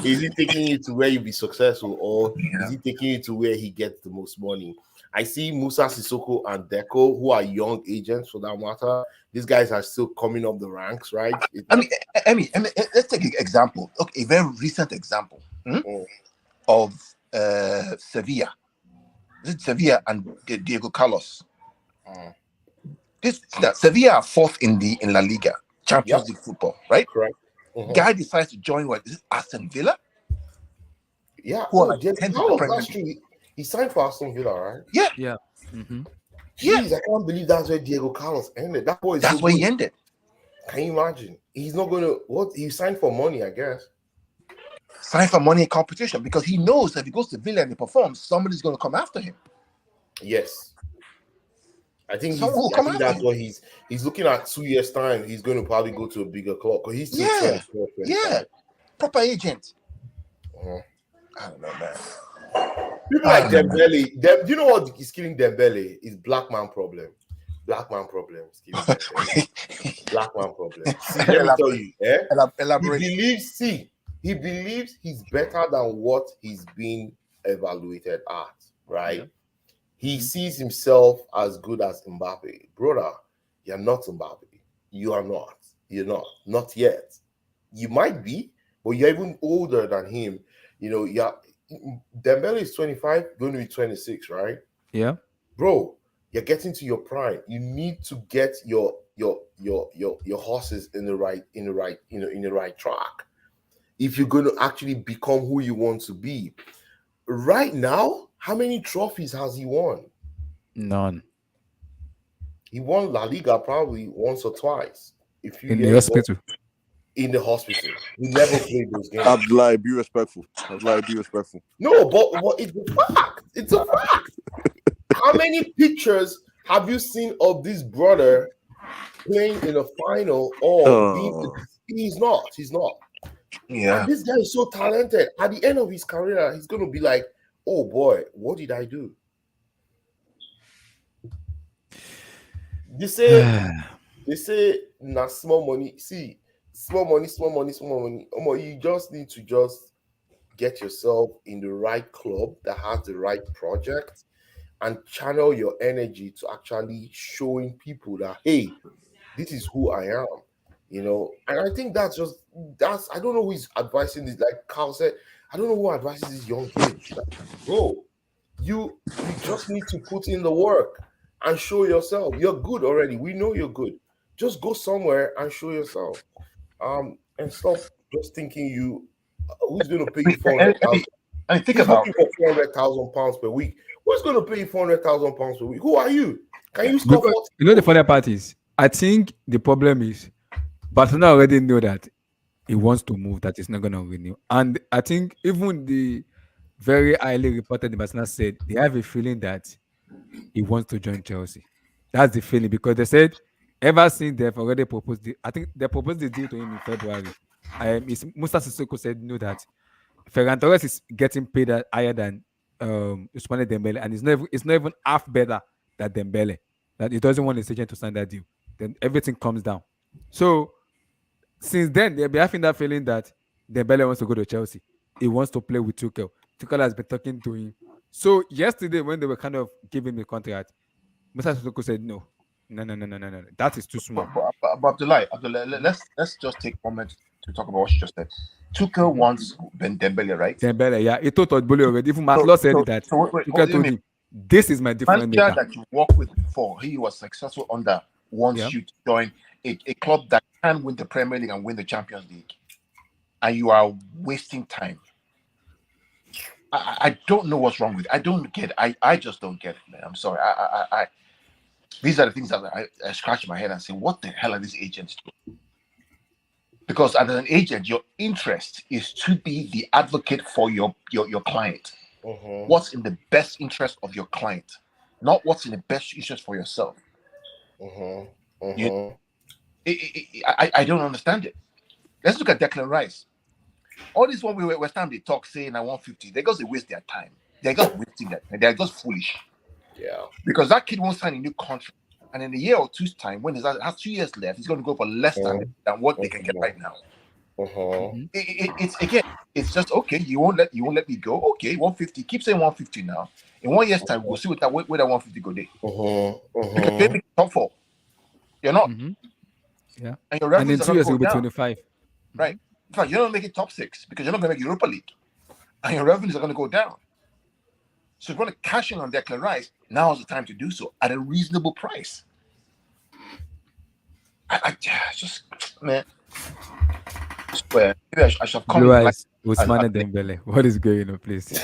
Speaker 5: Is he taking you to where you'll be successful, or is he taking you to where he gets the most money? I see Musa Sissoko and Deco, who are young agents for that matter. These guys are still coming up the ranks, right?
Speaker 11: I mean, let's take an example. Okay, a very recent example of Sevilla. This is Sevilla and Diego Carlos. Sevilla are fourth in La Liga, Champions League football, right?
Speaker 5: Correct.
Speaker 11: Guy decides to join is it Aston Villa?
Speaker 5: Yeah.
Speaker 11: Diego
Speaker 5: Carlos, that's true. He signed for Aston Villa, right?
Speaker 11: Yeah.
Speaker 1: Yeah. Mm-hmm.
Speaker 5: Jeez, I can't believe that's where Diego Carlos ended. That boy is
Speaker 11: that's where he ended.
Speaker 5: Can you imagine? He's not going to he signed for money, I guess.
Speaker 11: sign for money in competition because he knows that if he goes to Villa and he performs, somebody's going to come after him.
Speaker 5: Yes. I think
Speaker 11: Someone will come after
Speaker 5: that's
Speaker 11: him.
Speaker 5: what he's looking at. 2 years time, he's going to probably go to a bigger club because he's still 24, 25.
Speaker 11: Proper agent.
Speaker 5: Uh-huh.
Speaker 11: I don't know, man.
Speaker 5: People like Dembele, you know what is killing Dembele? Is black man problem. Black man problem is killing Dembele. Black man problem. See, let me tell you,
Speaker 11: Elaborate.
Speaker 5: He believes he's better than what he's being evaluated at, right? Yeah. He sees himself as good as Mbappe. Brother, you're not Mbappe. You are not. You're not. Not yet. You might be, but you're even older than him. You know, Dembele is 25, going to be 26, right?
Speaker 9: Yeah.
Speaker 5: Bro, you're getting to your prime. You need to get your horses in the right track. If you're going to actually become who you want to be. Right now, how many trophies has he won?
Speaker 9: None.
Speaker 5: He won La Liga probably once or twice.
Speaker 9: In the hospital.
Speaker 5: In the hospital. He never played those games.
Speaker 10: Abdullahi, be respectful.
Speaker 5: No, but it's a fact. It's a fact. How many pictures have you seen of this brother playing in a final he's not. Yeah. And this guy is so talented. At the end of his career, he's going to be like, oh boy, what did I do? They say, nah, small money. See, small money. You just need to get yourself in the right club that has the right project and channel your energy to actually showing people that, hey, this is who I am. You know, and I think that's I don't know who is advising this. Like Carl said, I don't know who advises these young kids. Like, bro, you just need to put in the work and show yourself. You're good already. We know you're good. Just go somewhere and show yourself. And stop just thinking who's going to pay you 400,000.
Speaker 11: I think about
Speaker 5: £400,000 per week. Who's going to pay you £400,000 per week? Who are you? Can you stop?
Speaker 9: You know the funny part is, I think the problem is Barcelona already know that he wants to move, that he's not going to renew. And I think even the very highly reported in Barcelona said they have a feeling that he wants to join Chelsea. That's the feeling, because they said ever since they've already proposed I think they proposed the deal to him in February. Musa Sissoko said no, that Ferran Torres is getting paid higher than Ousmane Dembele, and it's not even half better than Dembele. That he doesn't want his agent to sign that deal. Then everything comes down. So since then, they'll be having that feeling that Dembele wants to go to Chelsea. He wants to play with Tuchel. Tuchel has been talking to him. So yesterday, when they were kind of giving the contract, Musa Sissoko said no. That is too small.
Speaker 11: But Abdullahi, let's just take a moment to talk about what you just said. Tuchel wants Dembele, right?
Speaker 9: Dembele, yeah. He told Bole already. Even Matlo said that. Tuchel told him, this is my different
Speaker 11: manager that you worked with before. He was successful under. Wants you to join a club that can win the Premier League and win the Champions League, and you are wasting time. I don't know what's wrong with it. I don't get it. I just don't get it, man. I'm sorry. These are the things that I scratch my head and say, what the hell are these agents doing? Because as an agent, your interest is to be the advocate for your client.
Speaker 5: Mm-hmm.
Speaker 11: What's in the best interest of your client, not what's in the best interest for yourself.
Speaker 5: Mm-hmm. Mm-hmm.
Speaker 11: I don't understand it. Let's look at Declan Rice. All this one we West Ham, they talk saying I want 50. They just waste their time. They're just wasting that. They're just foolish.
Speaker 5: Yeah.
Speaker 11: Because that kid won't sign a new contract, and in a year or two's time, when he has 2 years left, he's going to go for less than what they can get right now.
Speaker 5: Mm-hmm.
Speaker 11: It's just okay. You won't let me go. Okay, 150. Keep saying 150 now. In 1 year's time, we'll see where that 150 go there. Because they make top 4. You're not.
Speaker 9: Mm-hmm. Yeah.
Speaker 11: And your revenues
Speaker 9: in 2 years,
Speaker 11: will
Speaker 9: will be 25.
Speaker 11: Right. In fact, you're not making top 6 because you're not going to make Europa League. And your revenues are going to go down. So if you want to cash in on Declan Rice, now is the time to do so at a reasonable price. I just, man. I swear. Maybe I should come
Speaker 9: in. Ousmane Dembele. What is going on, please?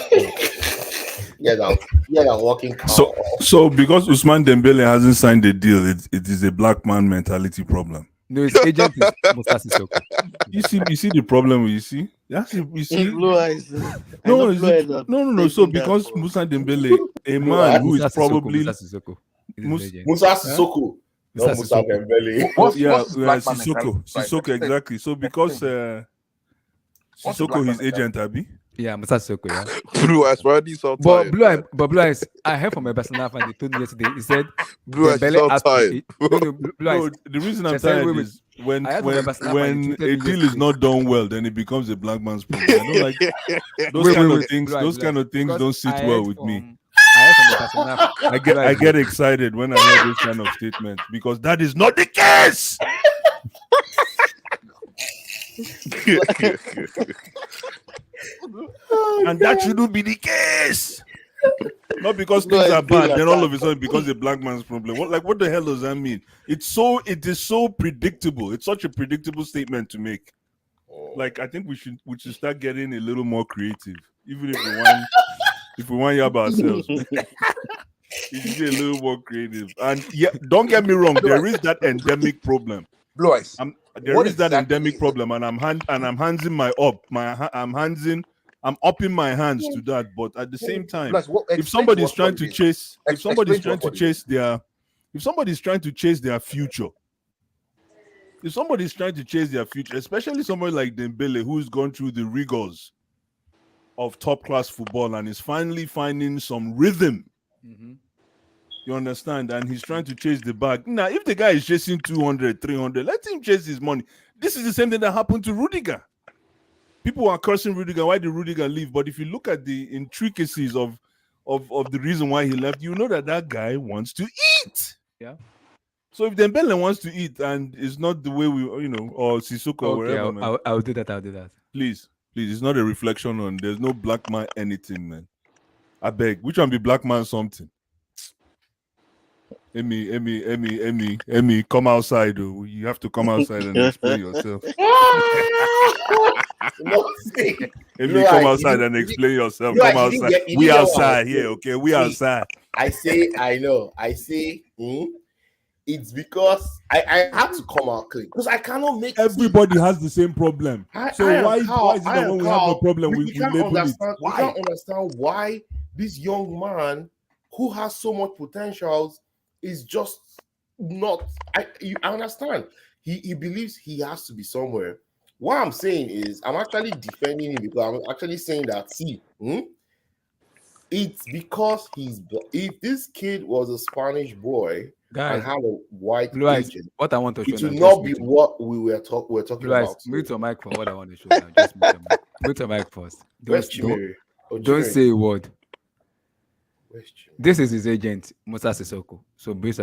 Speaker 5: Walking.
Speaker 8: So because Ousmane Dembele hasn't signed the deal, it is a black man mentality problem.
Speaker 9: No, his agent is Musa Sissoko.
Speaker 8: You see the problem. You see, That's it. You see,
Speaker 4: Blue eyes. I
Speaker 8: no,
Speaker 4: know
Speaker 8: is
Speaker 4: blue
Speaker 8: it,
Speaker 4: eyes are
Speaker 8: no. So
Speaker 4: taking that
Speaker 8: because
Speaker 4: for.
Speaker 8: Musa Dembele, a
Speaker 5: Blue
Speaker 8: man
Speaker 5: eyes.
Speaker 8: who is
Speaker 9: Musa Sissoko.
Speaker 8: probably
Speaker 9: Musa Sissoko. He's
Speaker 8: Mus-
Speaker 9: a legend.
Speaker 5: Musa
Speaker 9: Huh?
Speaker 5: Sissoko,
Speaker 9: Musa
Speaker 5: not Musa
Speaker 9: Sissoko.
Speaker 5: Dembele.
Speaker 8: oh yeah,
Speaker 11: What's this black man mentality?
Speaker 8: Sissoko,
Speaker 11: Right?
Speaker 8: Sissoko exactly. So because
Speaker 11: What's the black
Speaker 8: Sissoko,
Speaker 11: man
Speaker 8: his
Speaker 11: mentality?
Speaker 8: agent, Abi.
Speaker 9: Yeah, Musa Sissoko, yeah.
Speaker 10: Blue eyes, why are you so
Speaker 9: But
Speaker 10: tired?
Speaker 9: Blue Eyes, I heard from a Barcelona fan, they told me yesterday, he said
Speaker 10: Blue eyes, you
Speaker 9: Dembele
Speaker 10: so
Speaker 9: has to
Speaker 10: tired.
Speaker 9: eat. No, Blue Eyes.
Speaker 8: No, the reason I'm
Speaker 9: They said,
Speaker 8: tired
Speaker 9: wait.
Speaker 8: is when
Speaker 9: I heard from a Barcelona fan, he
Speaker 8: when
Speaker 9: tweeted
Speaker 8: a
Speaker 9: me
Speaker 8: deal is
Speaker 9: yesterday.
Speaker 8: not done well, then it becomes a black man's problem. I don't like those
Speaker 9: Wait,
Speaker 8: kind of
Speaker 9: wait.
Speaker 8: things.
Speaker 9: Blue Eyes,
Speaker 8: Those
Speaker 9: Blue
Speaker 8: kind
Speaker 9: Eyes.
Speaker 8: of things
Speaker 9: Because
Speaker 8: don't sit well with me.
Speaker 9: I heard from a Barcelona
Speaker 8: I
Speaker 9: Blue Eyes,
Speaker 8: get excited when I hear those kind of statements because that is not the case. And that shouldn't be the case. Not because
Speaker 4: Blue
Speaker 8: things
Speaker 4: eyes
Speaker 8: are
Speaker 4: being
Speaker 8: bad, then all of a
Speaker 4: attacked.
Speaker 8: sudden because a black man's problem. What the hell does that mean? It is so predictable. It's such a predictable statement to make. Like I think we should start getting a little more creative, even if we want to yab ourselves. We should be a little more creative. And yeah, don't get me wrong, there is that endemic problem.
Speaker 11: Blue eyes.
Speaker 8: There is that
Speaker 11: exactly
Speaker 8: endemic
Speaker 11: is
Speaker 8: problem, and I'm upping my hands to that. But at the same time,
Speaker 11: Blue eyes,
Speaker 8: if somebody's trying to chase,
Speaker 11: explain to us what it is.
Speaker 8: if somebody's trying to chase their future, especially somebody like Dembele, who's gone through the rigors of top class football and is finally finding some rhythm.
Speaker 9: Mm-hmm.
Speaker 8: You understand? And he's trying to chase the bag. Now, if the guy is chasing 200, 300, let him chase his money. This is the same thing that happened to Rudiger. People are cursing Rudiger. Why did Rudiger leave? But if you look at the intricacies of the reason why he left, you know that guy wants to eat.
Speaker 9: Yeah.
Speaker 8: So if Dembele wants to eat and it's not the way we, or Sissoko or wherever, man.
Speaker 9: I'll do that.
Speaker 8: Please, it's not a reflection on. There's no black man anything, man. I beg. Which one be black man something? Emmy, come outside. Oh. You have to come outside and explain yourself. Emmy, come outside and explain yourself. Come outside. We outside here, okay? We outside.
Speaker 5: I say, it's because I had to come out clean because I cannot make.
Speaker 8: Everybody has the same problem. Why is it that when we have a problem, we label it?
Speaker 5: We can't understand why this young man who has so much potential is just not. I understand. He believes he has to be somewhere. What I'm saying is, I'm actually defending him because I'm actually saying that, it's because if this kid was a Spanish boy and had a white agent,
Speaker 9: what I want to show
Speaker 5: it will not be what we were talking about.
Speaker 9: Mute your mic for what I want to show now. Just mute your mic first. Don't say a word. This is his agent, Musa Sissoko. So mute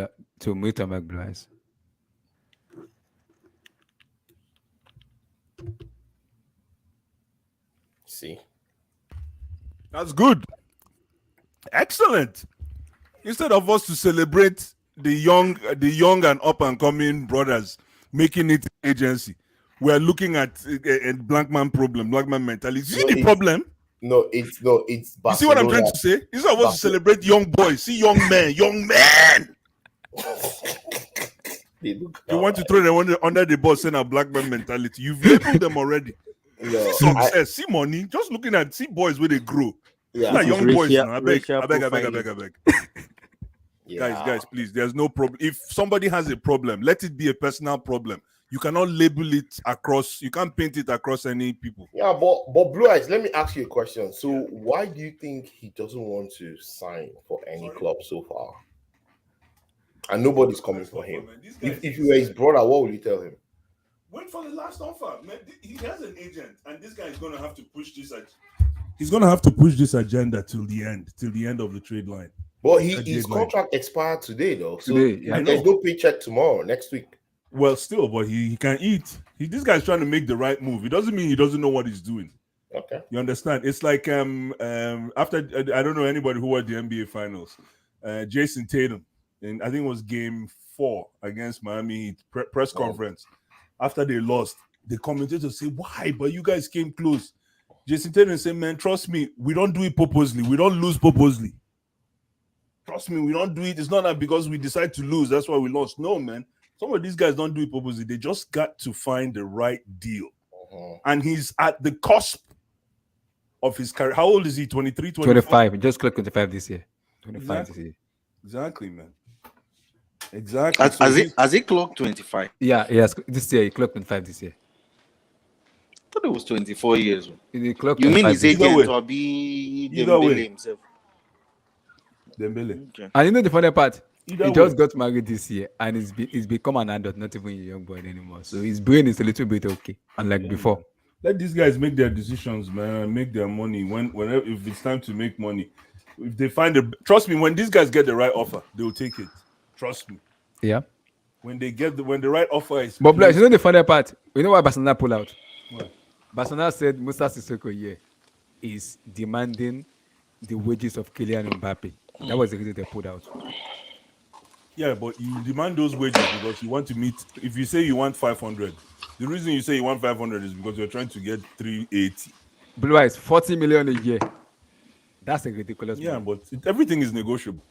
Speaker 9: your mic, Blue Eyes.
Speaker 5: See,
Speaker 8: that's good. Excellent. Instead of us to celebrate the young and up and coming brothers making it agency, we are looking at a black man problem, black man mentality. See the problem?
Speaker 5: No, it's Barcelona.
Speaker 8: You see what I'm trying to say? Instead of us to celebrate young boys, see young men. You want to throw them under the bus saying a black man mentality. You've labeled them already. See success, see money. Just looking at see boys where they grow.
Speaker 5: Yeah,
Speaker 8: not young boys now. I beg.
Speaker 5: Yeah.
Speaker 8: Guys, please. There's no problem. If somebody has a problem, let it be a personal problem. You cannot label it across. You can't paint it across any people.
Speaker 5: Yeah, but Blue Eyes, let me ask you a question. So why do you think he doesn't want to sign for any club so far? And nobody's coming for him. If you were his brother, what would you tell him?
Speaker 8: Wait for the last offer. Man, he has an agent, and this guy is going to have to push this. He's going to have to push this agenda till the end of the trade line.
Speaker 5: But his contract expired today, though. So there's no paycheck tomorrow, next week.
Speaker 8: Well, still, but he can eat. This guy's trying to make the right move. It doesn't mean he doesn't know what he's doing.
Speaker 5: Okay.
Speaker 8: You understand? It's like after I don't know anybody who watched the NBA finals. Jason Tatum, and I think it was game 4 against Miami press conference. After they lost, the commentators say, "Why? But you guys came close." Jason Tatum said, "Man, trust me, we don't do it purposely. We don't lose purposely. Trust me, we don't do it. It's not that because we decide to lose, that's why we lost. No, man. Some of these guys don't do it purposely. They just got to find the right deal. and he's at the cusp of his career. How old is he? 23, 24?
Speaker 9: 25. Just clocked 25 this year. 25 this year.
Speaker 8: Exactly, man. Exactly.
Speaker 4: Has he clocked 25?
Speaker 9: Yeah, yes. This year he clocked 25 this year.
Speaker 4: I thought it was 24 years.
Speaker 9: He clocked
Speaker 4: You mean
Speaker 9: 25
Speaker 4: his
Speaker 9: this year.
Speaker 4: agent or be Dembele himself?
Speaker 8: Dembele.
Speaker 4: Okay.
Speaker 9: And you know the funny part?
Speaker 8: Either
Speaker 9: He
Speaker 8: way.
Speaker 9: just got married this year and he's become an adult, not even a young boy anymore. So his brain is a little bit okay, unlike before.
Speaker 8: Man. Let these guys make their decisions, man, and make their money whenever if it's time to make money. If they find trust me, when these guys get the right offer, they will take it. Trust me.
Speaker 9: Yeah.
Speaker 8: When the right offer is
Speaker 9: But you know the funny part? You know why Barcelona pull out?
Speaker 8: What?
Speaker 9: Barcelona said Musa Sissoko is demanding the wages of Kylian Mbappe. That was the reason they pulled out.
Speaker 8: Yeah, but you demand those wages because you want to meet. If you say you want 500, the reason you say you want 500 is because you're trying to get 380.
Speaker 9: Blue Eyes, 40 million a year. That's a ridiculous.
Speaker 8: Yeah,
Speaker 9: money.
Speaker 8: but everything is negotiable.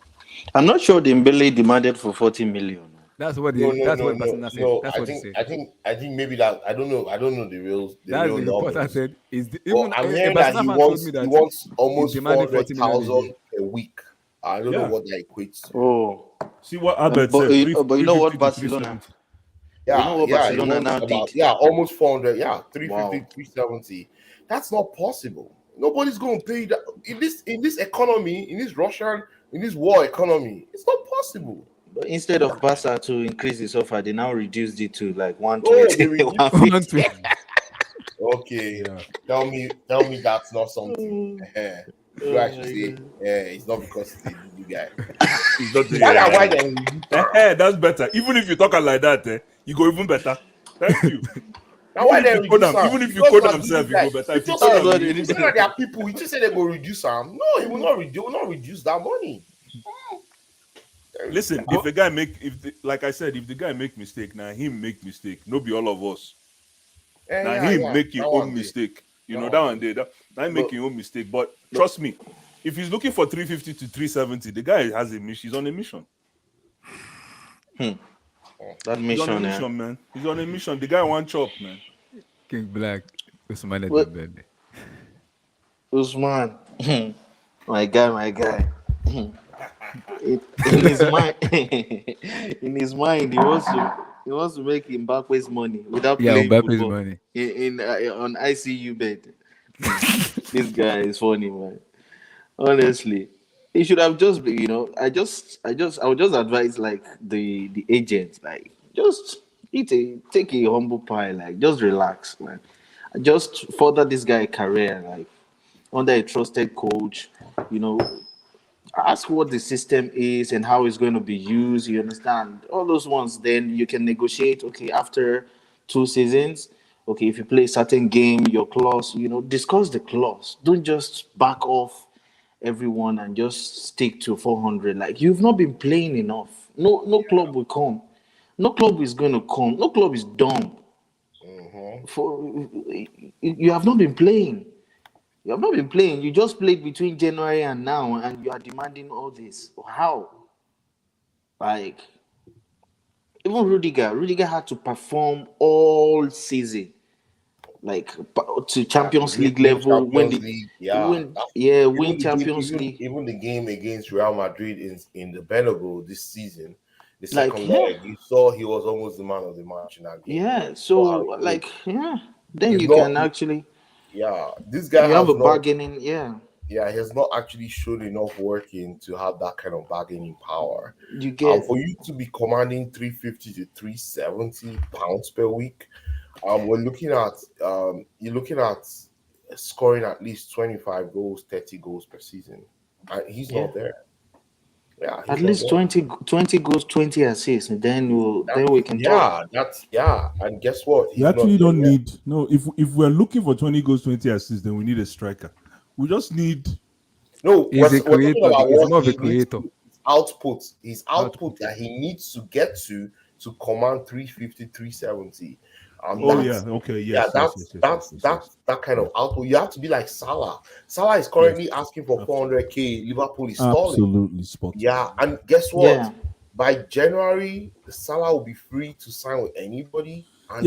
Speaker 4: I'm not sure Dembele demanded for 40 million.
Speaker 9: That's what Barcelona said.
Speaker 5: No,
Speaker 9: that's what he said.
Speaker 5: I think maybe that I don't know the real.
Speaker 9: That's
Speaker 5: real
Speaker 9: the reporter
Speaker 5: numbers.
Speaker 9: said.
Speaker 5: I'm hearing that he wants almost 400,000 a week. I don't know what that equates to.
Speaker 4: Oh,
Speaker 8: see what Albert
Speaker 4: but,
Speaker 8: said.
Speaker 4: but you know what Barcelona? Barcelona now did.
Speaker 5: Yeah, almost 400. Yeah, 350, 370. That's not possible. Nobody's going to pay that in this economy, in this Russian, in this war economy. It's not possible.
Speaker 4: But instead of Barca to increase its offer, they now reduced it to like 120. 150.
Speaker 5: Okay, tell me that's not something. You actually say, it's not because it's a new guy.
Speaker 8: It's not
Speaker 5: why then?
Speaker 8: That's better. Even if you talk like that, you go even better. Thank you.
Speaker 5: Even
Speaker 8: if you code themselves, you go better. If you
Speaker 5: say that there are people, you just say they go reduce them. No, he will not reduce that money.
Speaker 8: Listen, if a guy like I said, if the guy make mistake, now him make mistake. No be all of us. Make your own mistake. You know that one day. That make your own mistake. But trust me, if he's looking for 350 to 370, the guy has a mission. He's on a mission.
Speaker 4: That mission,
Speaker 8: he's on a mission, man. He's on a mission. The guy want chop, man.
Speaker 9: King Black, Usman Dembele.
Speaker 4: Usman, my guy. In his mind, he wants to make Mbappe's money without playing football.
Speaker 9: Money
Speaker 4: on ICU bed. This guy is funny, man. Honestly, he should have just been. I would just advise like the agent, like just take a humble pie, like just relax, man. Just further this guy's career, like under a trusted coach. Ask what the system is and how it's going to be used. You understand all those ones. Then you can negotiate. Okay, after 2 seasons. Okay, if you play a certain game, your clause. Discuss the clause. Don't just back off everyone and just stick to 400. Like you've not been playing enough. No club will come. No club is going to come. No club is dumb. You have not been playing. You have not been playing. You just played between January and now, and you are demanding all this. How? Like, even Rudiger had to perform all season, like to Champions League level. Win Champions League.
Speaker 5: Even the game against Real Madrid in the Bernabeu this season, the second leg, you saw he was almost the man of the match in that game.
Speaker 4: Yeah. So then you can actually.
Speaker 5: Yeah, this guy
Speaker 4: have a bargaining. Yeah,
Speaker 5: he has not actually shown enough working to have that kind of bargaining power.
Speaker 4: You get
Speaker 5: for you to be commanding 350 to 370 pounds per week. You're looking at scoring at least 25 goals, 30 goals per season. He's not there. Yeah,
Speaker 4: at least 20 goals, 20 assists, and then we can talk.
Speaker 5: And guess what?
Speaker 8: You actually don't need if we're looking for 20 goals, 20 assists, then we need a striker. We just need
Speaker 9: he's a creator. He's more of a creator.
Speaker 5: His output that he needs to get to command 350, 370. That's that kind of output. You have to be like Salah. Salah is currently asking for 400k. Liverpool is stalling.
Speaker 8: Absolutely spot.
Speaker 5: Yeah, and guess what? Yeah. By January, Salah will be free to sign with anybody. And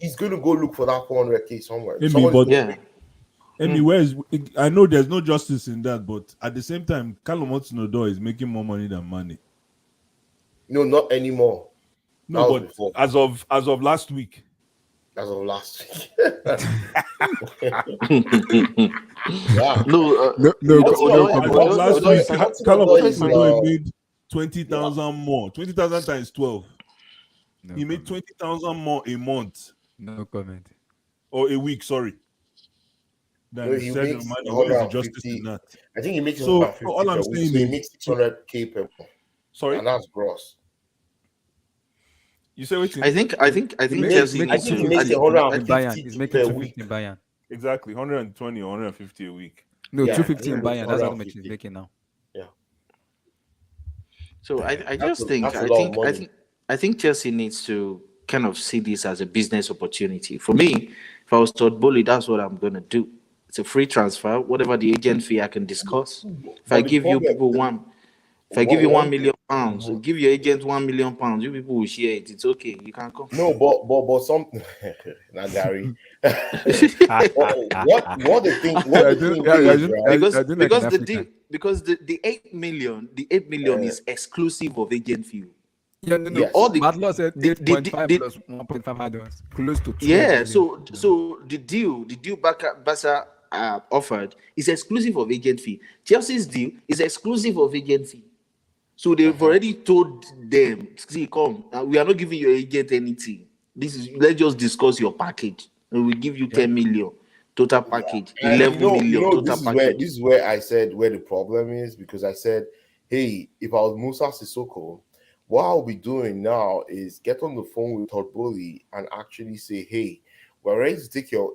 Speaker 5: he's going to go look for that 400k somewhere.
Speaker 8: But
Speaker 4: Yeah.
Speaker 8: where's I know there's no justice in that, but at the same time, Callum Hudson-Odoi is making more money than Mane.
Speaker 5: No, not anymore.
Speaker 8: No, but
Speaker 5: before.
Speaker 8: as of last week.
Speaker 5: As of last week.
Speaker 4: Yeah. No,
Speaker 8: Callum Hudson-Odoi made 20,000 more. 20,000 times 12.
Speaker 9: No
Speaker 8: he made 20,000 more a month.
Speaker 9: No comment.
Speaker 8: Or a week, sorry.
Speaker 5: No, he makes
Speaker 8: Where is the justice in that?
Speaker 5: I think he makes
Speaker 8: so
Speaker 5: about 50
Speaker 8: all I'm
Speaker 5: per week,
Speaker 8: saying
Speaker 5: so he
Speaker 8: is
Speaker 5: makes 600k per month.
Speaker 8: Sorry?
Speaker 5: And that's gross.
Speaker 8: You say what?
Speaker 4: I think Chelsea needs to.
Speaker 5: He makes 150
Speaker 9: He's making
Speaker 5: per
Speaker 9: 250
Speaker 5: week.
Speaker 9: in Bayern.
Speaker 8: Exactly, 120 or 150 a week.
Speaker 9: No,
Speaker 5: Yeah,
Speaker 9: 250 in Bayern. That's how much he's making now.
Speaker 5: Yeah.
Speaker 4: So I think Chelsea needs to kind of see this as a business opportunity. For me, if I was Todd Bowley, that's what I'm gonna do. It's a free transfer. Whatever the agent fee I can discuss. If I give you people £1 million, give your agent £1 million, you people will share it. It's okay. You can come.
Speaker 5: No, but some now Gary. what the thing is,
Speaker 4: because the 8 million is exclusive of agent fee.
Speaker 9: Yeah, no.
Speaker 5: Yes.
Speaker 9: All the Butler said 8.5 plus 1.5 add-ons, close to 2
Speaker 4: Yeah,
Speaker 9: million.
Speaker 4: so the deal Barca offered is exclusive of agent fee. Chelsea's deal is exclusive of agent fee. So they've already told them, see, come, we are not giving your agent anything. Let's just discuss your package. And we give you 10 million total package, 11 million total package.
Speaker 5: This is where I said where the problem is, because I said, hey, if I was Musa Sissoko, what I'll be doing now is get on the phone with Todd Bowley and actually say, hey, we're ready to take your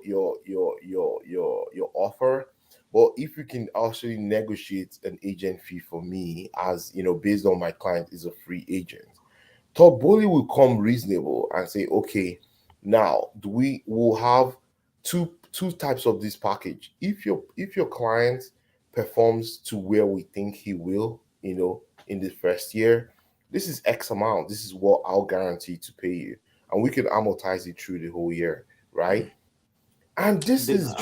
Speaker 5: offer, but if you can actually negotiate an agent fee for me, as you know, based on my client is a free agent, Todd Bowley will come reasonable and say, okay, now will have two types of this package. If your client performs to where we think he will, in the first year, this is X amount. This is what I'll guarantee to pay you, and we can amortize it through the whole year, right? And this is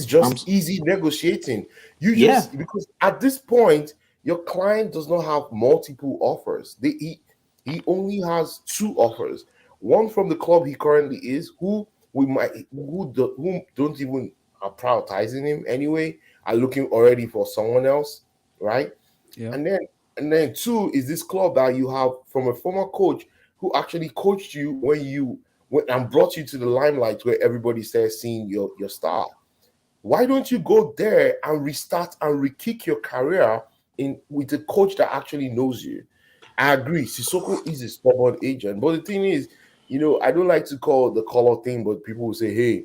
Speaker 5: just easy negotiating. Because at this point, your client does not have multiple offers. He only has 2 offers. One from the club he currently is, who don't even are prioritizing him anyway, are looking already for someone else, right?
Speaker 9: Yeah.
Speaker 5: And then 2 is this club that you have from a former coach who actually coached you and brought you to the limelight where everybody starts seeing your style. Why don't you go there and restart and re-kick your career with a coach that actually knows you? I agree, Sissoko is a stubborn agent, but the thing is, I don't like to call the color thing, but people will say, hey,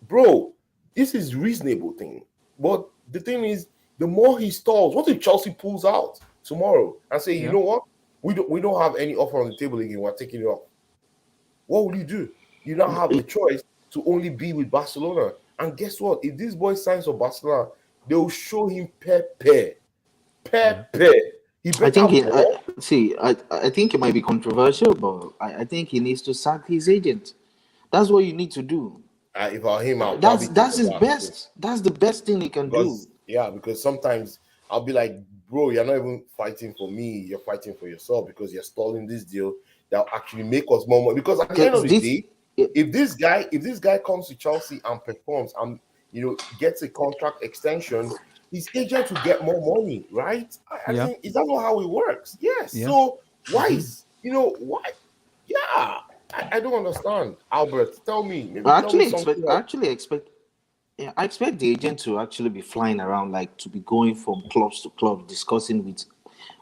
Speaker 5: bro, this is reasonable thing. But the thing is, the more he stalls, what if Chelsea pulls out tomorrow and say, you know what, we don't have any offer on the table again, we're taking it off? What will you do? You now have the choice to only be with Barcelona. And guess what? If this boy signs for Barcelona, they will show him Pepe. He better
Speaker 4: I think it might be controversial, but I think he needs to sack his agent. That's what you need to do.
Speaker 5: If I him out,
Speaker 4: that's his best. That's the best thing he can do.
Speaker 5: Yeah, because sometimes I'll be like, bro, you're not even fighting for me. You're fighting for yourself because you're stalling this deal that'll actually make us more money. Because at the end of the day, if this guy comes to Chelsea and performs and gets a contract extension, his agent will get more money, right? I think, is that not how it works? Yes. Yeah. So why why? Yeah, I don't understand. Albert, tell me.
Speaker 4: I expect the agent to actually be flying around, like to be going from clubs to clubs, discussing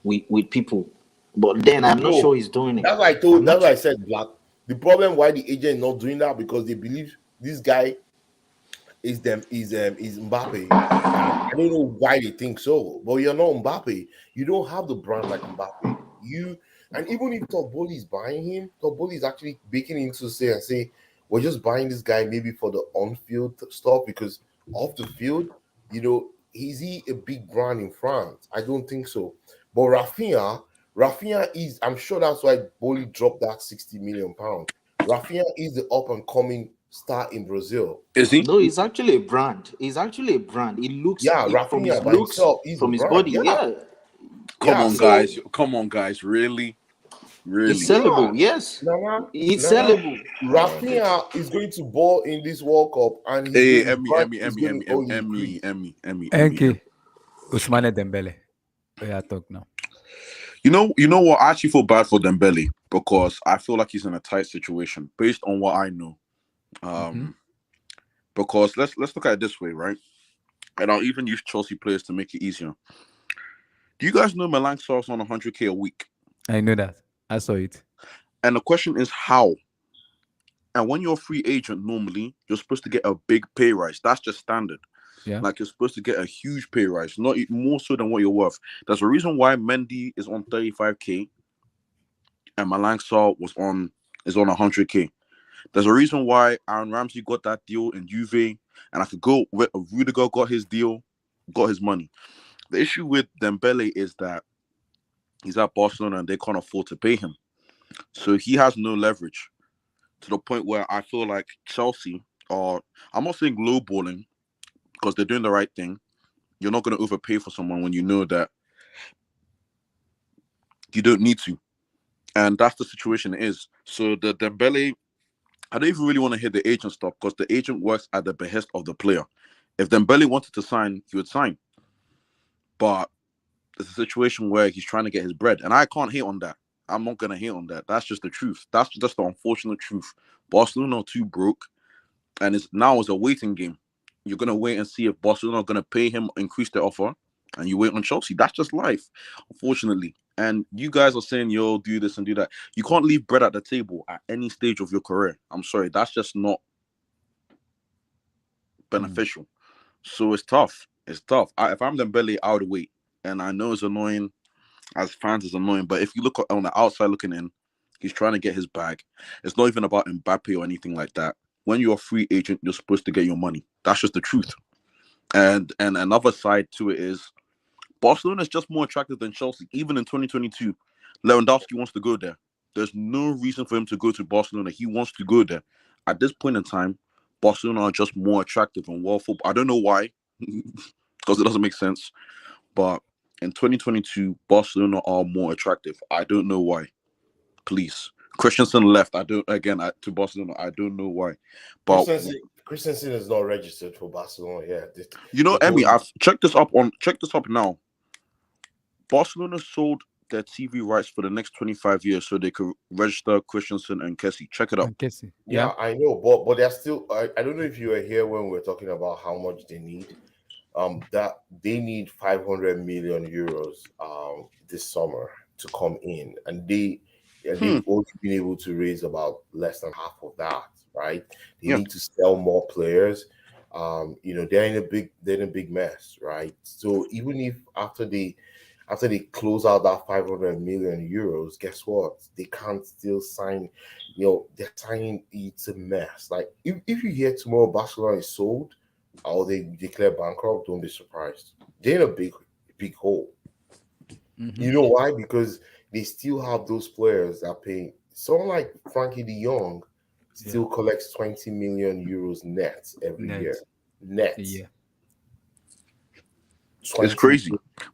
Speaker 4: with people. But then I'm not sure he's doing it.
Speaker 5: That's what I said, Black. The problem why the agent not doing that, because they believe this guy is Mbappe. I don't know why they think so, but you're not Mbappe. You don't have the brand like Mbappe. And even if Todd Bowley is buying him, Todd Bowley is actually baking into say, we're just buying this guy maybe for the on-field stuff, because off the field, is he a big brand in France? I don't think so. But Raphinha is, I'm sure that's why Bowley dropped that £60 million. Raphinha is the up and coming star in Brazil.
Speaker 6: Is he?
Speaker 4: No, he's actually a brand. He's actually a brand. He looks from his
Speaker 5: Raphinha by
Speaker 4: looks,
Speaker 5: himself is
Speaker 4: from
Speaker 5: a
Speaker 4: his
Speaker 5: brand.
Speaker 4: body.
Speaker 5: Yeah,
Speaker 6: Come on,
Speaker 4: So
Speaker 6: guys. Come on, guys. Really?
Speaker 4: it's
Speaker 6: Really?
Speaker 4: sellable. Yes, it's sellable.
Speaker 5: Raphinha is going to ball in this World Cup, and
Speaker 6: Hey,
Speaker 5: his brand is going to only increase.
Speaker 6: Emmy.
Speaker 9: Enke, Ousmane Dembele. We are talk now.
Speaker 6: You know what? I actually feel bad for Dembele because I feel like he's in a tight situation based on what I know. Because let's look at it this way, right? And I'll even use Chelsea players to make it easier. Do you guys know Milan Sar's on 100K a week?
Speaker 9: I know that. I saw it.
Speaker 6: And the question is how? And when you're a free agent, normally you're supposed to get a big pay rise. That's just standard.
Speaker 9: Yeah.
Speaker 6: Like you're supposed to get a huge pay rise, not more so than what you're worth. There's a reason why Mendy is on 35K and Malang Sarr is on 100K. There's a reason why Aaron Ramsey got that deal in Juve, and I could go where Rudiger got his deal, got his money. The issue with Dembele is that he's at Barcelona and they can't afford to pay him. So he has no leverage to the point where I feel like Chelsea are, I'm not saying lowballing because they're doing the right thing. You're not going to overpay for someone when you know that you don't need to. And that's the situation it is. So the Dembele, I don't even really want to hear the agent stuff because the agent works at the behest of the player. If Dembele wanted to sign, he would sign. But it's a situation where he's trying to get his bread. And I can't hate on that. I'm not going to hate on that. That's just the truth. That's just the unfortunate truth. Barcelona are too broke. And it's a waiting game. You're going to wait and see if Barcelona are going to pay him, increase their offer. And you wait on Chelsea. That's just life, unfortunately. And you guys are saying, yo, do this and do that. You can't leave bread at the table at any stage of your career. I'm sorry. That's just not beneficial. So it's tough. It's tough. If I'm Dembele, I would wait. And I know it's annoying. As fans, it's annoying. But if you look on the outside looking in, he's trying to get his bag. It's not even about Mbappe or anything like that. When you're a free agent, you're supposed to get your money. That's just the truth. And another side to it is Barcelona is just more attractive than Chelsea. Even in 2022, Lewandowski wants to go there. There's no reason for him to go to Barcelona. He wants to go there. At this point in time, Barcelona are just more attractive and world football. I don't know why, because it doesn't make sense. But in 2022, Barcelona are more attractive. I don't know why. Please. Christensen left. To Barcelona. I don't know why. But
Speaker 5: Christensen is not registered for Barcelona. Yeah.
Speaker 6: Emmy, I've checked this up now. Barcelona sold their TV rights for the next 25 years so they could register Christensen and Kessie. Check it out.
Speaker 9: Kessie.
Speaker 5: Yeah, I know, but they're still. I don't know if you were here when we were talking about how much they need. That they need 500 million euros this summer to come in, and they've only been able to raise about less than half of that. Right? They need to sell more players. They're in a big mess, right? So even if after they close out that 500 million euros, guess what? They can't still sign. They're signing. It's a mess. Like if you hear tomorrow Barcelona is sold or they declare bankrupt, don't be surprised. They're in a big hole.
Speaker 9: Mm-hmm.
Speaker 5: You know why? Because they still have those players that pay. Someone like Frankie De Jong still collects 20 million euros net every year. Net.
Speaker 9: Yeah.
Speaker 6: It's crazy.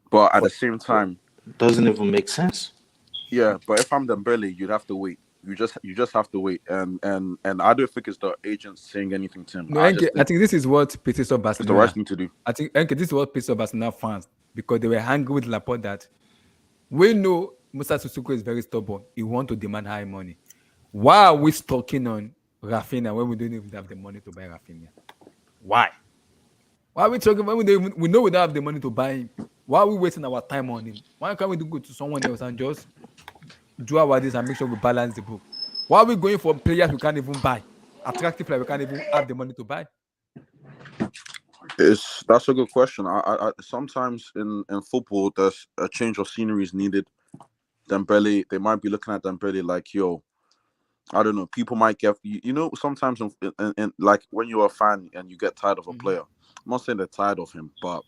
Speaker 6: But at the same time,
Speaker 4: doesn't even make sense.
Speaker 6: Yeah, but if I'm Dembele, you'd have to wait. You just have to wait. And I don't think it's the agent saying anything to him.
Speaker 9: No, I think this is what pisses off Barcelona.
Speaker 6: It's the right thing to do.
Speaker 9: I think this is what pisses off Barcelona fans because they were angry with Laporte that we know Musa Sissoko is very stubborn. He wants to demand high money. Why are we stalking on Raphinha when we don't even have the money to buy Raphinha? Why? Why are we talking when we know we don't have the money to buy him? Why are we wasting our time on him? Why can't we go to someone else and just do our this and make sure we balance the book? Why are we going for players we can't even buy? Attractive players we can't even have the money to buy?
Speaker 6: That's a good question. I sometimes in football there's a change of scenery is needed. Dembele, they might be looking at Dembele like, yo, I don't know. People might get, sometimes in like when you're a fan and you get tired of a player. I'm not saying they're tired of him, but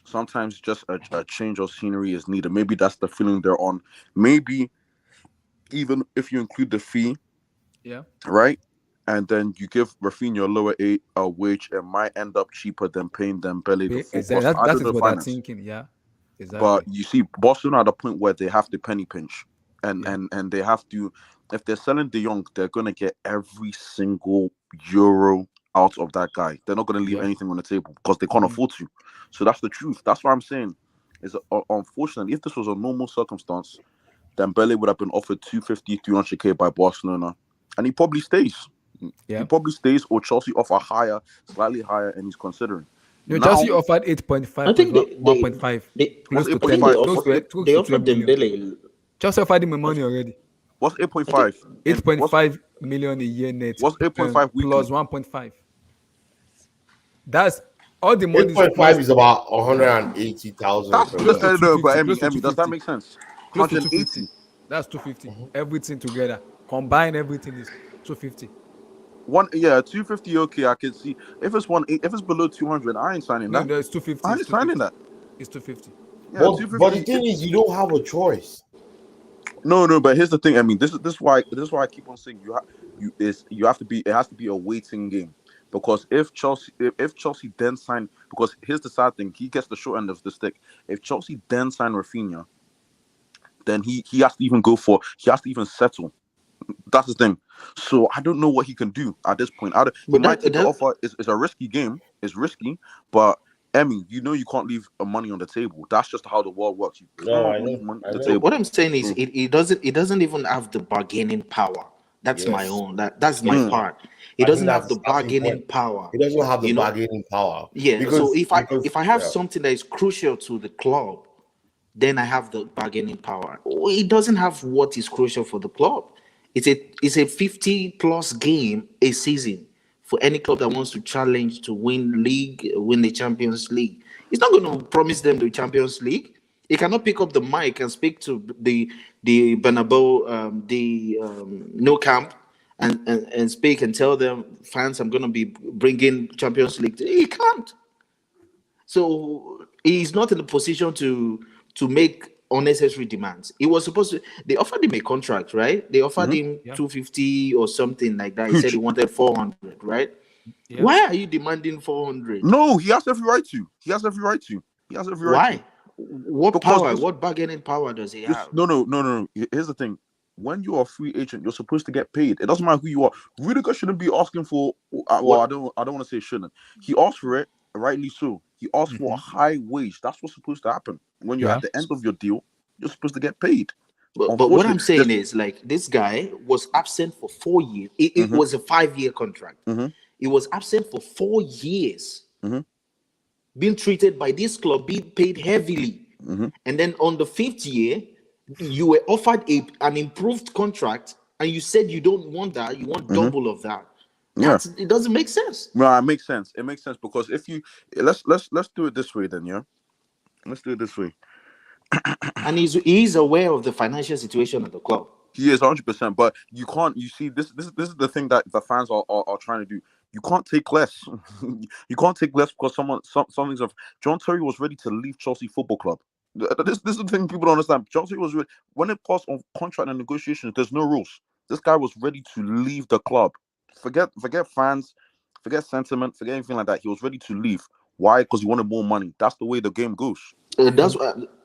Speaker 6: sometimes just a change of scenery is needed. Maybe that's the feeling they're on. Maybe even if you include the fee,
Speaker 9: Yeah.
Speaker 6: right? And then you give Raphinha a lower wage, it might end up cheaper than paying Dembele the full
Speaker 9: Exactly.
Speaker 6: cost. I
Speaker 9: That
Speaker 6: don't
Speaker 9: is
Speaker 6: know
Speaker 9: what they're
Speaker 6: finance,
Speaker 9: thinking. Yeah.
Speaker 6: but
Speaker 9: Exactly.
Speaker 6: you see, Boston are at the point where they have to penny pinch, and
Speaker 9: Yeah.
Speaker 6: they have to. If they're selling De Jong, they're gonna get every single euro out of that guy. They're not gonna leave
Speaker 9: Yeah.
Speaker 6: anything on the table because they can't afford to. So that's the truth. That's what I'm saying. Is unfortunately, if this was a normal circumstance, Dembele would have been offered 250, 300k by Barcelona, and he probably stays. He
Speaker 9: Yeah.
Speaker 6: probably stays, or Chelsea offer higher, slightly higher, and he's considering.
Speaker 9: No,
Speaker 6: Now,
Speaker 9: Chelsea offered 8.5
Speaker 4: I
Speaker 9: plus
Speaker 4: think they
Speaker 9: 1.5,
Speaker 4: they
Speaker 6: what's
Speaker 9: close to
Speaker 4: I think they
Speaker 9: 10,
Speaker 6: 8.5?
Speaker 9: close
Speaker 4: offer
Speaker 9: to
Speaker 4: they
Speaker 9: close to
Speaker 4: offered
Speaker 9: 12 million.
Speaker 4: Dembele.
Speaker 9: Chelsea offered him money already.
Speaker 6: What's
Speaker 4: I think
Speaker 6: 8.5? And what's
Speaker 9: 8.5 million a year net,
Speaker 6: 8.5 weekly?
Speaker 9: plus 1.5. That's all the money is
Speaker 5: 8.5
Speaker 9: close.
Speaker 5: is about 180,000
Speaker 6: That's
Speaker 5: per
Speaker 9: Close
Speaker 5: month.
Speaker 9: to
Speaker 6: no, but
Speaker 9: 250. Close to
Speaker 6: Emmy, does that
Speaker 9: 250.
Speaker 6: make sense?
Speaker 9: Close to 250.
Speaker 6: 180.
Speaker 9: That's 250. Everything together. Combine everything is 250.
Speaker 6: Yeah, 250. Okay, I can see if it's if it's below 200, I ain't signing
Speaker 9: No,
Speaker 6: that.
Speaker 9: no, it's 250.
Speaker 6: I
Speaker 9: It's
Speaker 6: ain't signing
Speaker 9: 250.
Speaker 6: that.
Speaker 9: It's 250.
Speaker 6: Yeah,
Speaker 5: But the
Speaker 6: 250.
Speaker 5: thing is, you don't have a choice.
Speaker 6: No, but here's the thing. I mean, this is why I keep on saying you have to be, it has to be a waiting game, because if Chelsea if Chelsea then sign, because here's the sad thing, he gets the short end of the stick. If Chelsea then sign Raphinha, then he has to even he has to even settle. That's the thing. So I don't know what he can do at this point. He
Speaker 4: But
Speaker 6: might take the
Speaker 4: that
Speaker 6: offer. It's a risky game. It's risky, but Emmy, you can't leave money on the table. That's just how the world works. You
Speaker 5: No,
Speaker 6: can't
Speaker 5: I
Speaker 6: leave
Speaker 5: know.
Speaker 6: money
Speaker 5: I
Speaker 6: on the
Speaker 5: know.
Speaker 4: what
Speaker 6: table.
Speaker 4: I'm saying is
Speaker 6: So,
Speaker 4: it doesn't even have the bargaining power. That's my
Speaker 5: Yes.
Speaker 4: own. That's my
Speaker 5: Yes.
Speaker 4: part. It
Speaker 5: I think
Speaker 4: doesn't
Speaker 5: that's
Speaker 4: have
Speaker 5: the
Speaker 4: the
Speaker 5: starting point.
Speaker 4: bargaining power.
Speaker 5: He doesn't have the
Speaker 4: You know?
Speaker 5: bargaining power
Speaker 4: Yeah. So if I have
Speaker 5: yeah.
Speaker 4: something that is crucial to the club, then I have the bargaining power. It doesn't have what is crucial for the club. It's a 50 plus game a season for any club that wants to challenge to win the Champions League. It's not going to promise them the Champions League. He cannot pick up the mic and speak to the Bernabeu, no camp, and speak and tell them, fans, I'm going to be bringing Champions League. He can't. So he's not in a position to make unnecessary demands. He was supposed to. They offered him a contract, right? They offered him
Speaker 9: Yeah.
Speaker 4: 250 or something like that. He said he
Speaker 6: huge.
Speaker 4: wanted 400, right?
Speaker 9: Yeah.
Speaker 4: Why are you demanding 400?
Speaker 6: No, he has every right to. He has every right to. He has every right to.
Speaker 4: Why? What
Speaker 6: Because
Speaker 4: power?
Speaker 6: this,
Speaker 4: What bargaining power does he
Speaker 6: this
Speaker 4: have?
Speaker 6: no. Here's the thing. When you are a free agent, you're supposed to get paid. It doesn't matter who you are. Rudiger shouldn't be asking for. Well,
Speaker 4: What?
Speaker 6: I don't want to say shouldn't. He asked for it, rightly so. He asked for a high wage. That's what's supposed to happen. When you're
Speaker 9: Yeah.
Speaker 6: at the end of your deal, you're supposed to get paid.
Speaker 4: But what I'm
Speaker 6: Unfortunately,
Speaker 4: saying is, like, this guy was absent for 4 years. It was a 5-year contract.
Speaker 6: Mhm.
Speaker 4: He was absent for 4 years,
Speaker 6: Mhm.
Speaker 4: being treated by this club, being paid heavily.
Speaker 6: Mhm.
Speaker 4: And then on the 5th year, you were offered an improved contract, and you said you don't want that, you want
Speaker 6: Mhm.
Speaker 4: double of that.
Speaker 6: Yeah.
Speaker 4: It doesn't make sense.
Speaker 6: Well, it makes sense. It makes sense because if you let's do it this way then, yeah. Let's do it this way.
Speaker 4: And he's aware of the financial situation of the club.
Speaker 6: He is 100%, but you can't. You see, this is the thing that the fans are trying to do. You can't take less. You can't take less because something's of. John Terry was ready to leave Chelsea Football Club. This is the thing people don't understand. John Terry was ready when it passed on contract and negotiations. There's no rules. This guy was ready to leave the club. Forget fans, forget sentiment, forget anything like that. He was ready to leave. Why? Because he wanted more money. That's the way the game goes.
Speaker 4: That's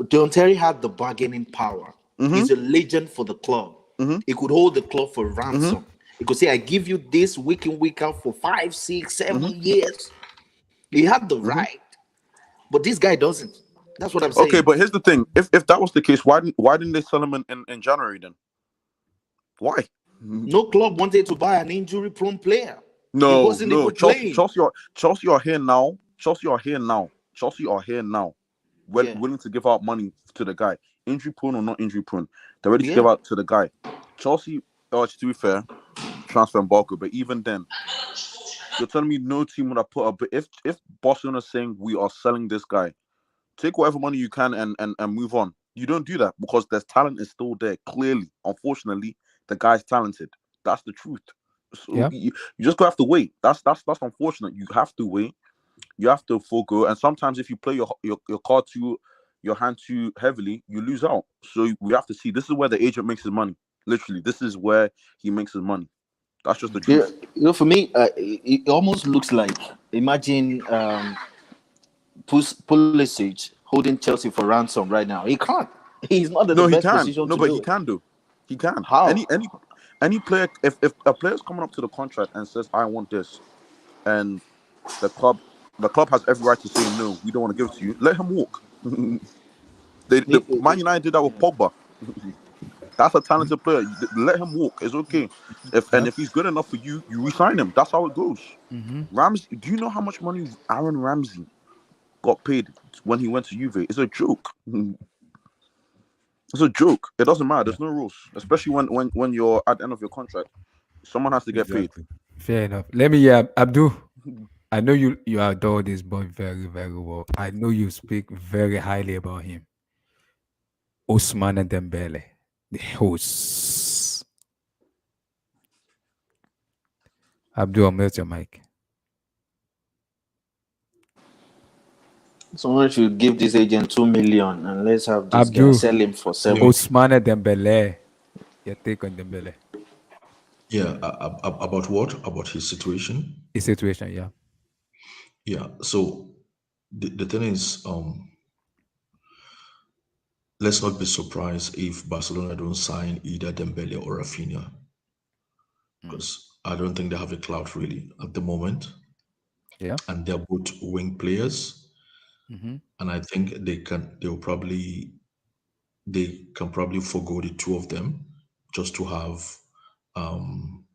Speaker 4: John Terry had the bargaining power.
Speaker 6: Mm-hmm.
Speaker 4: He's a legend for the club.
Speaker 6: Mm-hmm.
Speaker 4: He could hold the club for
Speaker 6: Mm-hmm.
Speaker 4: ransom. He could say, I give you this week in, week out for 5, 6, 7 years. He had the
Speaker 6: Mm-hmm.
Speaker 4: right. But this guy doesn't. That's what I'm
Speaker 6: Okay,
Speaker 4: saying.
Speaker 6: but here's the thing: if that was the case, why didn't they sell him in January then? Why?
Speaker 4: No club wanted to buy an injury-prone player. He
Speaker 6: No,
Speaker 4: wasn't even
Speaker 6: Chelsea,
Speaker 4: playing.
Speaker 6: Chelsea are here now. Chelsea are here now. Chelsea are here now.
Speaker 4: Yeah.
Speaker 6: Willing to give out money to the guy, injury prone or not injury prone. They're ready to
Speaker 4: Yeah.
Speaker 6: give out to the guy. Chelsea, to be fair, transfer embargo, but even then, you're telling me no team would have put up. But if Barcelona is saying we are selling this guy, take whatever money you can and move on. You don't do that because there's talent is still there. Clearly, unfortunately, the guy's talented. That's the truth. So
Speaker 9: Yeah.
Speaker 6: you just gonna have to wait. That's unfortunate. You have to wait. You have to forego. And sometimes if you play your card too, your hand too heavily, you lose out. So we have to see. This is where the agent makes his money. Literally, this is where he makes his money. That's just the truth.
Speaker 4: For me, it almost looks like, imagine Pulisic holding Chelsea for ransom right now. He can't. He's not in the
Speaker 6: No, he
Speaker 4: best
Speaker 6: can.
Speaker 4: position
Speaker 6: No,
Speaker 4: to
Speaker 6: but
Speaker 4: do
Speaker 6: he
Speaker 4: it.
Speaker 6: can do. He can.
Speaker 4: How?
Speaker 6: Any player. If a player's coming up to the contract and says, "I want this," and the club has every right to say no. We don't want to give it to you. Let him walk. The Man United did that with Pogba. That's a talented player. Let him walk. It's okay. If he's good enough for you, you resign him. That's how it goes. Ramsey, do you know how much money Aaron Ramsey got paid when he went to Juve? It's a joke. It's a joke. It doesn't matter. There's no rules, especially when you're at the end of your contract. Someone has to get paid.
Speaker 9: Fair enough. Let me hear Abdul. I know you adore this boy very, very well. I know you speak very highly about him. Ousmane and Dembele, the hosts. Abdul, mute your mic.
Speaker 4: Someone should give this agent 2 million and let's have this guy
Speaker 9: Abdul,
Speaker 4: sell him for 7.
Speaker 9: Ousmane Dembele. Your take on Dembele?
Speaker 7: Yeah, about what? About his situation?
Speaker 9: His situation, yeah.
Speaker 7: Yeah. So the thing is, let's not be surprised if Barcelona don't sign either Dembele or Raphinha, because I don't think they have a clout really at the moment.
Speaker 9: Yeah.
Speaker 7: And they're both wing players, and I think they can probably forgo the two of them just to have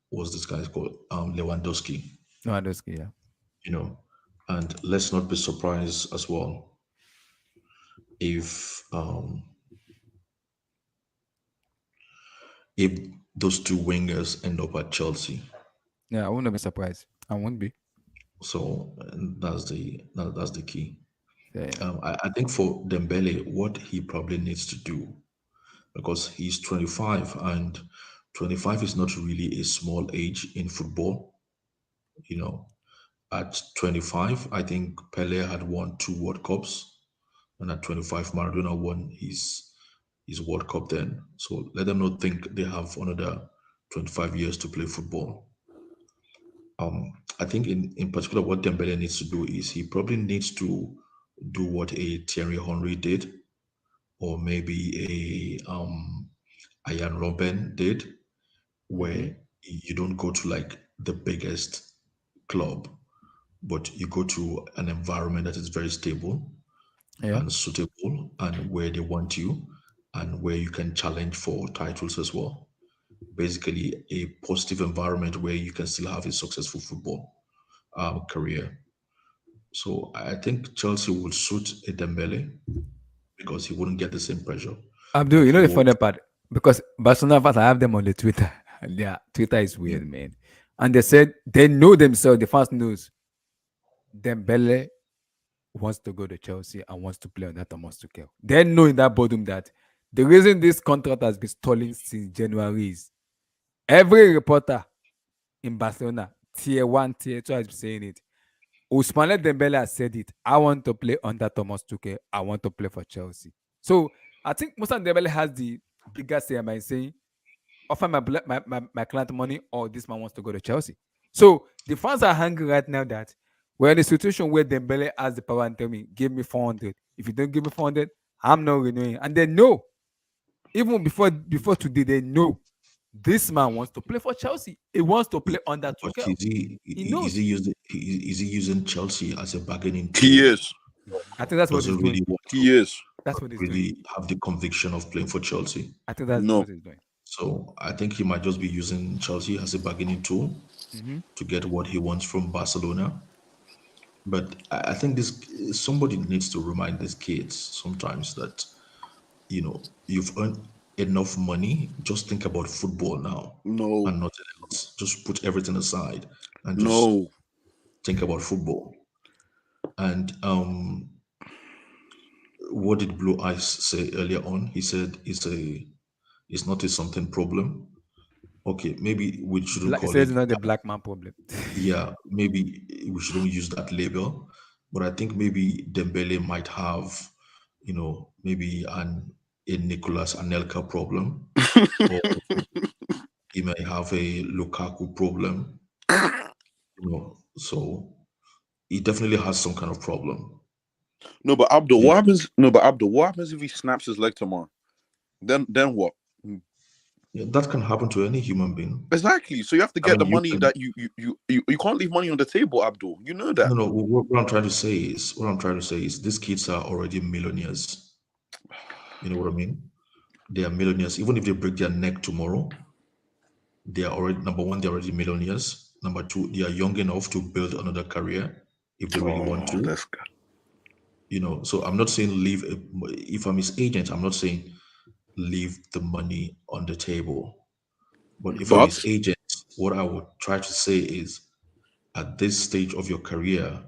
Speaker 7: what's this guy's called, Lewandowski.
Speaker 9: Lewandowski, yeah.
Speaker 7: You know, and let's not be surprised as well if those two wingers end up at Chelsea.
Speaker 9: Yeah, I wouldn't be surprised. I won't be.
Speaker 7: So that's the key.
Speaker 9: Yeah.
Speaker 7: I think for Dembele, what he probably needs to do, because he's 25, and 25 is not really a small age in football. You know, at 25, I think Pele had won 2 World Cups, and at 25, Maradona won his World Cup then. So let them not think they have another 25 years to play football. I think in particular what Dembele needs to do is he probably needs to do what a Thierry Henry did, or maybe a Ian Robben did, where you don't go to like the biggest club, but you go to an environment that is very stable and suitable, and where they want you, and where you can challenge for titles as well. Basically, a positive environment where you can still have a successful football career. So I think Chelsea will suit a Dembele because he wouldn't get the same pressure.
Speaker 9: Abdul,
Speaker 7: that
Speaker 9: you know
Speaker 7: he
Speaker 9: the
Speaker 7: would.
Speaker 9: funny part? Because Barcelona fans, I have them on the Twitter. And their Twitter is weird, man. And they said they know themselves, the fans knows Dembele wants to go to Chelsea and wants to play under Thomas Tuchel. They know in that boredom that the reason this contract has been stalling since January is every reporter in Barcelona, tier 1, tier 2, has been saying it. Ousmane Dembele has said it. I want to play under Thomas Tuchel. I want to play for Chelsea. So I think Ousmane Dembele has the bigger say by saying, offer my client money, or this man wants to go to Chelsea. So the fans are hungry right now that we're in a situation where Dembele has the power and tell me, give me 400. If you don't give me 400, I'm not renewing. And they know, even before today, they know this man wants to play for Chelsea. He wants to play under
Speaker 7: But
Speaker 9: Tuchel. He knows.
Speaker 7: is he using Chelsea as a bargaining tool?
Speaker 6: He is.
Speaker 9: I think that's what he's
Speaker 7: Doesn't
Speaker 9: doing.
Speaker 7: really want
Speaker 6: He
Speaker 7: to
Speaker 6: is.
Speaker 9: That's what he's doing.
Speaker 7: really have the conviction of playing for Chelsea.
Speaker 9: I think that's
Speaker 6: No.
Speaker 9: what he's doing.
Speaker 7: So I think he might just be using Chelsea as a bargaining tool to get what he wants from Barcelona. But I think somebody needs to remind these kids sometimes that you've earned enough money. Just think about football now.
Speaker 6: No.
Speaker 7: And nothing else. Just put everything aside and just
Speaker 6: No.
Speaker 7: think about football. And what did Blue Eyes say earlier on? He said it's not a something problem. Okay, maybe we shouldn't
Speaker 9: He
Speaker 7: call
Speaker 9: says
Speaker 7: it.
Speaker 9: it's not the black man problem.
Speaker 7: Yeah, maybe we shouldn't use that label. But I think maybe Dembele might have, maybe a Nicolas Anelka problem, or He may have a Lukaku problem, so he definitely has some kind of problem.
Speaker 12: No, but Abdul,
Speaker 7: Yeah.
Speaker 12: what happens? No, but Abdul, what happens if he snaps his leg tomorrow? Then what?
Speaker 7: Yeah, that can happen to any human being.
Speaker 12: Exactly. So you have to get the
Speaker 7: you
Speaker 12: money
Speaker 7: can-
Speaker 12: that you can't leave money on the table, Abdul. You know that.
Speaker 7: No. What I'm trying to say is, these kids are already millionaires. You know what I mean? They are millionaires. Even if they break their neck tomorrow, they are already, number one, they're already millionaires. Number two, they are young enough to build another career if they really want to.
Speaker 12: That's good.
Speaker 7: So I'm not saying leave. If I'm his agent, I'm not saying leave the money on the table. But if I'm
Speaker 12: But
Speaker 7: his agent, what I would try to say is, at this stage of your career,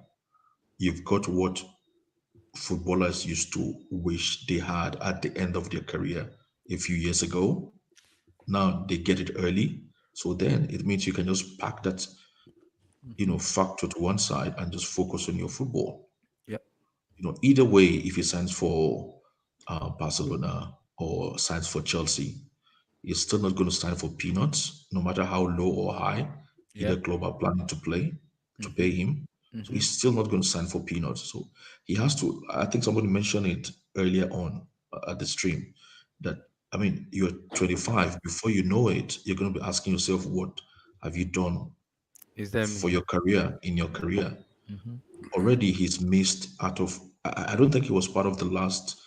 Speaker 7: you've got what footballers used to wish they had at the end of their career a few years ago. Now they get it early. So then it means you can just pack that, factor to one side and just focus on your football.
Speaker 9: Yeah.
Speaker 7: Either way, if he signs for Barcelona or signs for Chelsea, he's still not going to sign for peanuts, no matter how low or high
Speaker 9: Yeah.
Speaker 7: either club are planning to pay him. So he's still not going to sign for peanuts. So he has to. I think somebody mentioned it earlier on at the stream that, I mean, you're 25. Before you know it, you're going to be asking yourself, what have you done
Speaker 9: Is that
Speaker 7: for
Speaker 9: me?
Speaker 7: your career, in your career?
Speaker 9: Mhm.
Speaker 7: Already he's missed out of. I don't think he was part of the last.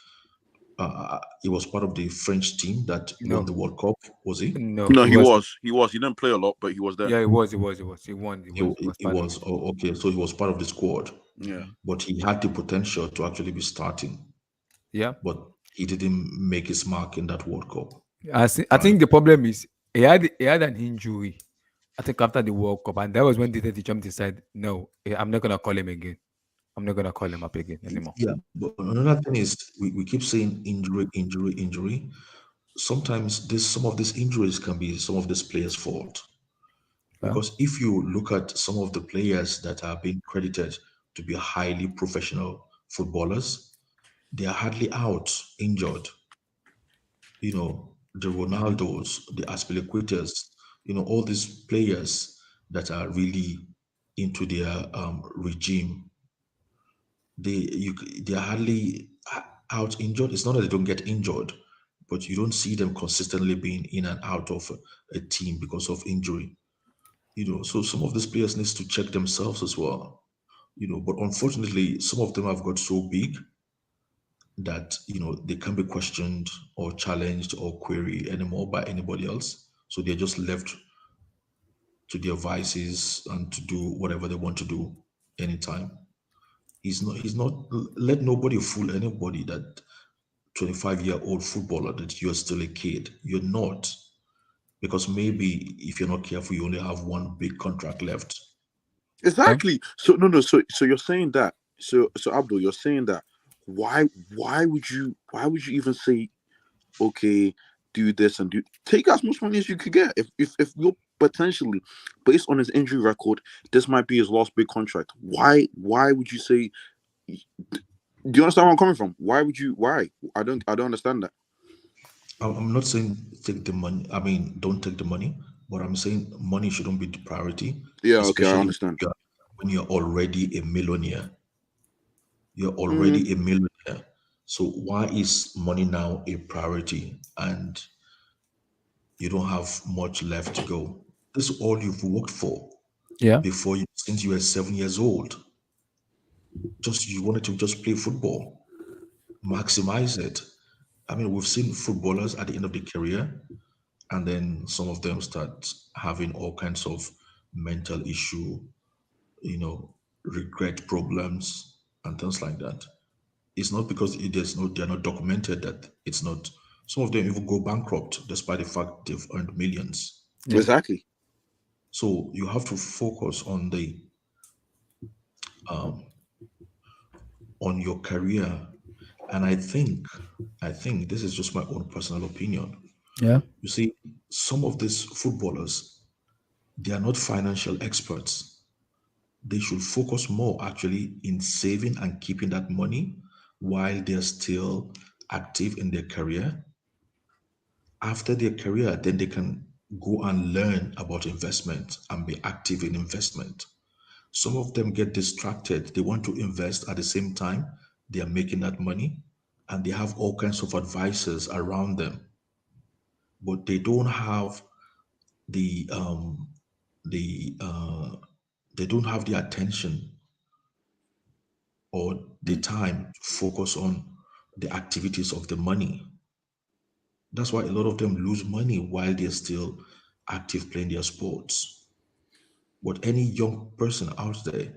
Speaker 7: He was part of the French team that won
Speaker 9: No.
Speaker 7: the World Cup. Was he?
Speaker 9: No,
Speaker 12: No,
Speaker 9: he
Speaker 12: he
Speaker 9: was.
Speaker 12: was. He was. He didn't play a lot, but he was there.
Speaker 9: Yeah, he was. He was. He was. He won. He was
Speaker 7: He
Speaker 9: part of
Speaker 7: was.
Speaker 9: it.
Speaker 7: Oh, okay. So he was part of the squad,
Speaker 12: Yeah.
Speaker 7: but he had the potential to actually be starting,
Speaker 9: Yeah.
Speaker 7: but he didn't make his mark in that World Cup.
Speaker 9: I think the problem is he had an injury. I think after the World Cup, and that was when the jump decided, no, I'm not gonna call him again. I'm not gonna call him up again anymore.
Speaker 7: Yeah, but another thing is we keep saying injury, injury, injury. Sometimes some of these injuries can be some of these players' fault.
Speaker 9: Yeah.
Speaker 7: Because if you look at some of the players that are being credited to be highly professional footballers, they are hardly out injured. The Ronaldos, the Aspilicuetas, all these players that are really into their regime, they are hardly out injured. It's not that they don't get injured, but you don't see them consistently being in and out of a team because of injury. So some of these players needs to check themselves as well. But unfortunately, some of them have got so big that they can't be questioned or challenged or queried anymore by anybody else. So they're just left to their vices and to do whatever they want to do anytime. He's not let nobody fool anybody that 25-year-old footballer that you're still a kid. You're not. Because maybe if you're not careful, you only have one big contract left.
Speaker 12: Exactly. So no. So you're saying that. So Abdul, you're saying that. Why would you even say, okay, do this and take as much money as you could get if you're potentially, based on his injury record, this might be his last big contract. Why would you say? Do you understand where I'm coming from? Why would you? Why? I don't understand that.
Speaker 7: I'm not saying take the money. I mean, don't take the money. But I'm saying money shouldn't be the priority,
Speaker 12: Yeah. Okay. I
Speaker 7: especially
Speaker 12: understand.
Speaker 7: when you're already a millionaire. You're
Speaker 12: Mm,
Speaker 7: already a millionaire. So why is money now a priority and you don't have much left to go? This is all you've worked for
Speaker 9: Yeah.
Speaker 7: since you were 7 years old. You wanted to just play football, maximize it. I mean, we've seen footballers at the end of the career, and then some of them start having all kinds of mental issue, regret problems and things like that. It's not because they're not documented that it's not. Some of them even go bankrupt despite the fact they've earned millions.
Speaker 9: Yeah.
Speaker 12: exactly.
Speaker 7: So you have to focus on your career. And I think this is just my own personal opinion.
Speaker 9: Yeah.
Speaker 7: You see, some of these footballers, they are not financial experts. They should focus more actually in saving and keeping that money while they're still active in their career. After their career, then they can go and learn about investment and be active in investment. Some of them get distracted. They want to invest at the same time they are making that money, and they have all kinds of advisors around them, but they don't have the the they don't have the attention or the time to focus on the activities of the money. That's why a lot of them lose money while they're still active playing their sports. But any young person out there,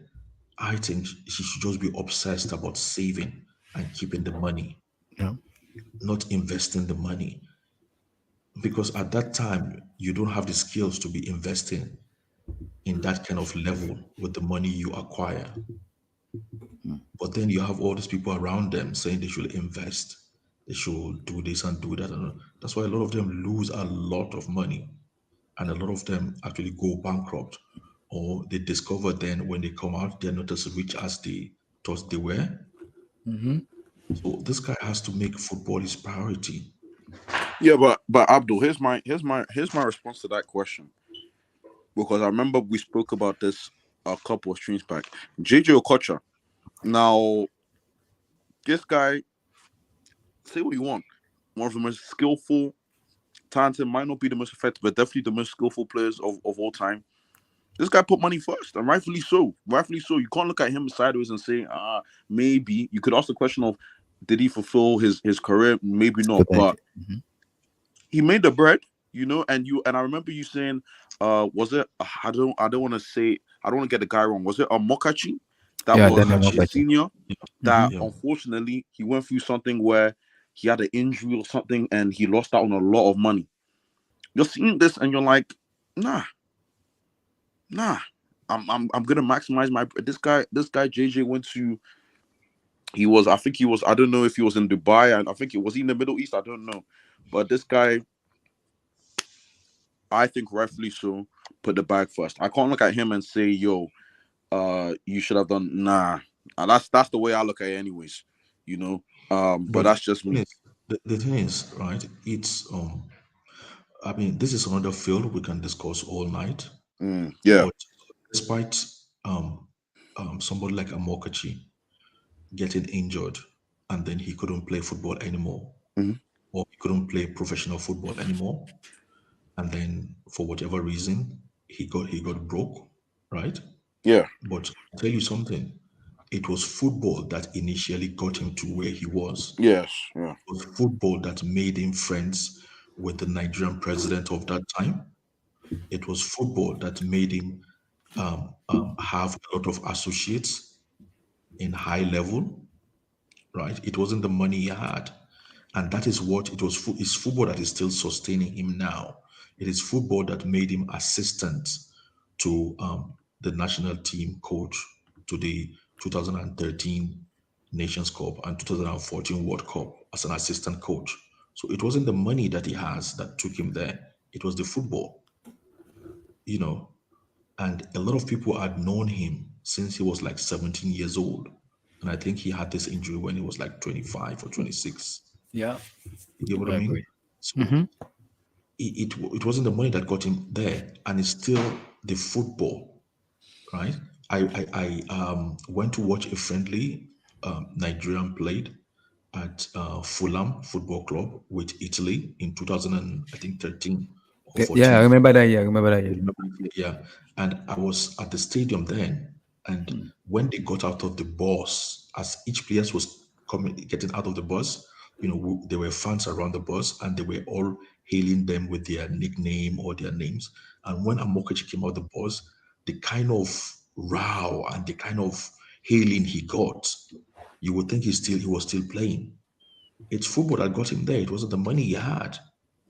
Speaker 7: I think she should just be obsessed about saving and keeping the money,
Speaker 9: Yeah.
Speaker 7: not investing the money. Because at that time, you don't have the skills to be investing in that kind of level with the money you acquire. But then you have all these people around them saying they should invest, they should do this and do that. And that's why a lot of them lose a lot of money, and a lot of them actually go bankrupt, or they discover then when they come out, they're not as rich as they thought they were.
Speaker 9: Mm-hmm.
Speaker 7: So this guy has to make football his priority.
Speaker 12: Yeah, but Abdul, here's my response to that question, because I remember we spoke about this a couple of streams back. JJ Okocha. Now, this guy, say what you want, one of the most skillful, talented, might not be the most effective, but definitely the most skillful players of all time. This guy put money first, and rightfully so. Rightfully so. You can't look at him sideways and say, maybe. You could ask the question of, did he fulfill his career? Maybe not, but he made the bread, and I remember you saying, was it? I don't want to say. I don't want to get the guy wrong. Was it a Mokachi that
Speaker 9: Yeah,
Speaker 12: was
Speaker 9: then
Speaker 12: a senior that
Speaker 7: Yeah.
Speaker 12: unfortunately he went through something where he had an injury or something and he lost out on a lot of money. You're seeing this and you're like, nah. I'm gonna maximize my this guy JJ went to I don't know if he was in Dubai, and I think it was in the Middle East, I don't know. But this guy, I think rightfully so, put the bag first. I can't look at him and say, yo, you should have done nah. And that's the way I look at it anyways. But
Speaker 7: But
Speaker 12: that's just me.
Speaker 7: the thing is, right? It's I mean, this is another field we can discuss all night.
Speaker 12: Yeah.
Speaker 7: But despite somebody like Amokachi getting injured and then he couldn't play football anymore, or he couldn't play professional football anymore, and then for whatever reason he got broke, right?
Speaker 12: Yeah.
Speaker 7: But I'll tell you something, it was football that initially got him to where he was.
Speaker 12: Yes. Yeah.
Speaker 7: It was football that made him friends with the Nigerian president of that time. It was football that made him have a lot of associates in high level, right? It wasn't the money he had. And that is what it was. It's football that is still sustaining him now. It is football that made him assistant to the national team coach to the 2013 Nations Cup and 2014 World Cup as an assistant coach. So it wasn't the money that he has that took him there. It was the football, And a lot of people had known him since he was like 17 years old. And I think he had this injury when he was like 25 or 26.
Speaker 9: Yeah.
Speaker 7: You get what I
Speaker 9: I
Speaker 7: mean?
Speaker 9: agree.
Speaker 7: So it wasn't the money that got him there, and it's still the football, right? I went to watch a friendly Nigerian played at Fulham Football Club with Italy in 2013 or
Speaker 9: Yeah, I
Speaker 7: 14.
Speaker 9: remember that year. I remember that year.
Speaker 7: Yeah, and I was at the stadium then, and when they got out of the bus, as each player was getting out of the bus, there were fans around the bus, and they were all hailing them with their nickname or their names. And when Amokachi came out the bus, the kind of row and the kind of hailing he got, you would think he was still playing. It's football that got him there. It wasn't the money he had,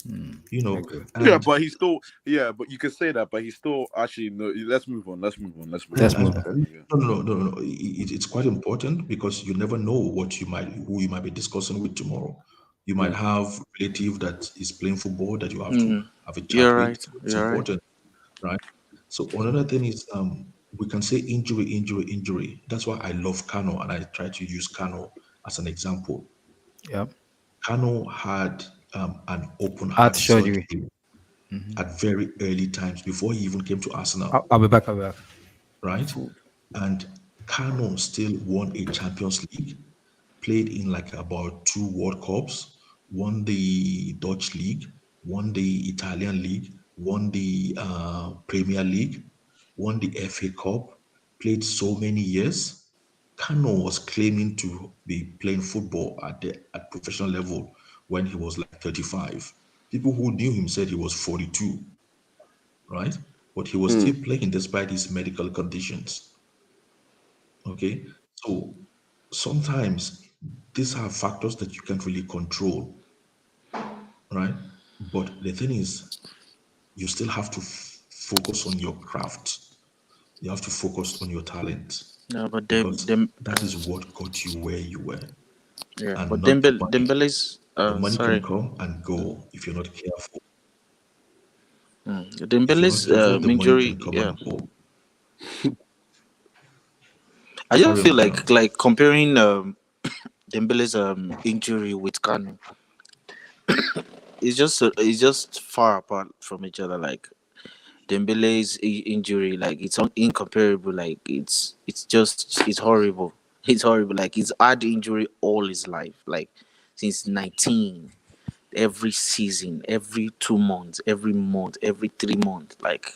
Speaker 9: agree.
Speaker 12: Yeah,
Speaker 7: and
Speaker 12: but he's still. Yeah, but you can say that, but he's still actually. No, let's move on. Let's move on.
Speaker 9: Let's
Speaker 7: and
Speaker 9: move on.
Speaker 7: no. It's quite important because you never know who you might be discussing with tomorrow. You might have a relative that is playing football that you have to have a chat
Speaker 4: You're
Speaker 7: with.
Speaker 4: right.
Speaker 7: It's
Speaker 4: You're right.
Speaker 7: important, right? So another thing is we can say injury. That's why I love Kano and I try to use Kano as an example.
Speaker 9: Yeah.
Speaker 7: Kano had an open
Speaker 9: Heart
Speaker 7: heart
Speaker 9: surgery.
Speaker 7: surgery at very early times before he even came to Arsenal,
Speaker 9: I'll be back. I'll be back.
Speaker 7: right? And Kano still won a Champions League, played in like about 2 World Cups, won the Dutch League, won the Italian League, won the Premier League, won the FA Cup, played so many years. Kano was claiming to be playing football at professional level when he was like 35. People who knew him said he was 42, right? But he was still playing despite his medical conditions. Okay, so sometimes these are factors that you can't really control, right? But the thing is, you still have to focus on your craft. You have to focus on your talent
Speaker 4: No, but
Speaker 7: because that is what got you where you were,
Speaker 4: yeah,
Speaker 7: and
Speaker 4: but
Speaker 7: not the money.
Speaker 4: Dembele's
Speaker 7: The money can
Speaker 4: sorry.
Speaker 7: come and go if you're not careful. If you're not
Speaker 4: Dembele's
Speaker 7: careful, the money
Speaker 4: injury,
Speaker 7: can come
Speaker 4: yeah.
Speaker 7: and go.
Speaker 4: I just
Speaker 7: Carry on,
Speaker 4: feel
Speaker 7: Kano.
Speaker 4: like comparing Dembele's injury with Kanu, it's just far apart from each other. Like Dembele's injury, like it's incomparable. Like it's horrible. It's horrible. Like he's had injury all his life. Like since 19, every season, every 2 months, every month, every 3 months. Like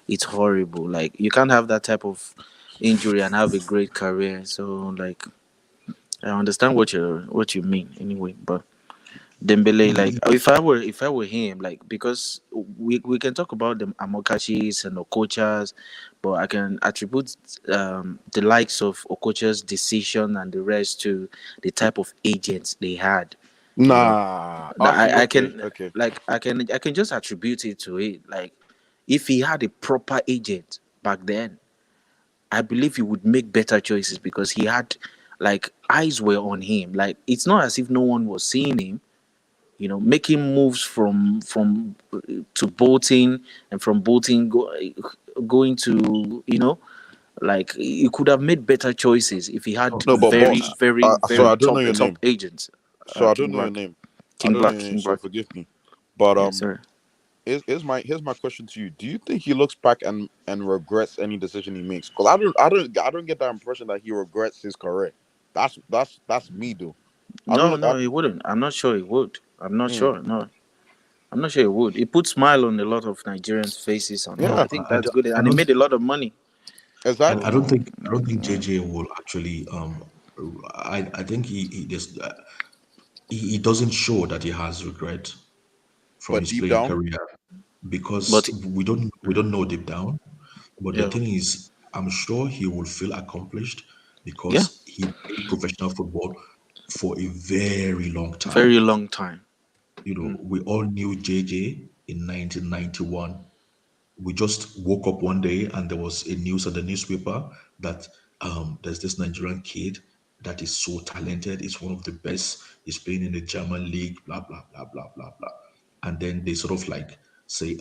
Speaker 4: it's horrible. Like you can't have that type of injury and have a great career. So like I understand what you mean anyway, but Dembele,
Speaker 7: No,
Speaker 4: like if I were him, like because we can talk about the Amokachis and Okochas, but I can attribute the likes of Okocha's decision and the rest to the type of agents they had. You know,
Speaker 12: Nah. Okay.
Speaker 4: I
Speaker 12: Okay.
Speaker 4: can
Speaker 12: Okay.
Speaker 4: like I can just attribute it to it. Like if he had a proper agent back then, I believe he would make better choices because he had like eyes were on him. Like it's not as if no one was seeing him, making moves from to Bolton and from Bolton going to like he could have made better choices if he had
Speaker 12: No, but
Speaker 4: very
Speaker 12: boss.
Speaker 4: very
Speaker 12: So
Speaker 4: very
Speaker 12: I don't know your
Speaker 4: top
Speaker 12: name.
Speaker 4: agents.
Speaker 12: So I
Speaker 4: King
Speaker 12: don't know your
Speaker 4: Black,
Speaker 12: name. I
Speaker 4: King
Speaker 12: don't know
Speaker 4: Black,
Speaker 12: your name.
Speaker 4: King
Speaker 12: So
Speaker 4: Black.
Speaker 12: forgive me. But
Speaker 4: Yes, sir.
Speaker 12: here's my question to you. Do you think he looks back and regrets any decision he makes? Because I don't get that impression that he regrets his career. That's me though. I don't
Speaker 4: No,
Speaker 12: look. I,
Speaker 4: no, he wouldn't. I'm not sure he would. I'm not
Speaker 12: mm,
Speaker 4: sure. No, I'm not sure he would. He put smile on a lot of Nigerians' faces and all.
Speaker 12: yeah,
Speaker 4: I think
Speaker 7: I
Speaker 4: that's
Speaker 7: don't,
Speaker 4: good,
Speaker 7: I
Speaker 4: and he
Speaker 7: don't
Speaker 4: made a lot of money.
Speaker 12: exactly.
Speaker 7: I don't think JJ will actually I think he just he doesn't show that he has regret from
Speaker 12: But
Speaker 7: his
Speaker 12: deep
Speaker 7: playing
Speaker 12: down,
Speaker 7: career
Speaker 4: But
Speaker 7: because we don't know deep down. But the
Speaker 4: yeah,
Speaker 7: thing is, I'm sure he will feel accomplished
Speaker 4: yeah,
Speaker 7: because he played professional football for a very long time.
Speaker 4: very long time.
Speaker 7: We all knew JJ in 1991. We just woke up one day and there was a news on the newspaper that there's this Nigerian kid that is so talented. He's one of the best. He's playing in the German league, blah, blah, blah, blah, blah, blah. And then they sort of like say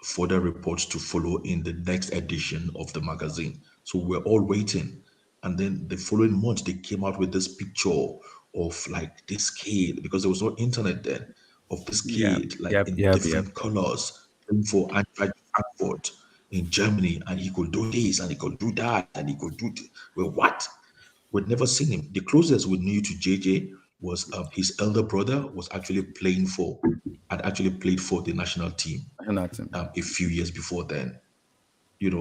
Speaker 7: further reports to follow in the next edition of the magazine. So we're all waiting. And then the following month, they came out with this picture of like this kid, because there was no internet then, of this
Speaker 9: Yep,
Speaker 7: kid like
Speaker 9: yep,
Speaker 7: in
Speaker 9: yep, yep.
Speaker 7: different colors playing for Eintracht Frankfurt in Germany, and he could do this and he could do that and he could do well, what? We'd never seen him. The closest we knew to JJ was his elder brother was actually had actually played for the national team
Speaker 9: Nothing.
Speaker 7: a few years before then.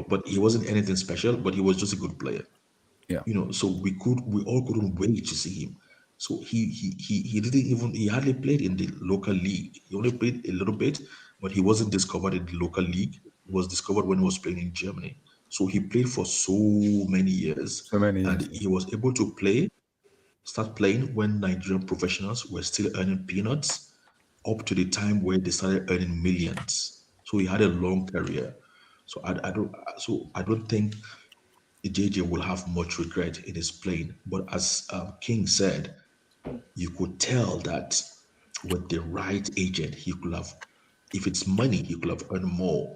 Speaker 7: But he wasn't anything special, but he was just a good player.
Speaker 9: Yeah.
Speaker 7: So we all couldn't wait to see him. So he didn't even he hardly played in the local league. He only played a little bit, but he wasn't discovered in the local league. He was discovered when he was playing in Germany. So he played for so many years,
Speaker 9: So many
Speaker 7: and
Speaker 9: years.
Speaker 7: he was able to start playing when Nigerian professionals were still earning peanuts, up to the time where they started earning millions. So he had a long career. So I don't think JJ will have much regret in his playing. But as King said, you could tell that with the right agent, he could have, if it's money, he could have earned more.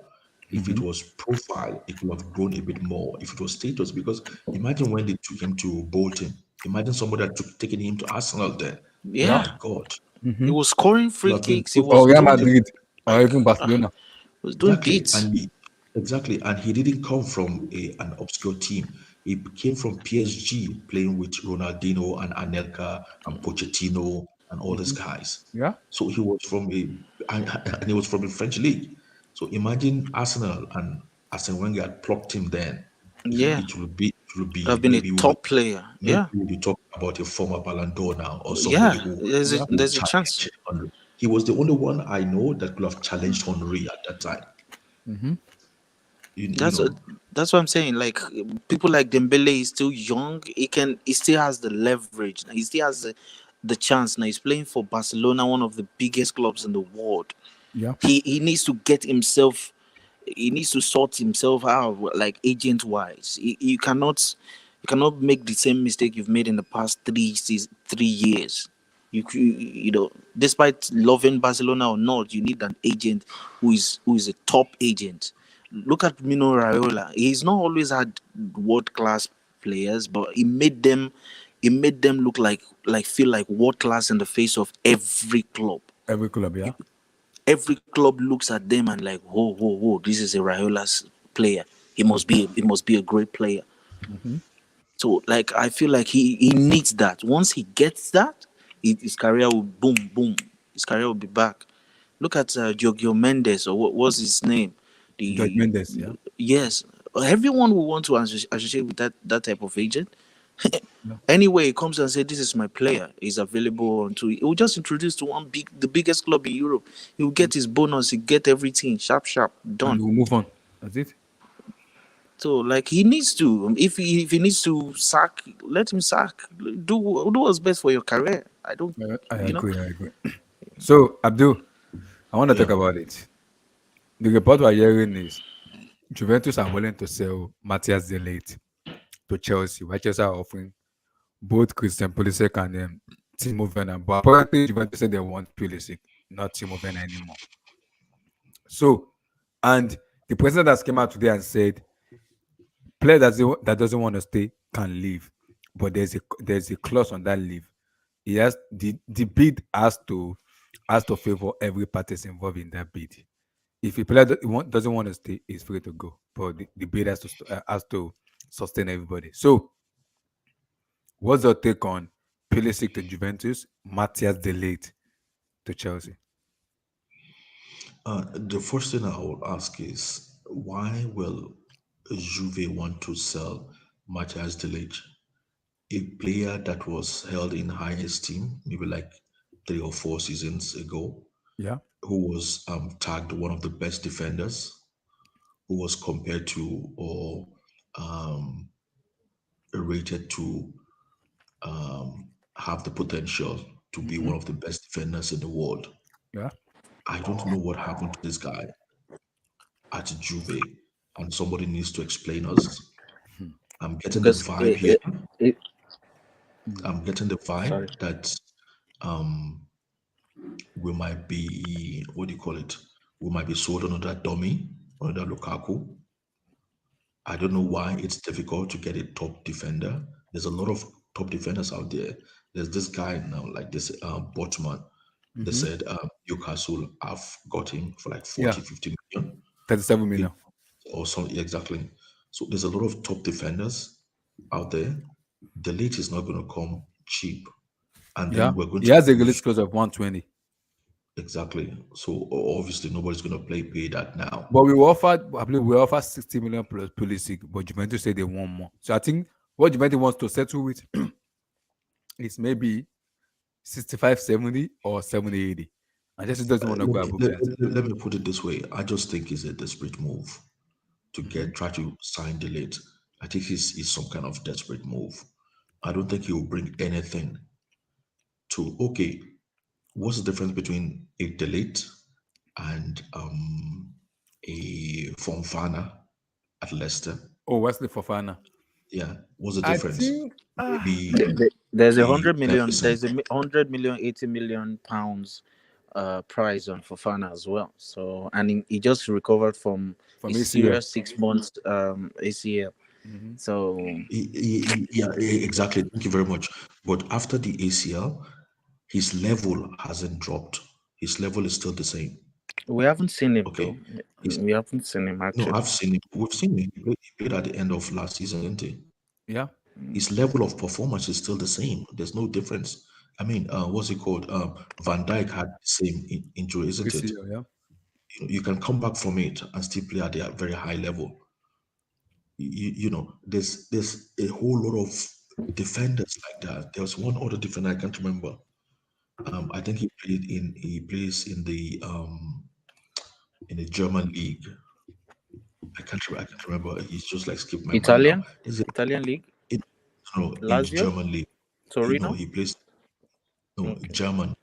Speaker 7: If it was profile, he could have grown a bit more. If it was status, because imagine when they took him to Bolton. Imagine somebody that taken him to Arsenal then. Oh
Speaker 9: Yeah.
Speaker 4: Yeah,
Speaker 7: my God.
Speaker 4: he was scoring
Speaker 7: Would
Speaker 4: free
Speaker 7: have been
Speaker 4: kicks. He
Speaker 9: Or
Speaker 4: was
Speaker 9: Real
Speaker 4: doing it.
Speaker 9: Madrid. or even Barcelona.
Speaker 4: Was doing
Speaker 7: Exactly,
Speaker 4: beats.
Speaker 7: and he didn't come from an obscure team. He came from PSG, playing with Ronaldinho and Anelka and Pochettino and all these guys.
Speaker 9: Yeah.
Speaker 7: So he was from and he was from the French league. So imagine Arsenal and Arsene Wenger had plucked him then.
Speaker 4: Yeah,
Speaker 7: It would
Speaker 4: have
Speaker 7: be
Speaker 4: been a top player.
Speaker 7: maybe
Speaker 4: Yeah,
Speaker 7: we'll be talking about a former Ballon d'Or now or somebody
Speaker 4: yeah.
Speaker 7: who
Speaker 9: Yeah.
Speaker 7: would
Speaker 4: There's a chance.
Speaker 7: challenge Henry. He was the only one I know that could have challenged Henry at that time.
Speaker 9: Mm-hmm.
Speaker 7: You
Speaker 4: That's
Speaker 7: know,
Speaker 4: that's what I'm saying. Like people like Dembele is still young. He still has the leverage. He still has the chance. Now he's playing for Barcelona, one of the biggest clubs in the world.
Speaker 9: Yeah.
Speaker 4: He needs to get himself. He needs to sort himself out, like agent wise. You cannot make the same mistake you've made in the past 3 years. You know, despite loving Barcelona or not, you need an agent who is a top agent. Look at Mino Raiola. He's not always had world class players, but he made them look like feel like world class in the face of every club.
Speaker 9: Every club, yeah.
Speaker 4: Every club looks at them and like, whoa, whoa, whoa, this is a Raiola's player. He must be a great player.
Speaker 9: Mm-hmm.
Speaker 4: So like I feel like he needs that. Once he gets that, his career will boom, boom. His career will be back. Look at Giorgio Mendes, or what was his name?
Speaker 9: George
Speaker 4: The
Speaker 9: Mendes, yeah.
Speaker 4: Yes, everyone will want to associate with that type of agent.
Speaker 9: Yeah.
Speaker 4: Anyway, he comes and say, "This is my player. He's available." He will just introduce to the biggest club in Europe. He will get his bonus. He get everything sharp, sharp,
Speaker 9: And
Speaker 4: done.
Speaker 9: we'll move on. That's it.
Speaker 4: So like he needs to. If he needs to sack, let him sack. Do what's best for your career. I don't.
Speaker 9: I
Speaker 4: You know.
Speaker 9: agree. I agree. So, Abdul, I want to
Speaker 7: yeah.
Speaker 9: talk about it. The report we're hearing is Juventus are willing to sell Matthias De Ligt to Chelsea, while Chelsea are offering both Christian Pulisic and Timo Werner. But apparently, Juventus said they want Pulisic, not Timo Werner anymore. So, and the president has came out today and said, player that doesn't want to stay can leave, but there's a clause on that leave. He has the bid has to favor every party involved in that bid. If a player doesn't want to stay, he's free to go. But the bid has to sustain everybody. So, what's your take on Pulisic to Juventus, Matthias De Ligt to Chelsea?
Speaker 7: The first thing I will ask is why will Juve want to sell Matthias De Ligt, a player that was held in high esteem, maybe like 3 or 4 seasons ago,
Speaker 9: Yeah.
Speaker 7: who was tagged one of the best defenders, who was compared to or um, rated to have the potential to be
Speaker 9: Mm-hmm.
Speaker 7: one of the best defenders in the world.
Speaker 9: Yeah.
Speaker 7: I don't know what happened to this guy at Juve, and somebody needs to explain us.
Speaker 9: Hmm.
Speaker 7: I'm getting the
Speaker 4: Because
Speaker 7: vibe here.
Speaker 4: it
Speaker 7: I'm getting the
Speaker 4: sorry.
Speaker 7: vibe that um, we might be, what do you call it? We might be sold another dummy, another Lukaku. I don't know why it's difficult to get a top defender. There's a lot of top defenders out there. There's this guy now, like this Botman. They
Speaker 9: Mm-hmm.
Speaker 7: said Newcastle have got him for like
Speaker 9: Yeah.
Speaker 7: 40, 50 million.
Speaker 9: 37 million.
Speaker 7: Or so, yeah, exactly. So there's a lot of top defenders out there. The late is not going to come cheap. And
Speaker 9: Yeah.
Speaker 7: then we're going
Speaker 9: He
Speaker 7: to
Speaker 9: has a release clause of 120.
Speaker 7: exactly. So obviously nobody's going to pay that now.
Speaker 9: But I believe we offer 60 million plus Pulisic, but Juventus say they want more. So I think what Juventus wants to settle with is maybe 65, 70 or 70, 80. I just doesn't want to go above that.
Speaker 7: Let me put it this way. I just think it's a desperate move to try to sign the late. I think it's some kind of desperate move. I don't think he will bring anything to okay. What's the difference between a delete and a Fonfana at Leicester?
Speaker 9: Oh, Wesley Fofana.
Speaker 7: Yeah, what's the
Speaker 9: I
Speaker 7: difference?
Speaker 9: think
Speaker 7: Maybe
Speaker 4: There's a
Speaker 7: a
Speaker 4: 100 million.
Speaker 7: Ferguson.
Speaker 4: There's a 100 million, 80 million pounds prize on Fofana as well. So and he just recovered from a
Speaker 9: ACL.
Speaker 4: serious 6 months ACL.
Speaker 9: Mm-hmm.
Speaker 4: So
Speaker 7: Yeah, exactly. Thank you very much. But after the ACL, his level hasn't dropped. His level is still the same.
Speaker 4: We haven't seen him
Speaker 7: Okay,
Speaker 4: though. We haven't seen him
Speaker 7: no,
Speaker 4: actually.
Speaker 7: I've seen him. We've seen him. He played at the end of last season, didn't he?
Speaker 9: Yeah.
Speaker 7: His level of performance is still the same. There's no difference. I mean, what's it called? Van Dijk had the same injury, isn't it?
Speaker 9: PCO, yeah.
Speaker 7: You can come back from it and still play at a very high level. There's a whole lot of defenders like that. There was one other defender I can't remember. I think he plays in the German league. I can't remember. He's just like skipped my mind now.
Speaker 4: Italian league,
Speaker 7: In, no, in the
Speaker 4: Lazio,
Speaker 7: German league.
Speaker 4: Torino.
Speaker 7: He plays
Speaker 4: Okay.
Speaker 7: German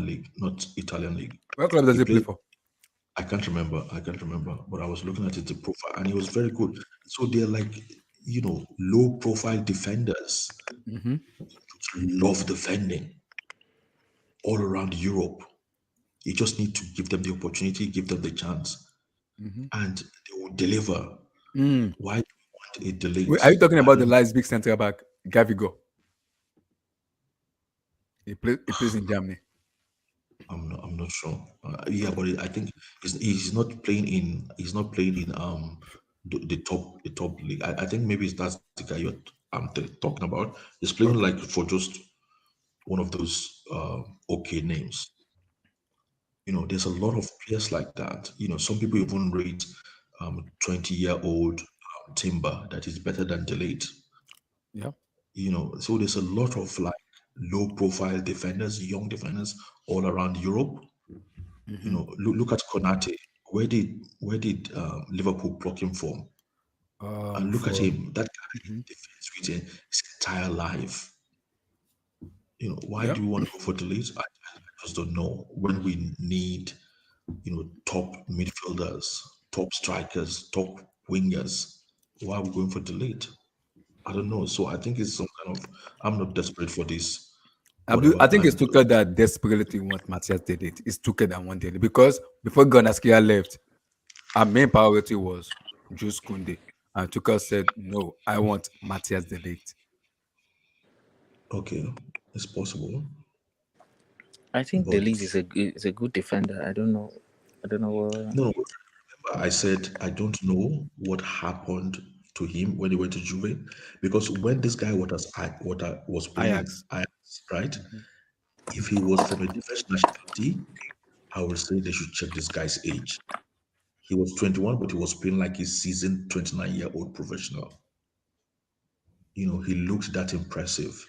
Speaker 7: league, not Italian league.
Speaker 9: What club does he play
Speaker 7: plays.
Speaker 9: for?
Speaker 7: I can't remember. But I was looking at it, the profile, and he was very good. So they're like, low profile defenders.
Speaker 9: Mm-hmm.
Speaker 7: Love defending all around Europe. You just need to give them the opportunity, give them the chance, and they will deliver. Why do you want it delayed?
Speaker 9: Wait, are you talking about the last big centre back, Gavigo? He plays in Germany.
Speaker 7: I'm not sure. Yeah, but I think he's not playing in the top league. I think maybe that's the guy I'm talking about. He's playing like for just one of those okay names. There's a lot of players like that. Some people even rate 20-year-old Timber that is better than Delete.
Speaker 9: Yeah.
Speaker 7: So there's a lot of like low profile defenders, young defenders all around Europe. Look at Konate. Where did Liverpool pluck him from? And look at him. That guy defends with his entire life. Why do we want to go for Delete? I just don't know. When we need top midfielders, top strikers, top wingers, why are we going for Delete? I don't know. So I think it's some kind of. I'm not desperate for this.
Speaker 9: I think it's Tuchel that desperately want Matthias de Ligt. It's Tuchel that want Delete because before Gunnar left, our main priority was Jules Koundé, and Tuchel said, "No, I want Matthias de Ligt."
Speaker 7: Okay, it's possible.
Speaker 4: I think De Ligt is a good defender. I don't know.
Speaker 7: No, remember I said I don't know what happened to him when he went to Juve, because when this guy was playing Ajax, right? If he was from a different nationality, I would say they should check this guy's age. He was 21, but he was playing like a seasoned 29-year-old professional. He looked that impressive.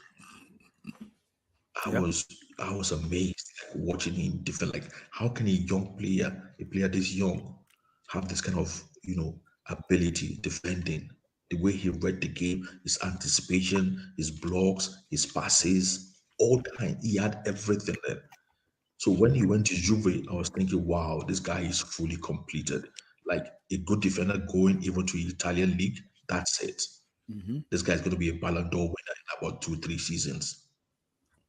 Speaker 7: I was amazed watching him defend. Like, how can a player this young, have this kind of ability defending? The way he read the game, his anticipation, his blocks, his passes, all kind. He had everything there. So when he went to Juve, I was thinking, wow, this guy is fully completed. Like a good defender going even to the Italian league, that's it. This guy's going to be a Ballon d'Or winner in about 2-3 seasons.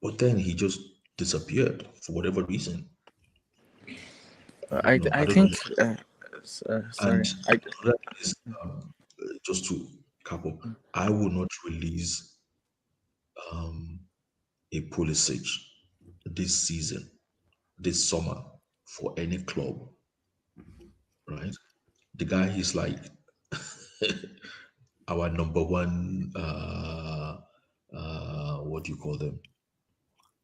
Speaker 7: But then he just disappeared for whatever reason.
Speaker 4: I think. Sorry.
Speaker 7: And just to cap up, I will not release a Pulisic this season, this summer, for any club. Right? The guy is like our number one. What do you call them?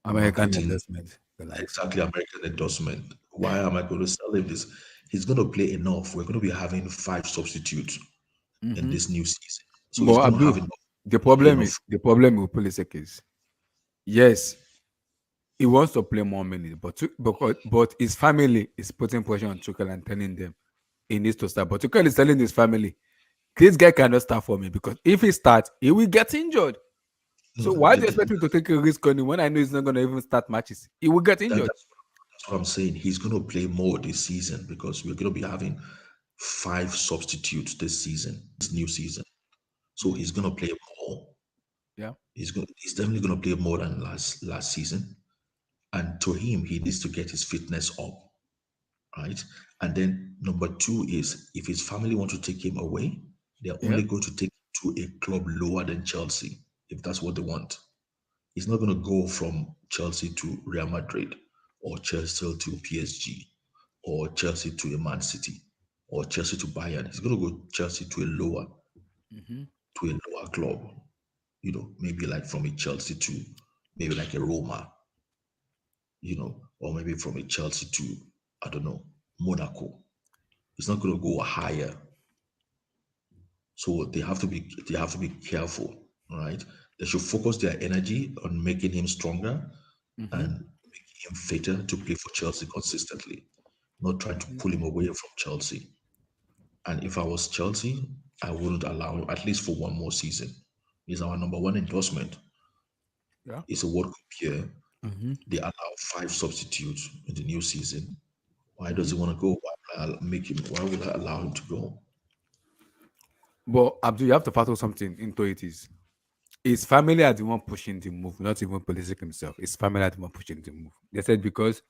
Speaker 9: American endorsement.
Speaker 7: Exactly, American endorsement. Why am I going to sell him this? He's going to play enough. We're going to be having 5 substitutes in this new season, so he's going to have enough.
Speaker 9: The problem with Pulisic is, yes, he wants to play more minutes, but his family is putting pressure on Tuchel and telling them he needs to start. But Tuchel is telling his family, this guy cannot start for me because if he starts, he will get injured. So why do you expect me to take a risk on him when I know he's not going to even start matches? He will get injured.
Speaker 7: That's what I'm saying. He's going to play more this season because we're going to be having 5 substitutes this season, this new season. So he's going to play more.
Speaker 9: Yeah,
Speaker 7: he's definitely going to play more than last season. And to him, he needs to get his fitness up, right? And then number 2 is if his family want to take him away, they're only going to take him to a club lower than Chelsea, if that's what they want. He's not going to go from Chelsea to Real Madrid or Chelsea to PSG or Chelsea to a Man City, or Chelsea to Bayern. He's going to go Chelsea to a lower club. Maybe like from a Chelsea to maybe like a Roma, or maybe from a Chelsea to, I don't know, Monaco. It's not going to go higher. So they have to be careful, right? They should focus their energy on making him stronger and making him fitter to play for Chelsea consistently, not trying to pull him away from Chelsea. And if I was Chelsea, I wouldn't allow him at least for one more season. He's our number one endorsement.
Speaker 9: Yeah.
Speaker 7: It's a World Cup year. They allow 5 substitutes in the new season. Why does he want to go? Why would I allow him to go?
Speaker 9: But Abdul, you have to factor something into it. Is his family are the one pushing the move, not even Pulisic himself. His family are the one pushing the move. They said because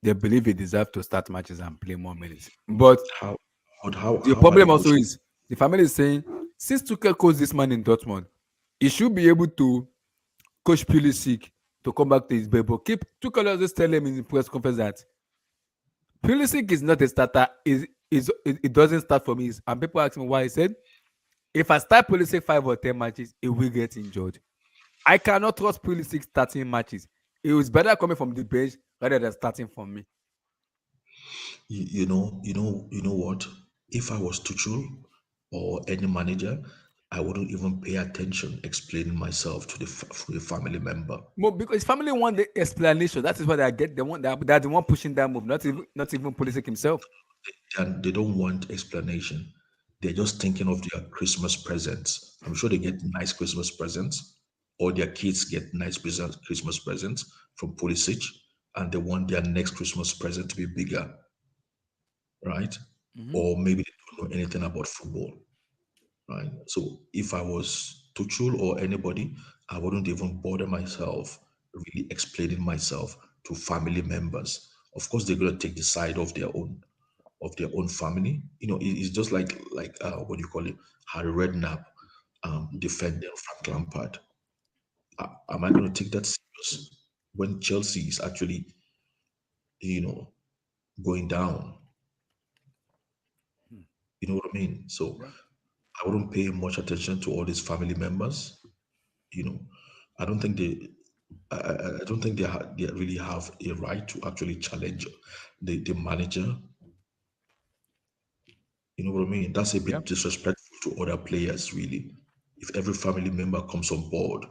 Speaker 9: they believe he deserves to start matches and play more minutes. But
Speaker 7: How? But how?
Speaker 9: the
Speaker 7: How are they
Speaker 9: problem also
Speaker 7: pushing?
Speaker 9: is the family is saying since Tuchel coached this man in Dortmund, he should be able to coach Pulisic to come back to his bed. But keep Tuchel always tell him in the press conference that Pulisic is not a starter. It doesn't start for me. And people ask me why. He said, if I start Pulisic 5 or 10 matches, he will get injured. I cannot trust Pulisic starting matches. It was better coming from the bench rather than starting from me.
Speaker 7: You know what? If I was Tuchel or any manager, I wouldn't even pay attention explaining myself to a family member.
Speaker 9: Because his family want the explanation. That is what I get. They want they're the one pushing that move, not even Pulisic himself.
Speaker 7: And they don't want explanation. They're just thinking of their Christmas presents. I'm sure they get nice Christmas presents, or their kids get nice Christmas presents from Pulisic, and they want their next Christmas present to be bigger, right? Or maybe they don't know anything about football, right? So if I was Tuchel or anybody, I wouldn't even bother myself really explaining myself to family members. Of course, they're gonna take the side of their own family. It's just like what do you call it? Harry Redknapp defending Frank Lampard. Am I going to take that serious when Chelsea is actually, you know, going down? You know what I mean? So
Speaker 9: Yeah.
Speaker 7: I wouldn't pay much attention to all these family members. You know, I don't think they. I don't think they really have a right to actually challenge the manager. You know what I mean? That's a
Speaker 9: Yeah.
Speaker 7: bit disrespectful to other players, really. If every family member comes on board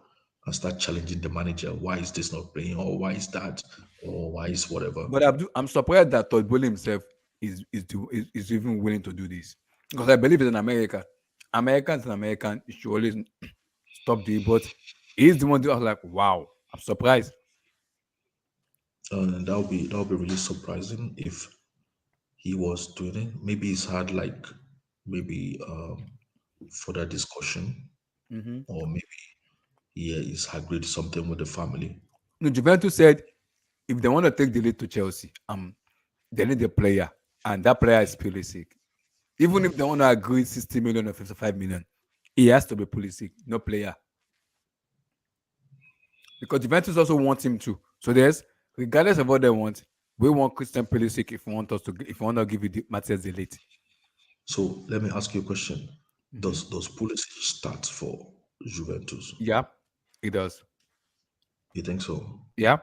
Speaker 7: and start challenging the manager, why is this not playing, or why is that, or why is whatever?
Speaker 9: But I'm surprised that Todd Bowley himself is even willing to do this. Because I believe it's in America. Americans and American should always stop the but he's the one that I was like, wow, I'm surprised.
Speaker 7: And that would be really surprising if he was doing it. Maybe he's had like maybe further discussion, or maybe he's agreed something with the family.
Speaker 9: No, Juventus said if they want to take the lead to Chelsea, they need a player, and that player is Pulisic. Even if they want to agree 60 million or 55 million, he has to be Pulisic, no player. Because Juventus also want him to. So there's, regardless of what they want, we want Christian Pulisic if we want to give you the Matthias Delete.
Speaker 7: So let me ask you a question: Does Pulisic start for Juventus?
Speaker 9: Yeah, he does.
Speaker 7: You think so?
Speaker 9: Yeah.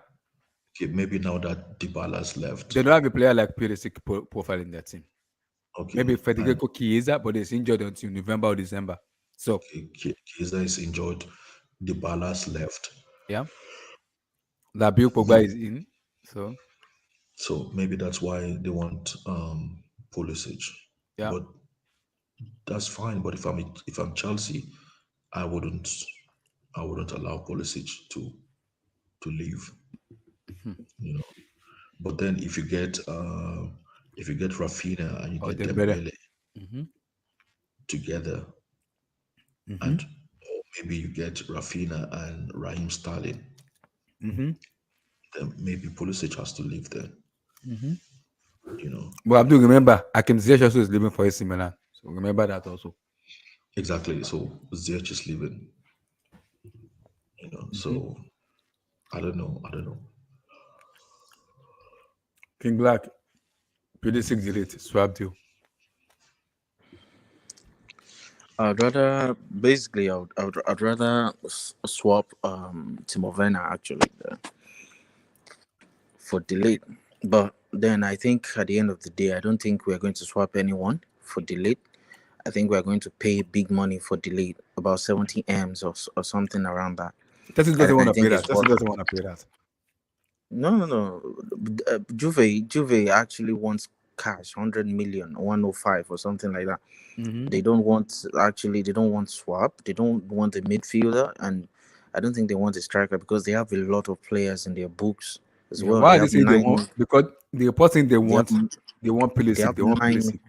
Speaker 7: Okay, maybe now that Dybala's left.
Speaker 9: They don't have a player like Pulisic profile in their team. Maybe
Speaker 7: Okay, and
Speaker 9: Federico Chiesa, but he's injured until November or December. So,
Speaker 7: okay, Chiesa is injured. Dybala's left.
Speaker 9: yeah, Labio Pogba is in.
Speaker 7: So maybe that's why they want Pulisic.
Speaker 9: Yeah.
Speaker 7: But that's fine. But if I'm Chelsea, I wouldn't I wouldn't allow Pulisic to leave. You know. But then if you get Raphinha and you
Speaker 9: Or
Speaker 7: get
Speaker 9: Dembele.
Speaker 7: Dembele
Speaker 9: Mm-hmm.
Speaker 7: together,
Speaker 9: Mm-hmm.
Speaker 7: and or maybe you get Raphinha and Raheem Sterling,
Speaker 9: Mm-hmm.
Speaker 7: then maybe Pulisic has to leave there.
Speaker 9: Mm-hmm.
Speaker 7: You know.
Speaker 9: But Abdul, remember, Akim Ziyech also is leaving for AC Milan. So remember that also.
Speaker 7: Exactly. So Ziyech is leaving. So I don't know.
Speaker 9: King Black. Pulisic delete, swap deal.
Speaker 4: I'd rather basically I'd rather swap Timo Werner actually for delete. But then I think at the end of the day, I don't think we're going to swap anyone for delete. I think we're going to pay big money for delete, about 70 M's or something around that.
Speaker 9: Chelsea doesn't want
Speaker 4: I
Speaker 9: to pay
Speaker 4: think
Speaker 9: that.
Speaker 4: it's
Speaker 9: Chelsea
Speaker 4: worth.
Speaker 9: doesn't want to pay that.
Speaker 4: No. Juve actually wants cash, 100 million, 105 or something like that. They don't want swap. They don't want a midfielder, and I don't think they want a striker because they have a lot of players in their books as
Speaker 9: Yeah,
Speaker 4: well.
Speaker 9: why
Speaker 4: They
Speaker 9: are they
Speaker 4: have
Speaker 9: saying they
Speaker 4: 9.
Speaker 9: want? Because the reporting they
Speaker 4: They have,
Speaker 9: want
Speaker 4: they
Speaker 9: Pulisic.
Speaker 4: have
Speaker 9: They want
Speaker 4: 9.
Speaker 9: Pulisic.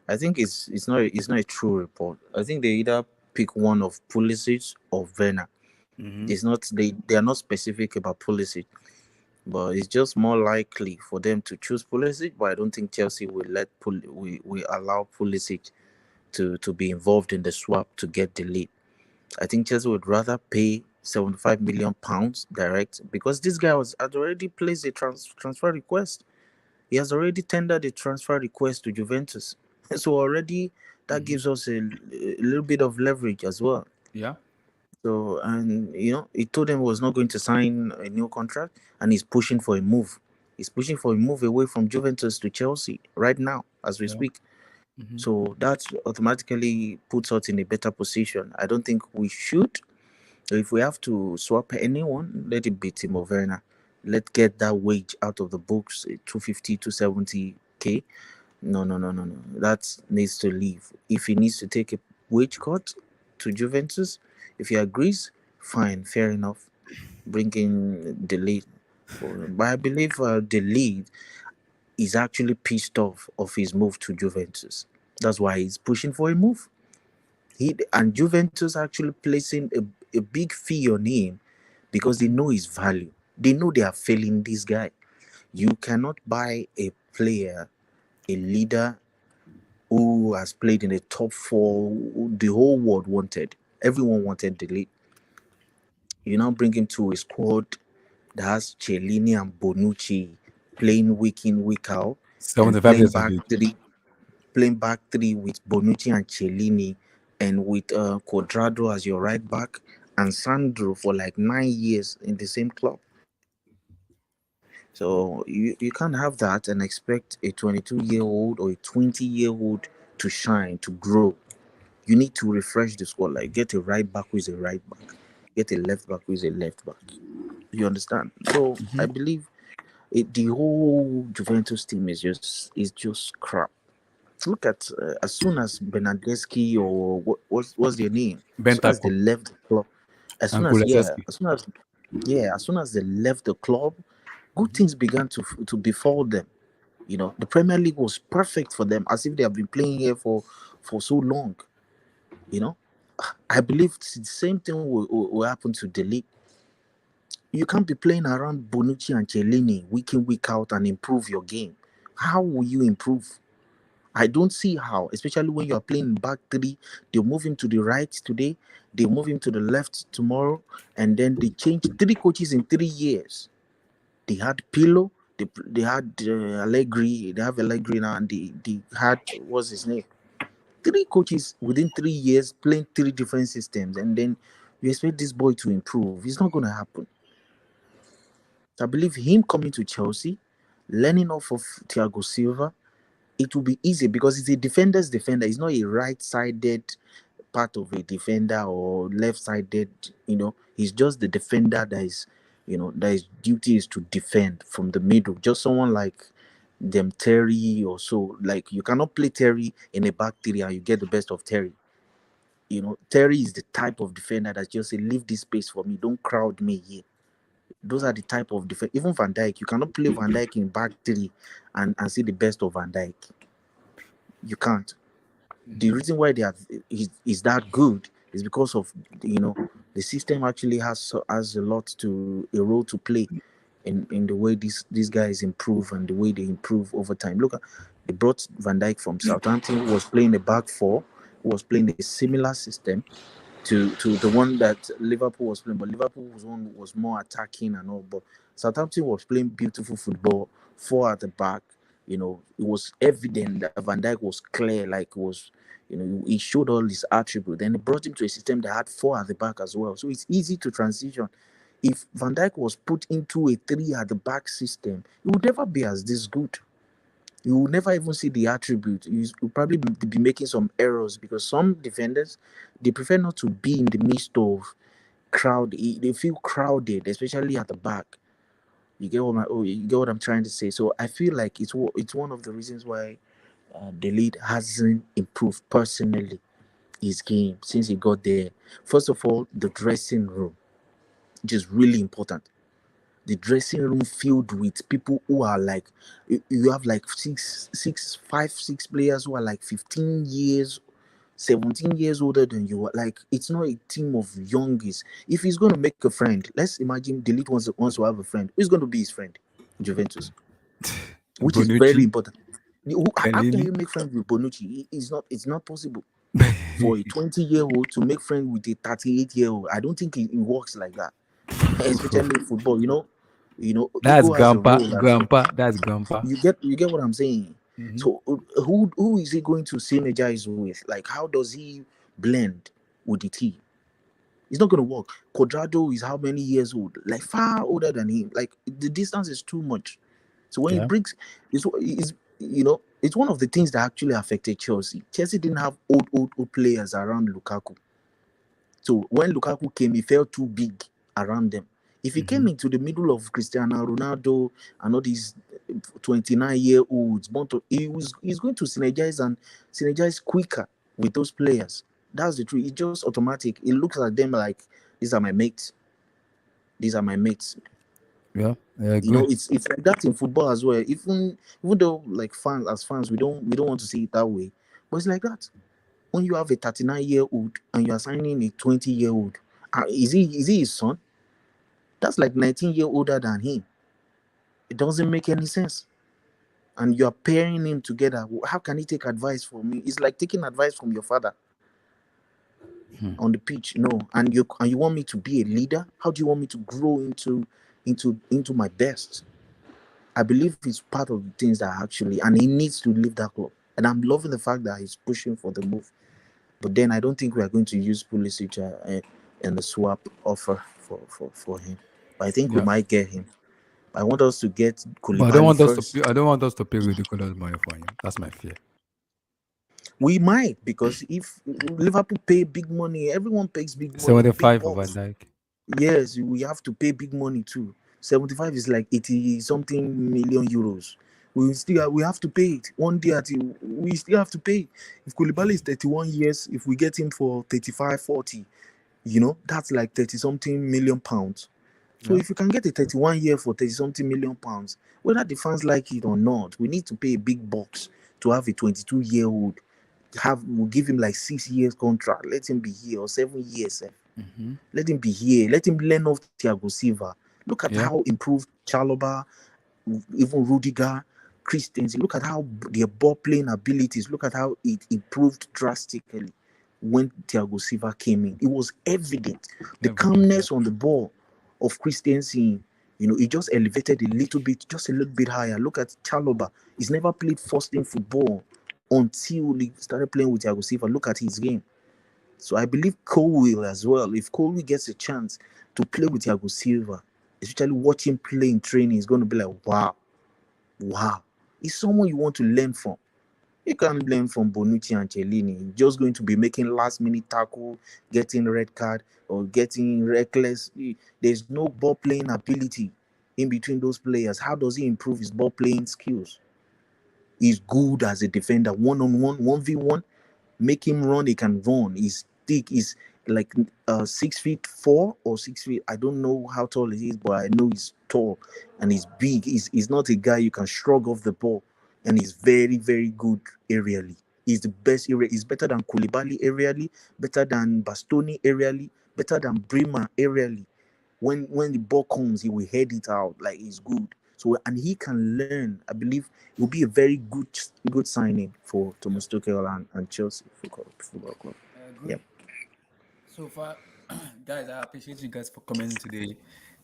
Speaker 4: I think it's not a true report. I think they either pick one of Pulisic or Werner. It's not they are not specific about Pulisic, but it's just more likely for them to choose Pulisic. But I don't think Chelsea will we allow Pulisic to be involved in the swap to get the lead. I think Chelsea would rather pay 75 million pounds direct because this guy had already placed a transfer request. He has already tendered a transfer request to Juventus. So already that gives us a little bit of leverage as well.
Speaker 9: Yeah.
Speaker 4: So, and he told them he was not going to sign a new contract, and he's pushing for a move. He's pushing for a move away from Juventus to Chelsea right now as we speak. So that automatically puts us in a better position. I don't think we should. If we have to swap anyone, let it be Timo Werner. Let's get that wage out of the books, 250, 270K. No. That needs to leave. If he needs to take a wage cut to Juventus, if he agrees, fine, fair enough. Bring in the lead. But I believe the lead is actually pissed off of his move to Juventus. That's why he's pushing for a move. And Juventus actually placing a big fee on him because they know his value. They know they are failing this guy. You cannot buy a player, a leader who has played in the top 4, who the whole world wanted. Everyone wanted the lead. You now bring him to a squad that has Cellini and Bonucci playing week in, week out, and
Speaker 9: 75 years of age.
Speaker 4: playing back three with Bonucci and Cellini, and with Cuadrado as your right back, and Sandro for like 9 years in the same club. So you can't have that and expect a 22-year-old or a 20-year-old to shine, to grow. You need to refresh the squad. Like, get a right back who is a right back, get a left back who is a left back. You understand? So I believe the whole Juventus team is just crap. Look at as soon as Bernardeschi or what's their name? As soon as they
Speaker 9: Bentancur
Speaker 4: left the club, as
Speaker 9: and
Speaker 4: soon as they left the club, good things began to befall them. The Premier League was perfect for them, as if they have been playing here for so long. I believe the same thing will happen to the league. You can't be playing around Bonucci and Cellini week in, week out and improve your game. How will you improve? I don't see how, especially when you are playing back three. They'll move him to the right today, they'll move him to the left tomorrow, and then they change 3 coaches in 3 years. They had Pirlo, they had Allegri, they have Allegri now, and they had, what's his name? 3 coaches within 3 years playing 3 different systems, and then you expect this boy to improve. It's not going to happen. I believe him coming to Chelsea, learning off of Thiago Silva, it will be easy because he's a defender's defender. He's not a right-sided part of a defender or left-sided. He's just the defender that is, that his duty is to defend from the middle. Just someone like them Terry or so. Like, you cannot play Terry in a back three and you get the best of Terry. Terry is the type of defender that just say, leave this space for me. Don't crowd me here. Those are the type of defense. Even Van Dijk, you cannot play Van Dijk in back three and see the best of Van Dijk. You can't. The reason why is that good is because of the system actually has a role to play in the way these guys improve and the way they improve over time. Look, they brought Van Dijk from Southampton, who was playing a back four, who was playing a similar system to the one that Liverpool was playing, but Liverpool was more attacking and all. But Southampton was playing beautiful football, 4 at the back, It was evident that Van Dijk was clear, like was, he showed all his attributes. Then they brought him to a system that had four at the back as well. So it's easy to transition. If Van Dijk was put into a three at the back system, it would never be as this good. You will never even see the attribute. You'll probably be making some errors because some defenders, they prefer not to be in the midst of crowd. They feel crowded, especially at the back. You get what I'm trying to say. So I feel like it's one of the reasons why the lead hasn't improved personally his game since he got there. First of all, the dressing room, which is really important. The dressing room filled with people who are like, you have like six players who are like 15 years 17 years older than you. Like, it's not a team of youngies. If he's going to make a friend, let's imagine the lead wants to have a friend. Who's going to be his friend? Juventus, which is very
Speaker 9: Bonucci,
Speaker 4: important. How can
Speaker 9: Kalili.
Speaker 4: you make friends with Bonucci? It's not possible for a 20-year-old to make friends with a 38-year-old. I don't think it works like that, especially in football.
Speaker 9: That's
Speaker 4: Ego has a
Speaker 9: grandpa,
Speaker 4: role as well.
Speaker 9: grandpa. That's grandpa.
Speaker 4: You get what I'm saying.
Speaker 9: Mhm.
Speaker 4: So who is he going to synergize with? Like, how does he blend with the team? It's not going to work. Quadrado is how many years old? Like, far older than him. Like, the distance is too much. So when he
Speaker 9: Yeah.
Speaker 4: brings, it's one of the things that actually affected Chelsea. Chelsea didn't have old players around Lukaku. So when Lukaku came, he felt too big around them. If he came into the middle of Cristiano Ronaldo and all these 29-year-olds, he's going to synergize quicker with those players. That's the truth. It's just automatic. It looks at them like, these are my mates. These are my mates.
Speaker 9: Yeah, I agree.
Speaker 4: It's like that in football as well. Even though, like, fans, we don't want to see it that way, but it's like that. When you have a 39-year-old and you are signing a 20-year-old, is he his son? That's like 19 years older than him. It doesn't make any sense. And you are pairing him together. How can he take advice from me? It's like taking advice from your father on the pitch. No, and you want me to be a leader? How do you want me to grow into my best? I believe it's part of the things that actually, and he needs to leave that club. And I'm loving the fact that he's pushing for the move. But then I don't think we are going to use Pulisic in the swap offer for him. But I think we
Speaker 9: Yeah.
Speaker 4: might get him. I want us to get
Speaker 9: But I don't
Speaker 4: Koulibaly
Speaker 9: want us to
Speaker 4: first.
Speaker 9: pay. I don't want us to pay ridiculous money for him. That's my fear.
Speaker 4: We might, because if Liverpool pay big money, everyone pays big money, big
Speaker 9: 75 for Van
Speaker 4: bucks.
Speaker 9: Dijk.
Speaker 4: Yes, we have to pay big money too. 75 is like 80 something million euros. We have to pay it. One day we still have to pay. If Koulibaly is 31 years, if we get him for 35, 40, that's like 30 something million pounds. So
Speaker 9: Yeah.
Speaker 4: if you can get a 31 year for 30 something million pounds, whether the fans like it or not, we need to pay a big box to have a 22-year-old. We'll give him like 6 years contract. Let him be here, or 7 years. Let him be here. Let him learn off Thiago Silva. Look at
Speaker 9: Yeah.
Speaker 4: how improved Chalobah, even Rudiger, Christensen. Look at how their ball playing abilities. Look at how it improved drastically when Thiago Silva came in. It was evident. The
Speaker 9: Evident. Yeah.
Speaker 4: calmness on the ball of Christensen, he just elevated a little bit, just a little bit higher. Look at Chalobah. He's never played first team football until he started playing with Thiago Silva. Look at his game. So I believe Cole will as well. If Cole gets a chance to play with Thiago Silva, especially watch him play in training, he's going to be like, wow. He's someone you want to learn from. You can't learn from Bonucci and Cellini. You're just going to be making last-minute tackle, getting red card, or getting reckless. There's no ball playing ability in between those players. How does he improve his ball playing skills? He's good as a defender, one-on-one, 1v1. Make him run, he can run. He's thick. He's like 6'4" or 6 feet. I don't know how tall he is, but I know he's tall and he's big. He's not a guy you can shrug off the ball, and he's very, very good aerially. He's the best area. He's better than Koulibaly aerially, better than Bastoni aerially, better than Bremer aerially. When the ball comes, he will head it out. Like, he's good. So, and he can learn. I believe it will be a very good signing for Thomas Tuchel and Chelsea Football Club.
Speaker 9: I agree.
Speaker 4: Yep.
Speaker 9: So far, guys, I appreciate you guys for coming today.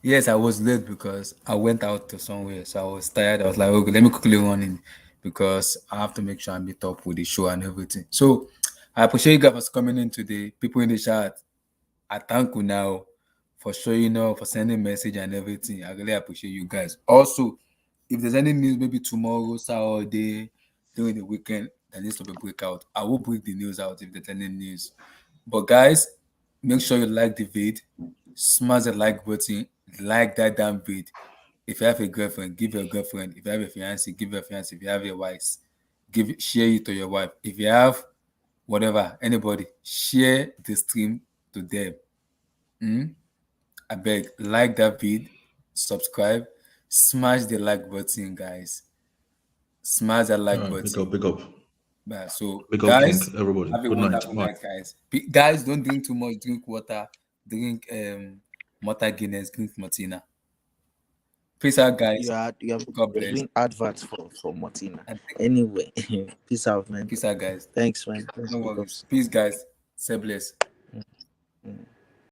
Speaker 9: Yes, I was late because I went out to somewhere, so I was tired. I was like, okay, let me quickly run in
Speaker 1: because I have to make sure I meet up with the show and everything. So I appreciate you guys for coming in today. People in the chat, I thank you now for showing up, for sending message and everything. I really appreciate you guys. Also, if there's any news, maybe tomorrow, Saturday, during the weekend, that needs to be breakout, I will break the news out if there's any news. But guys, make sure you like the vid, smash the like button, like that damn vid. If you have a girlfriend, give your girlfriend. If you have a fiance, give your fiance. If you have a wife, share it to your wife. If you have whatever, anybody, share the stream to them. I beg, like that vid, subscribe, smash the like button, guys. Smash that like button.
Speaker 7: Big up.
Speaker 1: Yeah, so
Speaker 7: Big up,
Speaker 1: guys,
Speaker 7: King, everybody.
Speaker 1: have a
Speaker 7: Good night.
Speaker 1: wonderful
Speaker 7: Bye.
Speaker 1: night, guys. Guys, don't drink too much. Drink water. Drink Mata Guinness. Drink Martina. Peace out, guys.
Speaker 4: You are
Speaker 1: God bless.
Speaker 4: doing adverts for Martina. Anyway, peace out, man.
Speaker 1: Peace out, guys.
Speaker 4: Thanks, man.
Speaker 1: No worries. Peace, guys. Stay blessed.